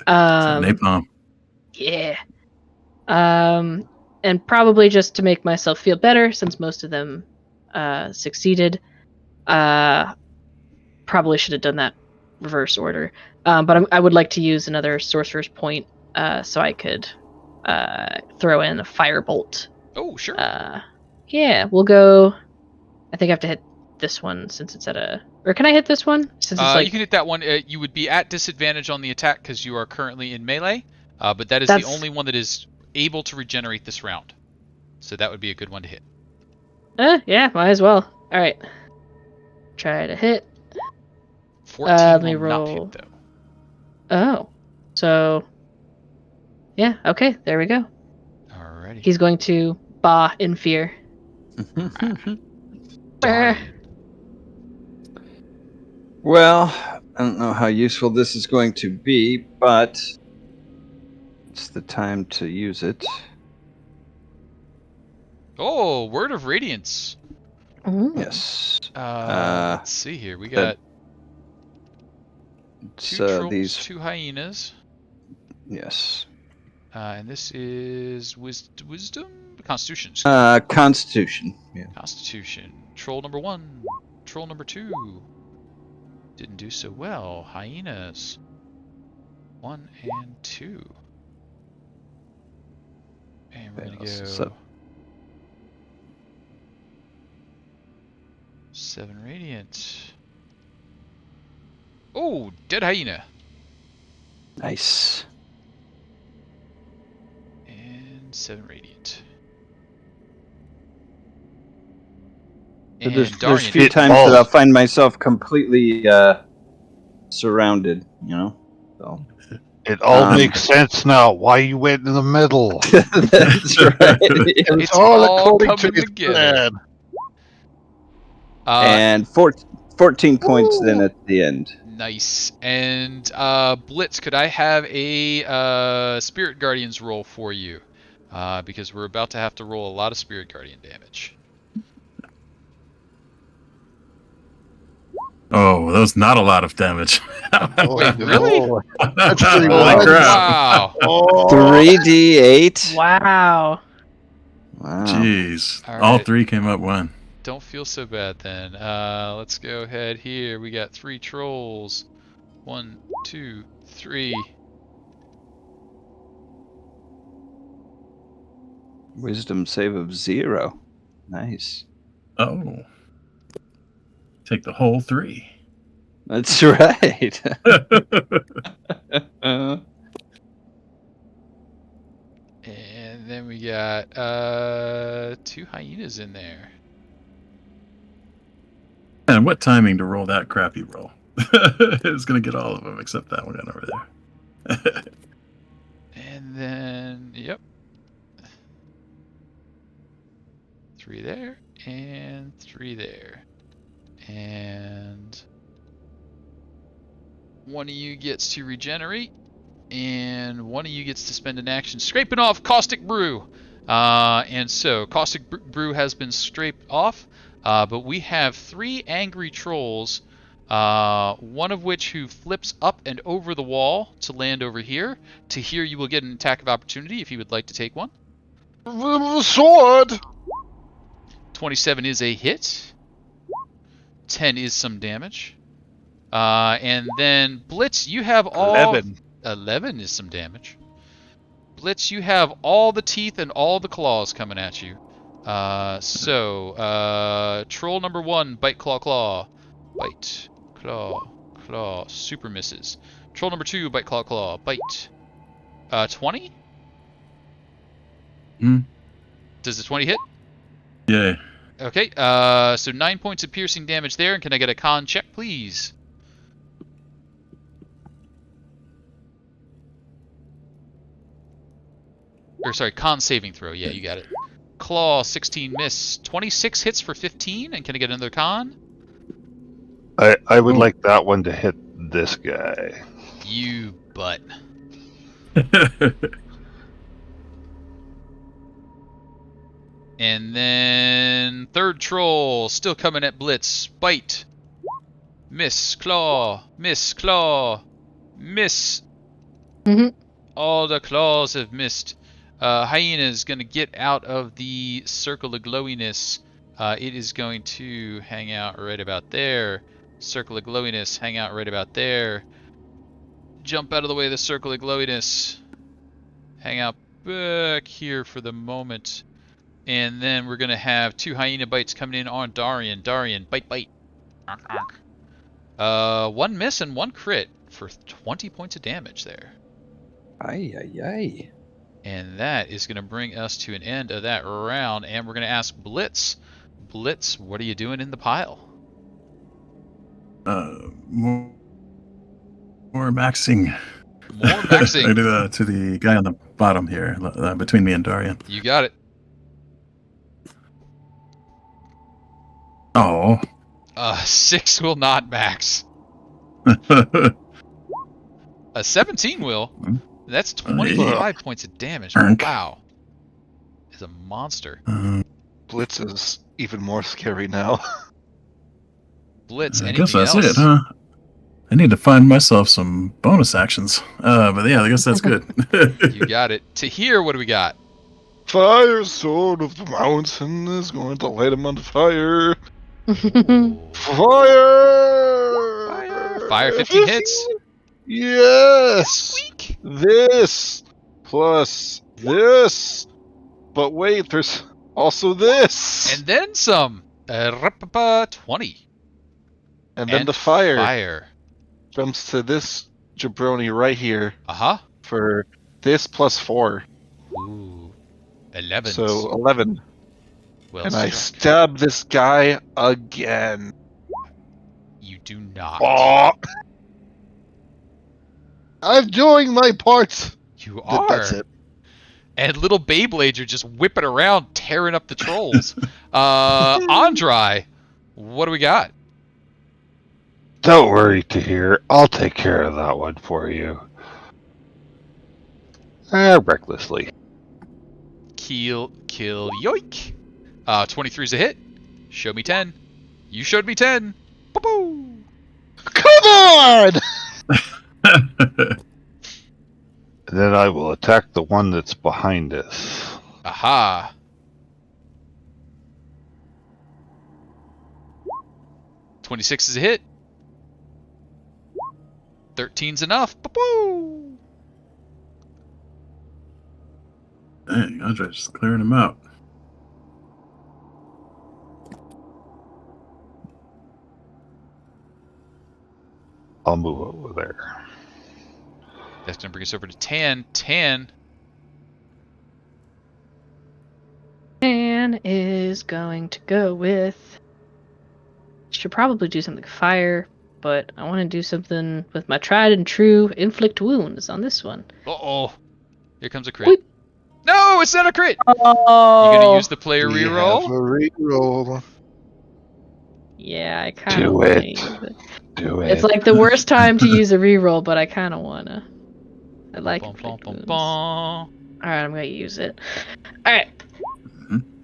Napalm. Yeah. And probably just to make myself feel better, since most of them succeeded, probably should have done that reverse order. But I would like to use another sorcerer's point so I could throw in a firebolt. Oh, sure. Yeah, we'll go. I think I have to hit this one since it's at a. Or can I hit this one? Since it's like. You can hit that one. You would be at disadvantage on the attack because you are currently in melee. But that is the only one that is able to regenerate this round. So that would be a good one to hit. Yeah, might as well. All right. Try to hit. 14 let me will not roll. hit, though. Oh. So. Yeah, okay, there we go. Alrighty. He's going to bah in fear. Dahrian. Well, I don't know how useful this is going to be, but it's the time to use it. Oh, Word of Radiance. Ooh. Yes. Let's see here. We got two trolls, these. 2 hyenas. Yes. And this is wisdom? Constitution. Constitution. Yeah. Constitution. Troll number 1. Troll number 2. Didn't do so well. Hyenas. 1 and 2. And we're going to go... 7 radiant. Oh, dead hyena. Nice. And 7 radiant. There's a Dahrian. few times that I'll find myself completely surrounded, you know? So. It all makes sense now. Why you went in the middle? That's right. It's all coming together. plan. And 14 points then at the end. Nice. And Blitz, could I have a Spirit Guardians roll for you? Because we're about to have to roll a lot of Spirit Guardian damage. Oh, that was not a lot of damage. Wait, really? That's pretty Holy much. crap. Wow. 3d8. Wow. Wow. Jeez. All All right. 3 came up one. Don't feel so bad then. Let's go ahead here. We got 3 trolls. 1, 2, 3. Wisdom save of 0. Nice. Oh. Take the whole 3. That's right. And then we got 2 hyenas in there. And what timing to roll that crappy roll? It's going to get all of them except that one over there. And then, yep. 3 there, and 3 there. And one of you gets to regenerate, and one of you gets to spend an action scraping off Caustic Brew. And so Caustic Brew has been scraped off, but we have 3 angry trolls, one of which who flips up and over the wall to land over here. Tahir, you will get an attack of opportunity if you would like to take one. Sword! 27 is a hit. 10 is some damage. And then Blitz, you have all... 11. 11 is some damage. Blitz, you have all the teeth and all the claws coming at you. Troll number 1, bite, claw, claw. Bite, claw, claw. Super misses. Troll number 2, bite, claw, claw. Bite. 20? Does the 20 hit? Yeah. Okay, so 9 points of piercing damage there, and can I get a con check, please? Or sorry, con saving throw. Yeah, you got it. Claw, 16 miss. 26 hits for 15, and can I get another con? I would like that one to hit this guy. You butt. And then third troll, still coming at Blitz. Bite. Miss, claw, miss, claw, miss. All the claws have missed. Hyena is going to get out of the circle of glowiness. It is going to hang out right about there. Circle of glowiness, hang out right about there. Jump out of the way of the circle of glowiness. Hang out back here for the moment. And then we're going to have 2 hyena bites coming in on Dahrian. Dahrian, bite, bite. 1 miss and 1 crit for 20 points of damage there. Ay, ay, ay. And that is going to bring us to an end of that round. And we're going to ask Blitz. Blitz, what are you doing in the pile? More maxing. More maxing. to the guy on the bottom here, between me and Dahrian. You got it. Oh. 6 will not max. A 17 will. That's 25 points of damage. Wow. Is a monster. Blitz is even more scary now. Blitz, I anything guess that's else? it, huh? I need to find myself some bonus actions. But yeah, I guess that's good. You got it. Tahir, what do we got? Fire Sword of the Mountain is going to light him on fire. Fire! Fire 15 hits. Yes! Squeak! This plus this. But wait, there's also this. And then some. 20. And then the fire Fire. jumps to this jabroni right here Uh-huh. for this plus 4. Ooh. 11. So 11. Well And I struck. stab this guy again. You do not. Oh! I'm doing my part. You are. That's it. And little Beyblades are just whipping around, tearing up the trolls. Andry, what do we got? Don't worry, Tahir. I'll take care of that one for you. Recklessly. Kill, yoink. 23's a hit. Show me 10. You showed me 10. Boo-boo. Come on! And then I will attack the one that's behind us. Aha. $26 is a hit. 13's enough. Boo-boo. Dang, Andry's just clearing him out. I'll move over there. That's going to bring us over to Tann. Tann. Tann is going to go with... Should probably do something fire, but I want to do something with my tried and true inflict wounds on this one. Uh-oh. Here comes a crit. Boop. No, it's not a crit. Oh. You gonna use the player We reroll? have a reroll. Yeah, I kind of Do want to it. use it. Do it. It's like the worst time to use a reroll, but I kind of wanna. I like Bum, bum, inflict bum, wounds. bum. All right, I'm gonna use it. All right,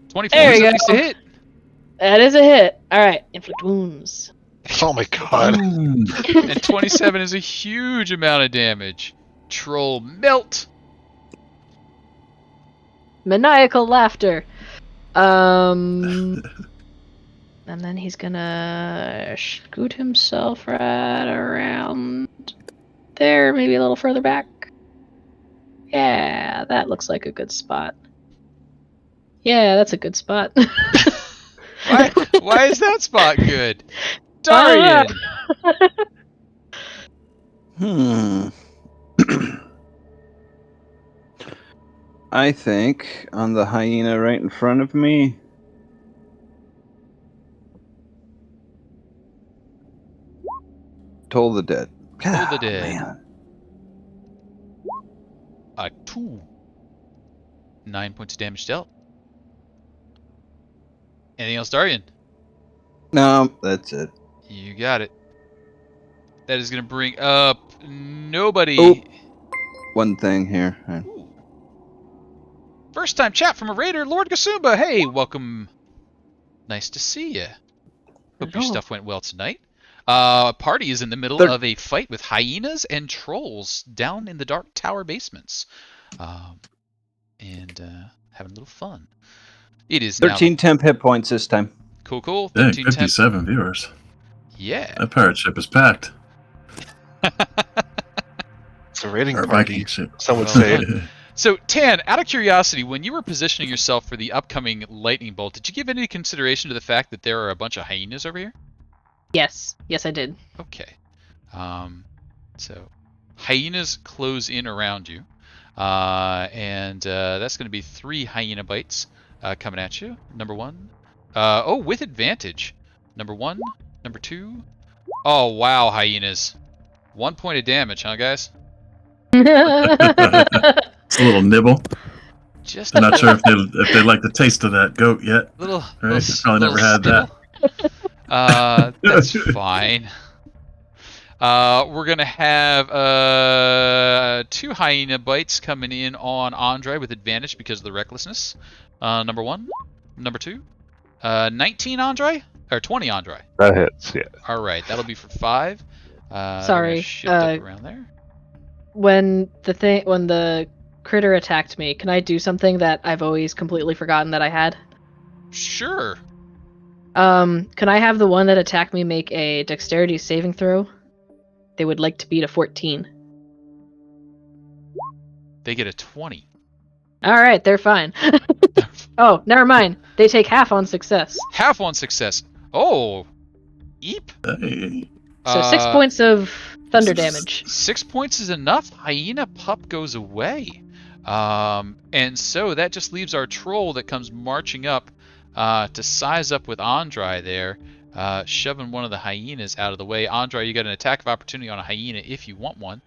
24 There is we at go. least a hit. that is a hit. All right, inflict wounds. Oh my god. And 27 is a huge amount of damage. Troll melt. Maniacal laughter. And then he's gonna scoot himself right around there, maybe a little further back. Yeah, that looks like a good spot. Yeah, that's a good spot. Why is that spot good? I Dahrian! I think on the hyena right in front of me. Toll the Dead. Toll the Dead. Man. 2. 9 points of damage dealt. Anything else, Dahrian? No, that's it. You got it. That is going to bring up nobody. Oh. One thing here. Ooh. First time chat from a raider, Lord Gasumba. Hey, welcome. Nice to see you. Hope your Hello. stuff went well tonight. Party is in the middle of a fight with hyenas and trolls down in the dark tower basements. And having a little fun. It is 13 now... temp hit points this time. Cool. Dang, 13 temp. 57 viewers. Yeah. That pirate ship is packed. It's a raiding Or party, Viking ship. some would Well say. done. So, Tann, out of curiosity, when you were positioning yourself for the upcoming lightning bolt, did you give any consideration to the fact that there are a bunch of hyenas over here? Yes, I did. Okay. So, hyenas close in around you. And that's going to be 3 hyena bites coming at you. Number 1. With advantage. Number 1. Number 2. Oh, wow, hyenas. 1 point of damage, huh, guys? It's a little nibble. Just I'm a not sure if they like the taste of that goat yet. little, Right, I've probably never had that. That's fine. We're gonna have 2 hyena bites coming in on Andry with advantage because of the recklessness. Number 1, number 2, 19 Andry or 20 Andry. That hits, yeah. All right, that'll be for 5. They're Sorry, gonna shift up around there. When the critter attacked me, can I do something that I've always completely forgotten that I had? Sure. Can I have the one that attacked me make a dexterity saving throw? They would like to beat a 14. They get a 20. All right, they're fine. Oh, never mind. They take half on success. Half on success. Oh, eep. Hey. So 6 points of thunder damage. 6 points is enough. Hyena pup goes away. And so that just leaves our troll that comes marching up to size up with Andry there, shoving one of the hyenas out of the way. Andry, you got an attack of opportunity on a hyena if you want one.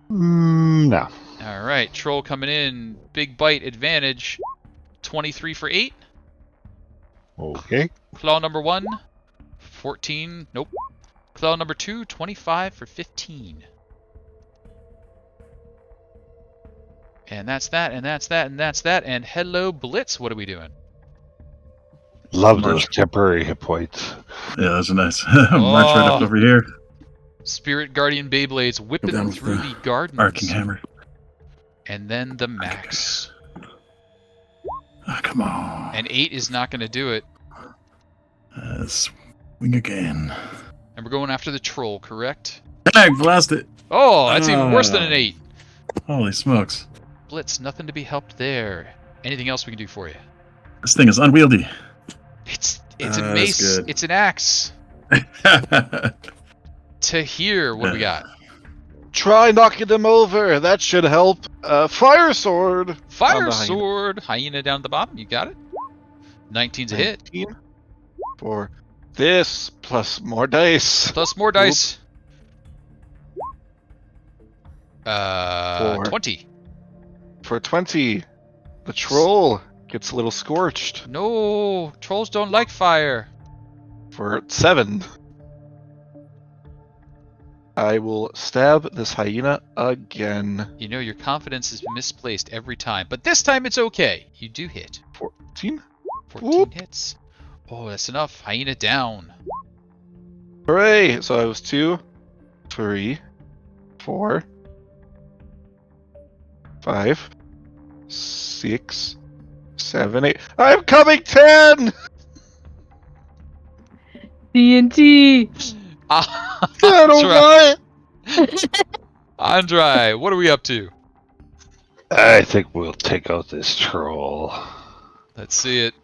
No. All right, troll coming in. Big bite advantage. 23 for 8. Okay. Claw number 1, 14. Nope. Claw number 2, 25 for 15. And that's that, and that's that, and that's that. And hello, Blitz. What are we doing? Love those temporary hit points. Yeah, those are nice. March right up over here. Spirit Guardian Beyblades whipping Down with through the the gardens. Arcing hammer. And then the max. Oh, come on. And 8 is not going to do it. Swing again. And we're going after the troll, correct? Dang, blast it. Oh, that's even worse than an 8. Holy smokes. Blitz, nothing to be helped there. Anything else we can do for you? This thing is unwieldy. It's a That's mace. good. It's an axe. Tahir, what do we got? Try knocking them over. That should help. Fire sword. Fire On the hyena. sword. Hyena down at the bottom. You got it. 19's a hit. 19 for this plus more dice. Plus more dice. 4. 20. for 20. The troll gets a little scorched. No, trolls don't like fire. For 7. I will stab this hyena again. You know your confidence is misplaced every time, but this time it's okay. You do hit. 14. 14 Whoop. hits. Oh, that's enough. Hyena down. Hooray! So I was 2, 3, 4, 5, 6, 7, 8. I'm coming, Tann! TNT. I don't want. Andry, what are we up to? I think we'll take out this troll. Let's see it.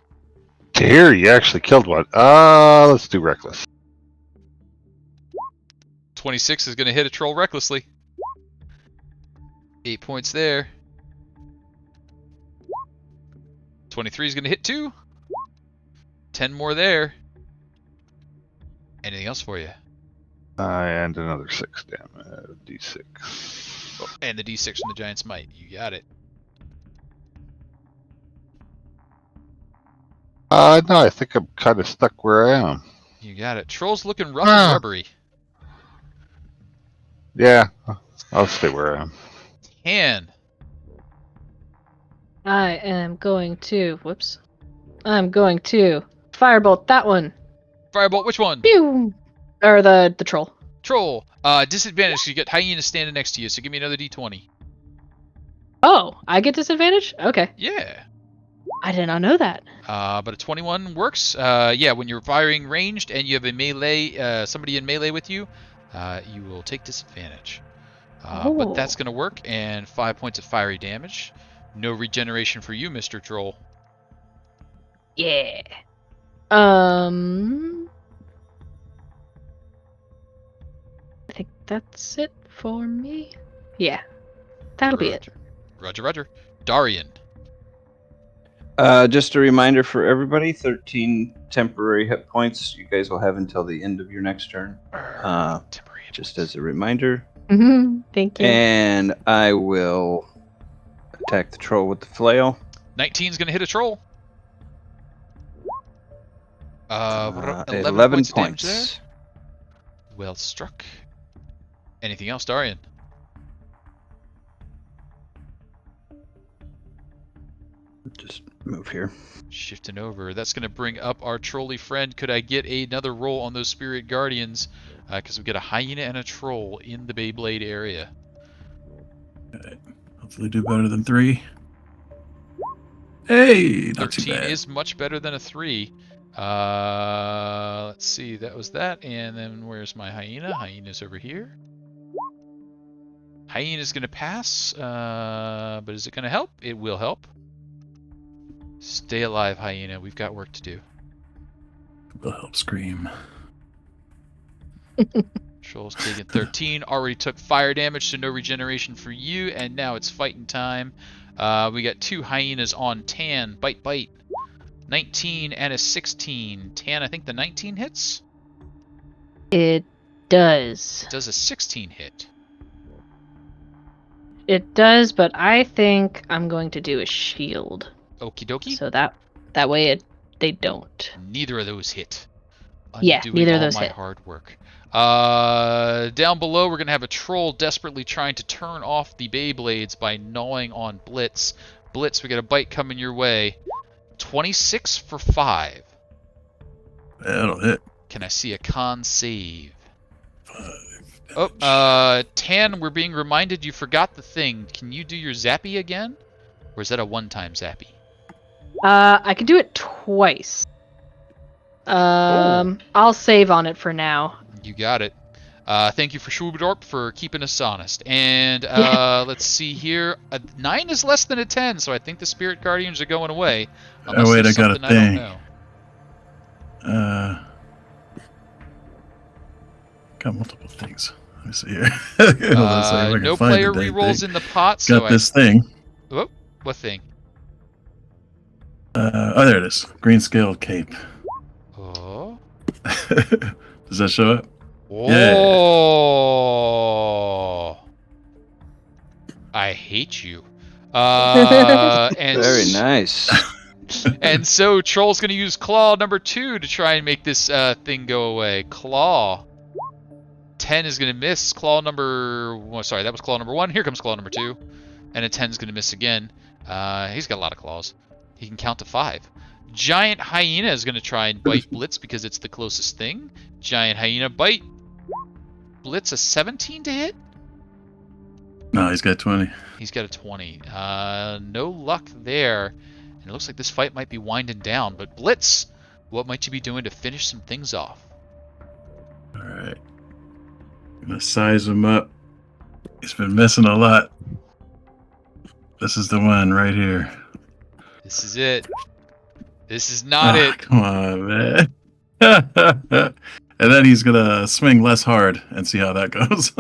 Tahir, you actually killed one. Let's do reckless. 26 is going to hit a troll recklessly. 8 points there. 23 is going to hit 2. 10 more there. Anything else for you? And another 6 damage. D6. Oh, and the D6 from the Giant's Might. You got it. No, I think I'm kind of stuck where I am. You got it. Troll's looking rough and rubbery. Yeah, I'll stay where I am. Tann. I am going to. Whoops. I'm going to firebolt that one. Firebolt, which one? Pew! Or the troll. Troll. Disadvantage. You get hyena standing next to you, so give me another D20. Oh, I get disadvantage? Okay. Yeah. I did not know that. But a 21 works. Yeah, when you're firing ranged and you have a melee, somebody in melee with you, you will take disadvantage. But that's going to work, and 5 points of fiery damage. No regeneration for you, Mr. Troll. Yeah. I think that's it for me. Yeah. That'll be it. Roger, roger. Dahrian. Just a reminder for everybody, 13 temporary hit points you guys will have until the end of your next turn. Just as a reminder. Thank you. And I will attack the troll with the flail. 19's going to hit a troll. 11 11 points of damage there. points. Well struck. Anything else, Dahrian? Just move here. Shifting over. That's going to bring up our trolley friend. Could I get another roll on those spirit guardians? Because we get a hyena and a troll in the Beyblade area. Okay. Hopefully do better than 3. Hey, not too 13 bad. is much better than a 3. Let's see. That was that. And then where's my hyena? Hyena's over here. Hyena's going to pass. But is it going to help? It will help. Stay alive, hyena. We've got work to do. Will help scream. Troll's taking 13. Already took fire damage, so no regeneration for you. And now it's fighting time. We got 2 hyenas on Tann. Bite, bite. 19 and a 16. Tann, I think the 19 hits? It does. Does a 16 hit? It does, but I think I'm going to do a shield. Okie dokie. So that way they don't. Neither of those hit. Yeah, Undoing neither of all those my hit. hard work. Down below, we're going to have a troll desperately trying to turn off the Beyblades by gnawing on Blitz. Blitz, we got a bite coming your way. 26 for 5. That'll hit. Can I see a con save? 5. Oh, Tann, we're being reminded you forgot the thing. Can you do your zappy again? Or is that a one-time zappy? I can do it twice. I'll save on it for now. You got it. Thank you for Schuberdorp for keeping us honest. And let's see here. A 9 is less than a 10, so I think the Spirit Guardians are going away. Oh wait, I got a something thing. I don't know. Got multiple things. Let me see here. Hold on a second, if I can No find player the dang rerolls thing. in the pot, so Got this thing. Whoop, what thing? Oh, there it is. Green scaled cape. Oh. Does that show up? Oh. I hate you. And Very nice. And so Troll's going to use Claw number 2 to try and make this thing go away. Claw. 10 is going to miss. Claw number... Oh, sorry, that was Claw number 1. Here comes Claw number 2. And a 10 is going to miss again. He's got a lot of claws. He can count to 5. Giant Hyena is going to try and bite Blitz because it's the closest thing. Giant Hyena bite. Blitz a 17 to hit? No, he's got 20. He's got a 20. No luck there. And it looks like this fight might be winding down. But Blitz, what might you be doing to finish some things off? Alright. Gonna size him up. He's been missing a lot. This is the one right here. This is it. This is not it. Come on, man. And then he's gonna swing less hard and see how that goes.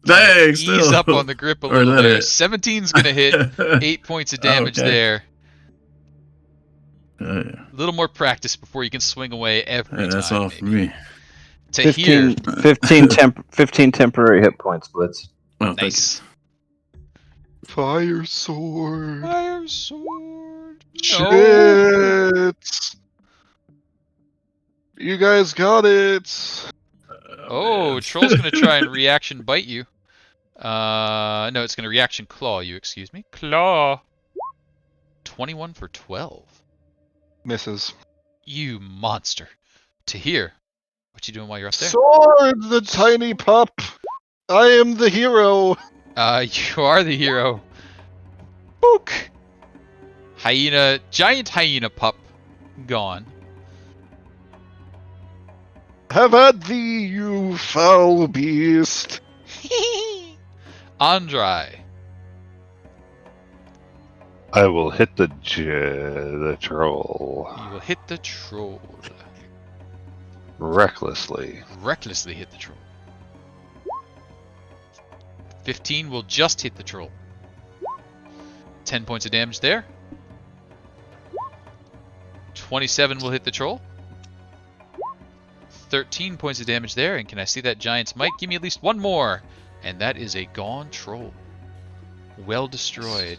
Dang, Ease still. up on the grip a Or little let there. it. 17's going to hit. 8 points of damage Okay. there. Yeah. A little more practice before you can swing away every time. That's all for maybe. me. Tahir. 15 temporary hit points, Blitz. Well, thank Nice. Fire sword. Fire sword. Shit. You guys got it. Oh, Troll's going to try and reaction bite you. No, it's going to reaction claw you, excuse me. Claw. 21 for 12. Misses. You monster. Tahir, what you doing while you're up there? Sword, the tiny pup. I am the hero. You are the hero. Book. Hyena, giant hyena pup, gone. Have at thee, you foul beast. Andry. I will hit the troll You will hit the troll. recklessly. Recklessly hit the troll. 15 will just hit the troll. 10 points of damage there. 27 will hit the troll. 13 points of damage there. And can I see that giant's might? Give me at least one more. And that is a gone troll. Well destroyed.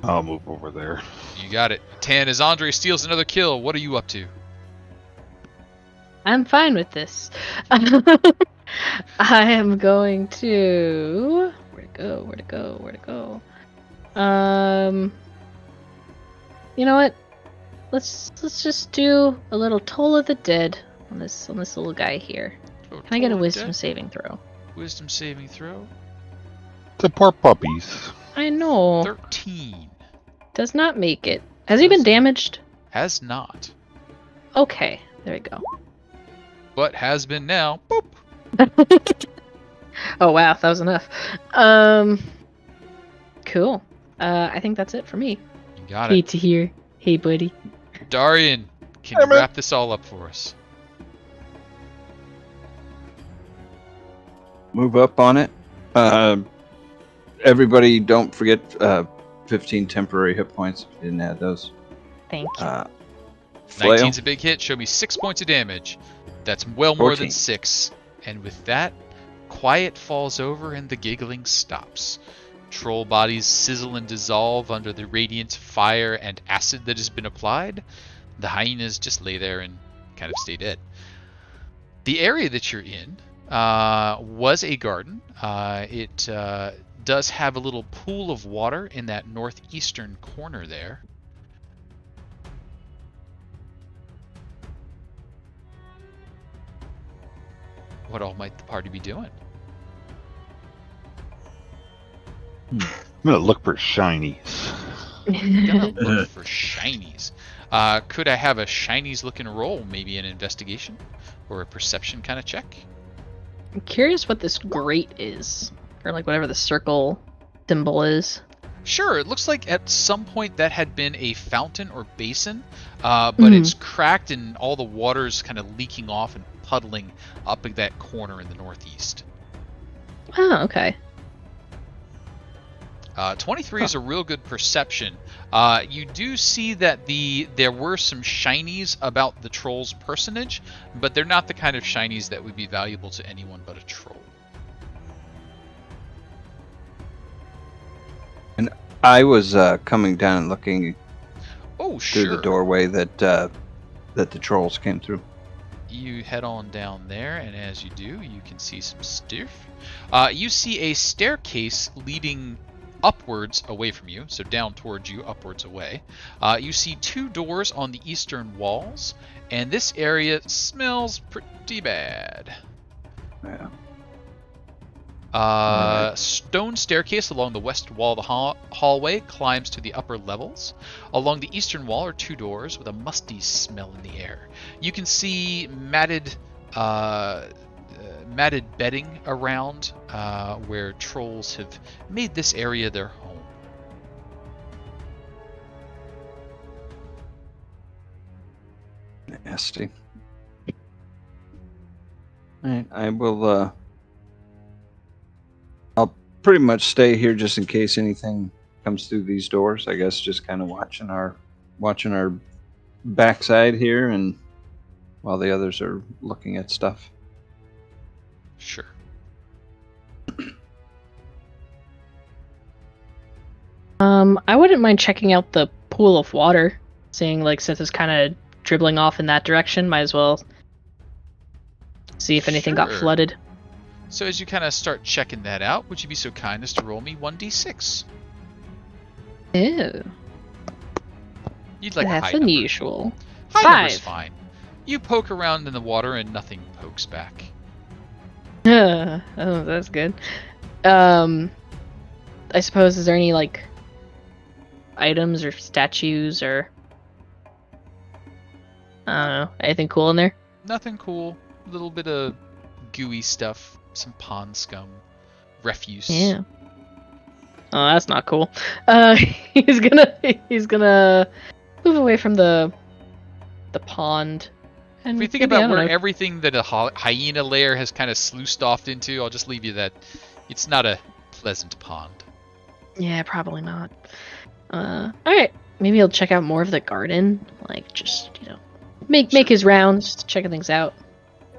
I'll move over there. You got it. Tann, as Andry steals another kill, what are you up to? I'm fine with this. I am going to... Where'd it go? You know what? Let's just do a little Toll of the Dead on this little guy here. Can I get a wisdom saving throw? Wisdom saving throw. The poor puppies. I know. 13. Does not make it. Has he been damaged? Has not. Okay, there we go. But has been now. Boop. Oh wow, that was enough. Cool. I think that's it for me. You got Hey it. Tahir. Hey buddy. Dahrian, can Hey, you man. wrap this all up for us? Move up on it. Everybody, don't forget 15 temporary hit points if you didn't add those. Thank you. Flail. 19's a big hit. Show me 6 points of damage. That's well more 14. than 6. And with that, quiet falls over and the giggling stops. Troll bodies sizzle and dissolve under the radiant fire and acid that has been applied. The hyenas just lay there and kind of stay dead. The area that you're in was a garden. It does have a little pool of water in that northeastern corner there. What all might the party be doing? I'm gonna look for shinies. Gonna look for shinies. Could I have a shinies looking roll? Maybe an investigation or a perception kind of check? I'm curious what this grate is. Or like whatever the circle symbol is. Sure, it looks like at some point that had been a fountain or basin, but it's cracked and all the water's kind of leaking off and puddling up in that corner in the northeast. Oh, okay. 23 is a real good perception. You do see that there were some shinies about the troll's personage, but they're not the kind of shinies that would be valuable to anyone but a troll. And I was coming down and looking Oh, through sure. the doorway that the trolls came through. You head on down there, and as you do, you can see some stuff. You see a staircase leading upwards away from you, so down towards you, upwards away. You see 2 doors on the eastern walls, and this area smells pretty bad. Yeah. Stone staircase along the west wall of the hallway climbs to the upper levels. Along the eastern wall are 2 doors with a musty smell in the air. You can see matted bedding around where trolls have made this area their home. Nasty. Alright, I will I'll pretty much stay here just in case anything comes through these doors. I guess just kind of watching our backside here, and while the others are looking at stuff. Sure. I wouldn't mind checking out the pool of water, seeing like since it's kind of dribbling off in that direction, might as well see if anything got Sure. flooded. So as you kind of start checking that out, would you be so kind as to roll me 1d6? Ew, You'd like a that's high number. unusual. High number's 5. fine. You poke around in the water and nothing pokes back. Oh, that's good. I suppose, is there any like items or statues or I don't know, anything cool in there? Nothing cool. A little bit of gooey stuff. Some pond scum. Refuse. Yeah. Oh, that's not cool. He's gonna move away from the pond. And If we think maybe, I about don't where know, everything that a hyena lair has kind of sluiced off into, I'll just leave you that it's not a pleasant pond. yeah, probably not. Alright. Maybe he'll check out more of the garden. Like, just, make his rounds, checking things out.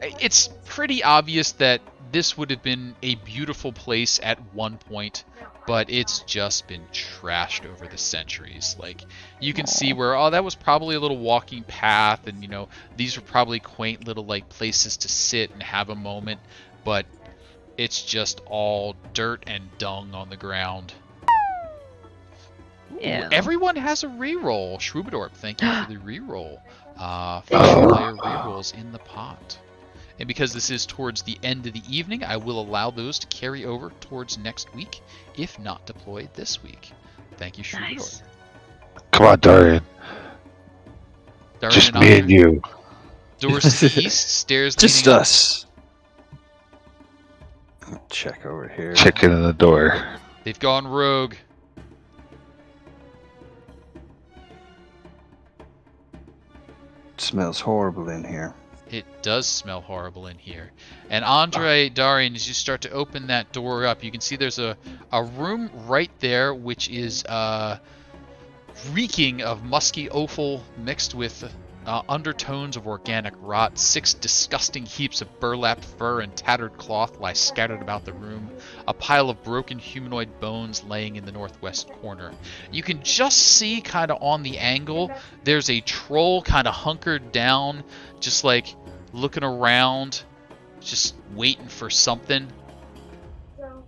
It's pretty obvious that this would have been a beautiful place at one point, but it's just been trashed over the centuries. Like, you can see where, that was probably a little walking path, and, these were probably quaint little, like, places to sit and have a moment, but it's just all dirt and dung on the ground. Yeah. Everyone has a reroll. Shrubadorp, thank you for the reroll. Facial layer rerolls in the pot. And because this is towards the end of the evening, I will allow those to carry over towards next week, if not deployed this week. Thank you, Shrubadorp. Nice. Come on, Dahrian. Dahrian Just and me and Andry. you. Doors to the east, stairs Just leading up. us. I'll check over here. Chicken in the door. They've gone rogue. Smells horrible in here. It does smell horrible in here. And Andry, Dahrian, as you start to open that door up, you can see there's a room right there which is reeking of musky offal mixed with undertones of organic rot. 6 disgusting heaps of burlap fur and tattered cloth lie scattered about the room. A pile of broken humanoid bones laying in the northwest corner. You can just see kind of on the angle, there's a troll kind of hunkered down, just like looking around, just waiting for something. So,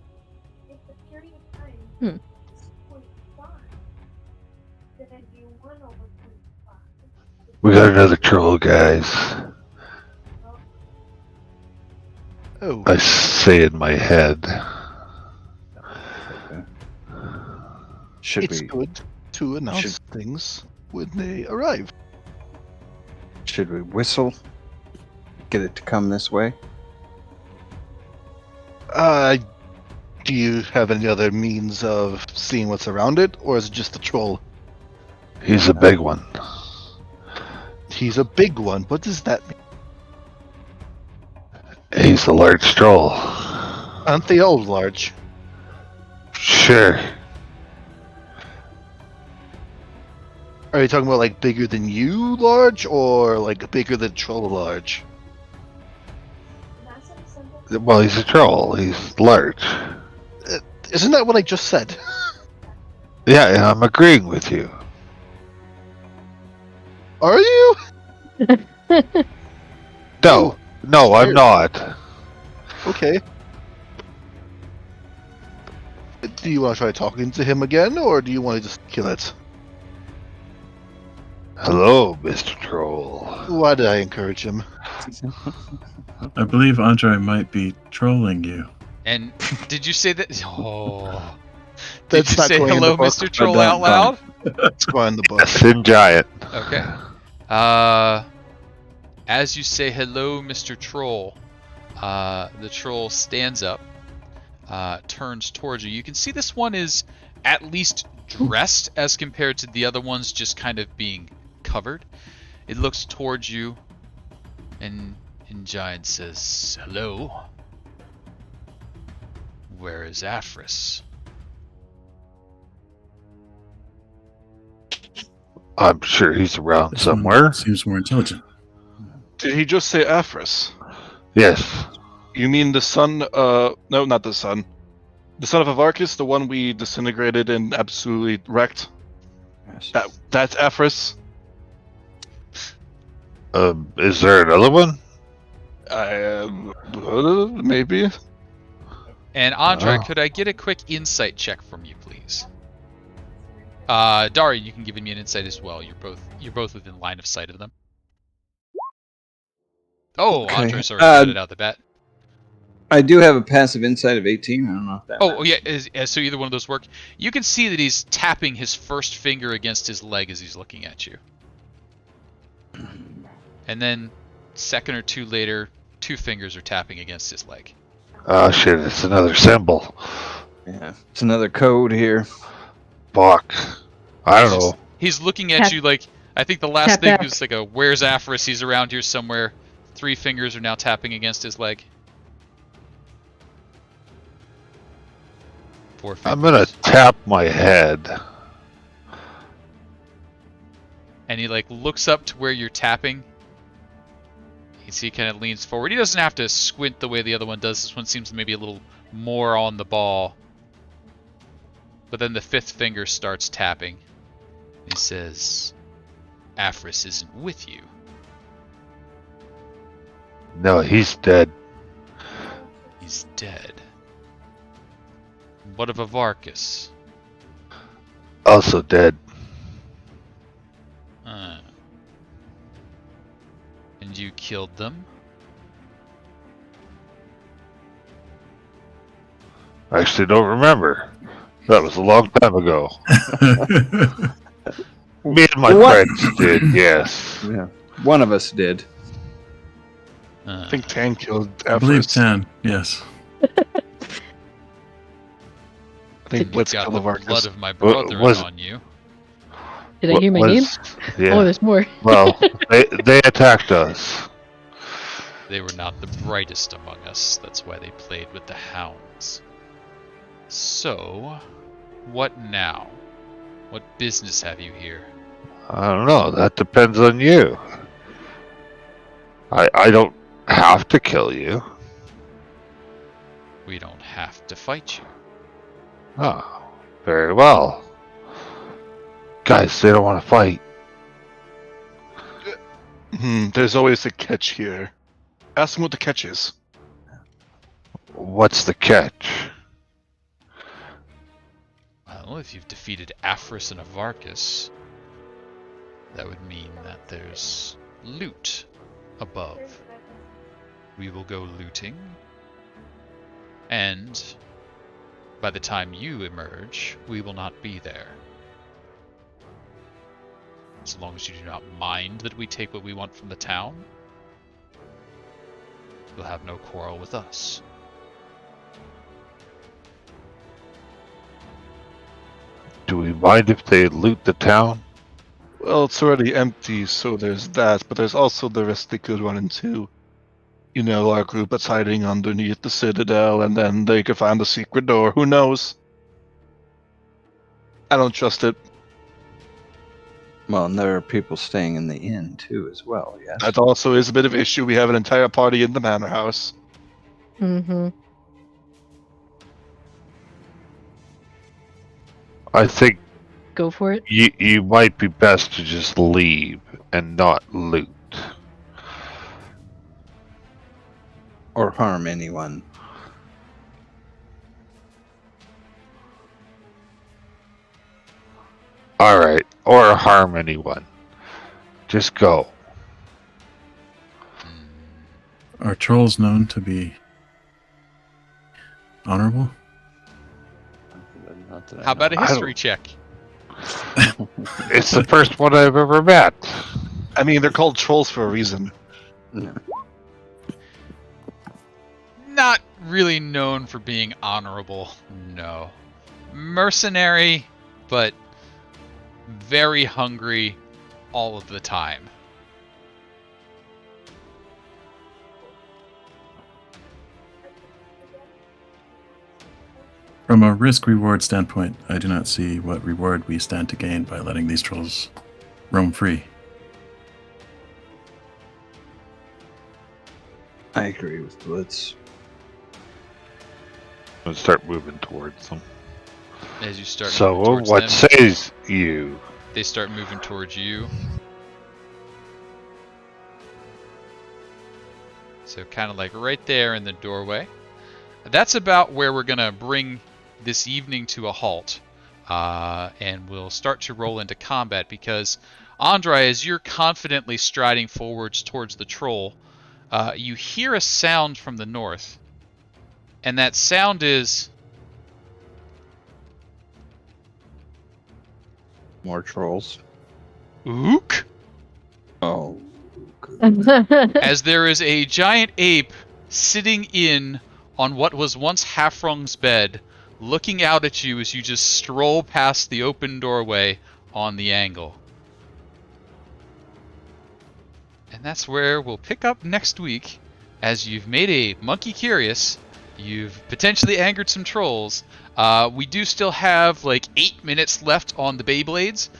it's a period of time. Hmm. 0.5. Then I'd be 1 over 0.5. We got another troll, guys. Oh, I say in my head. Should it's we good to announce things when they arrive. whistle? Get it to come this way? Do you have any other means of seeing what's around it, or is it just a troll? He's a big one. He's a big one. What does that mean? He's a large troll. Aren't they all large? Sure. Are you talking about like bigger than you large, or like bigger than troll large? That's a simple. Well, he's a troll. He's large. Isn't that what I just said? Yeah, and I'm agreeing with you. Are you? No, no, I'm Sure. not. Okay. Do you want to try talking to him again, or do you want to just kill it? Hello, Mr. Troll. Why did I encourage him? I believe Andry might be trolling you. And did you say that? Oh. That's Did you not say going in the hello, book. Mr. Troll, out loud? It's going in the book. Yes, in giant. Okay. As you say hello, Mr. Troll, the troll stands up, turns towards you. You can see this one is at least dressed as compared to the other ones just kind of being covered. It looks towards you and in giant says, "Hello. Where is Afris?" I'm sure he's around This one somewhere. seems more intelligent. Did he just say Afris? Yes. You mean the son? No, not the son. The son of Avarkus, the one we disintegrated and absolutely wrecked. Yes. That's Afris. Is there another one? Maybe. And Andry, Oh. could I get a quick insight check from you, please? Dahrian, you can give me an insight as well. You're both within line of sight of them. Oh, Okay. Andry's already got it out the bat. I do have a passive insight of 18. I don't know if that. Oh, yeah. So either one of those work. You can see that he's tapping his first finger against his leg as he's looking at you. And then, second or two later, two fingers are tapping against his leg. Oh shit, it's another symbol. Yeah, it's another code here. Fuck. I don't know. He's looking at Tap- you like, I think the last tap thing back. was like a, "Where's Afris?" He's around here somewhere. 3 fingers are now tapping against his leg. 4 fingers. I'm gonna tap my head. And he like looks up to where you're tapping. You can see he kind of leans forward. He doesn't have to squint the way the other one does. This one seems maybe a little more on the ball. But then the 5th finger starts tapping. He says, "Afris isn't with you." No, he's dead. He's dead. What of Avarkus? Also dead. And you killed them? I actually don't remember. That was a long time ago. Me and my What? friends did, yes. Yeah, one of us did. I think Tann killed I believe Afris. Tann, yes. I think Blitz got killed the blood Avarkus. of my brother was- on you. Did I hear my name? Yeah. Oh, there's more. Well, they attacked us. They were not the brightest among us. That's why they played with the hounds. So, what now? What business have you here? I don't know. That depends on you. I don't have to kill you. We don't have to fight you. Oh, very well. Guys, they don't want to fight. There's always a catch here. Ask him what the catch is. What's the catch? Well, if you've defeated Afris and Avarkus, that would mean that there's loot above. We will go looting, and by the time you emerge, we will not be there. As long as you do not mind that we take what we want from the town, you'll have no quarrel with us. Do we mind if they loot the town? Well, it's already empty, so there's that, but there's also the risk they could run into. You know, our group that's hiding underneath the citadel, and then they could find a secret door. Who knows? I don't trust it. Well, and there are people staying in the inn too, as well. Yes. That also is a bit of an issue. We have an entire party in the manor house. Mm-hmm. I think Go for it. you might be best to just leave and not loot. Or harm anyone. Alright, or harm anyone. Just go. Are trolls known to be honorable? Not that I How about a know. history check? It's the first one I've ever met. I mean, they're called trolls for a reason. No. Not really known for being honorable, no. Mercenary, but very hungry all of the time. From a risk-reward standpoint, I do not see what reward we stand to gain by letting these trolls roam free. I agree with Blitz. And start moving towards them. As you start So, moving towards what them, says you? they start moving towards you. So kind of like right there in the doorway. That's about where we're going to bring this evening to a halt. And we'll start to roll into combat because, Andry, as you're confidently striding forwards towards the troll, you hear a sound from the north. And that sound is... More trolls. Ook! Oh. As there is a giant ape sitting in on what was once Hafrung's bed, looking out at you as you just stroll past the open doorway on the angle. And that's where we'll pick up next week, as you've made a monkey curious, you've potentially angered some trolls. We do still have like 8 minutes left on the Beyblades,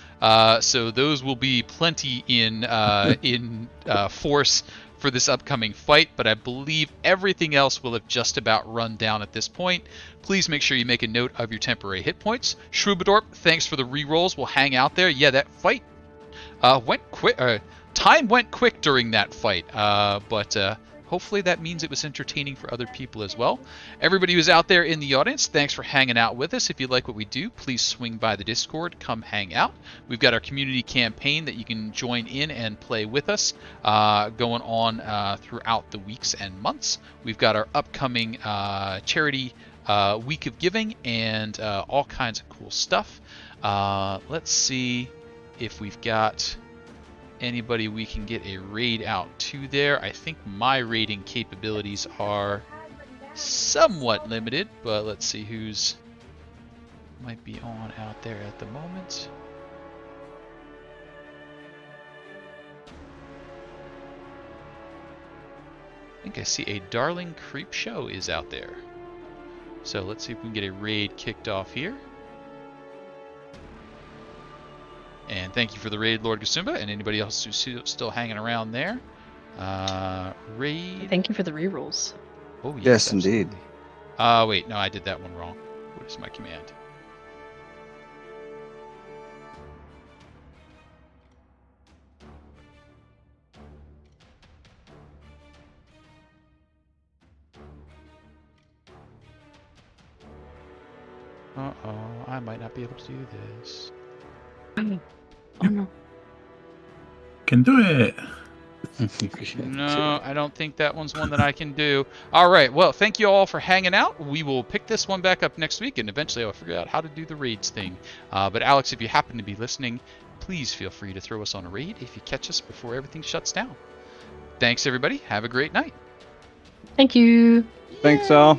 so those will be plenty in force for this upcoming fight, but I believe everything else will have just about run down at this point. Please make sure you make a note of your temporary hit points. Shrubadorp, thanks for the rerolls. We'll hang out there. Yeah, that fight went quick. Time went quick during that fight, but hopefully that means it was entertaining for other people as well. Everybody who's out there in the audience, thanks for hanging out with us. If you like what we do, please swing by the Discord, come hang out. We've got our community campaign that you can join in and play with us going on throughout the weeks and months. We've got our upcoming charity week of giving and all kinds of cool stuff. Let's see if we've got anybody we can get a raid out to there. I think my raiding capabilities are somewhat limited, but let's see who's might be on out there at the moment. I think I see a Darling Creep Show is out there. So let's see if we can get a raid kicked off here. And thank you for the raid, Lord Gasumba, and anybody else who's still hanging around there. Raid. Thank you for the rerolls. Oh, Yes, indeed. Wait, no, I did that one wrong. What is my command? Uh-oh, I might not be able to do this. Oh no. Can do it. No, I don't think that one's one that I can do. All right, well, thank you all for hanging out. We will pick this one back up next week, and eventually I'll figure out how to do the raids thing. But Alex, if you happen to be listening, please feel free to throw us on a raid if you catch us before everything shuts down. Thanks, everybody. Have a great night. Thank you. Thanks, all.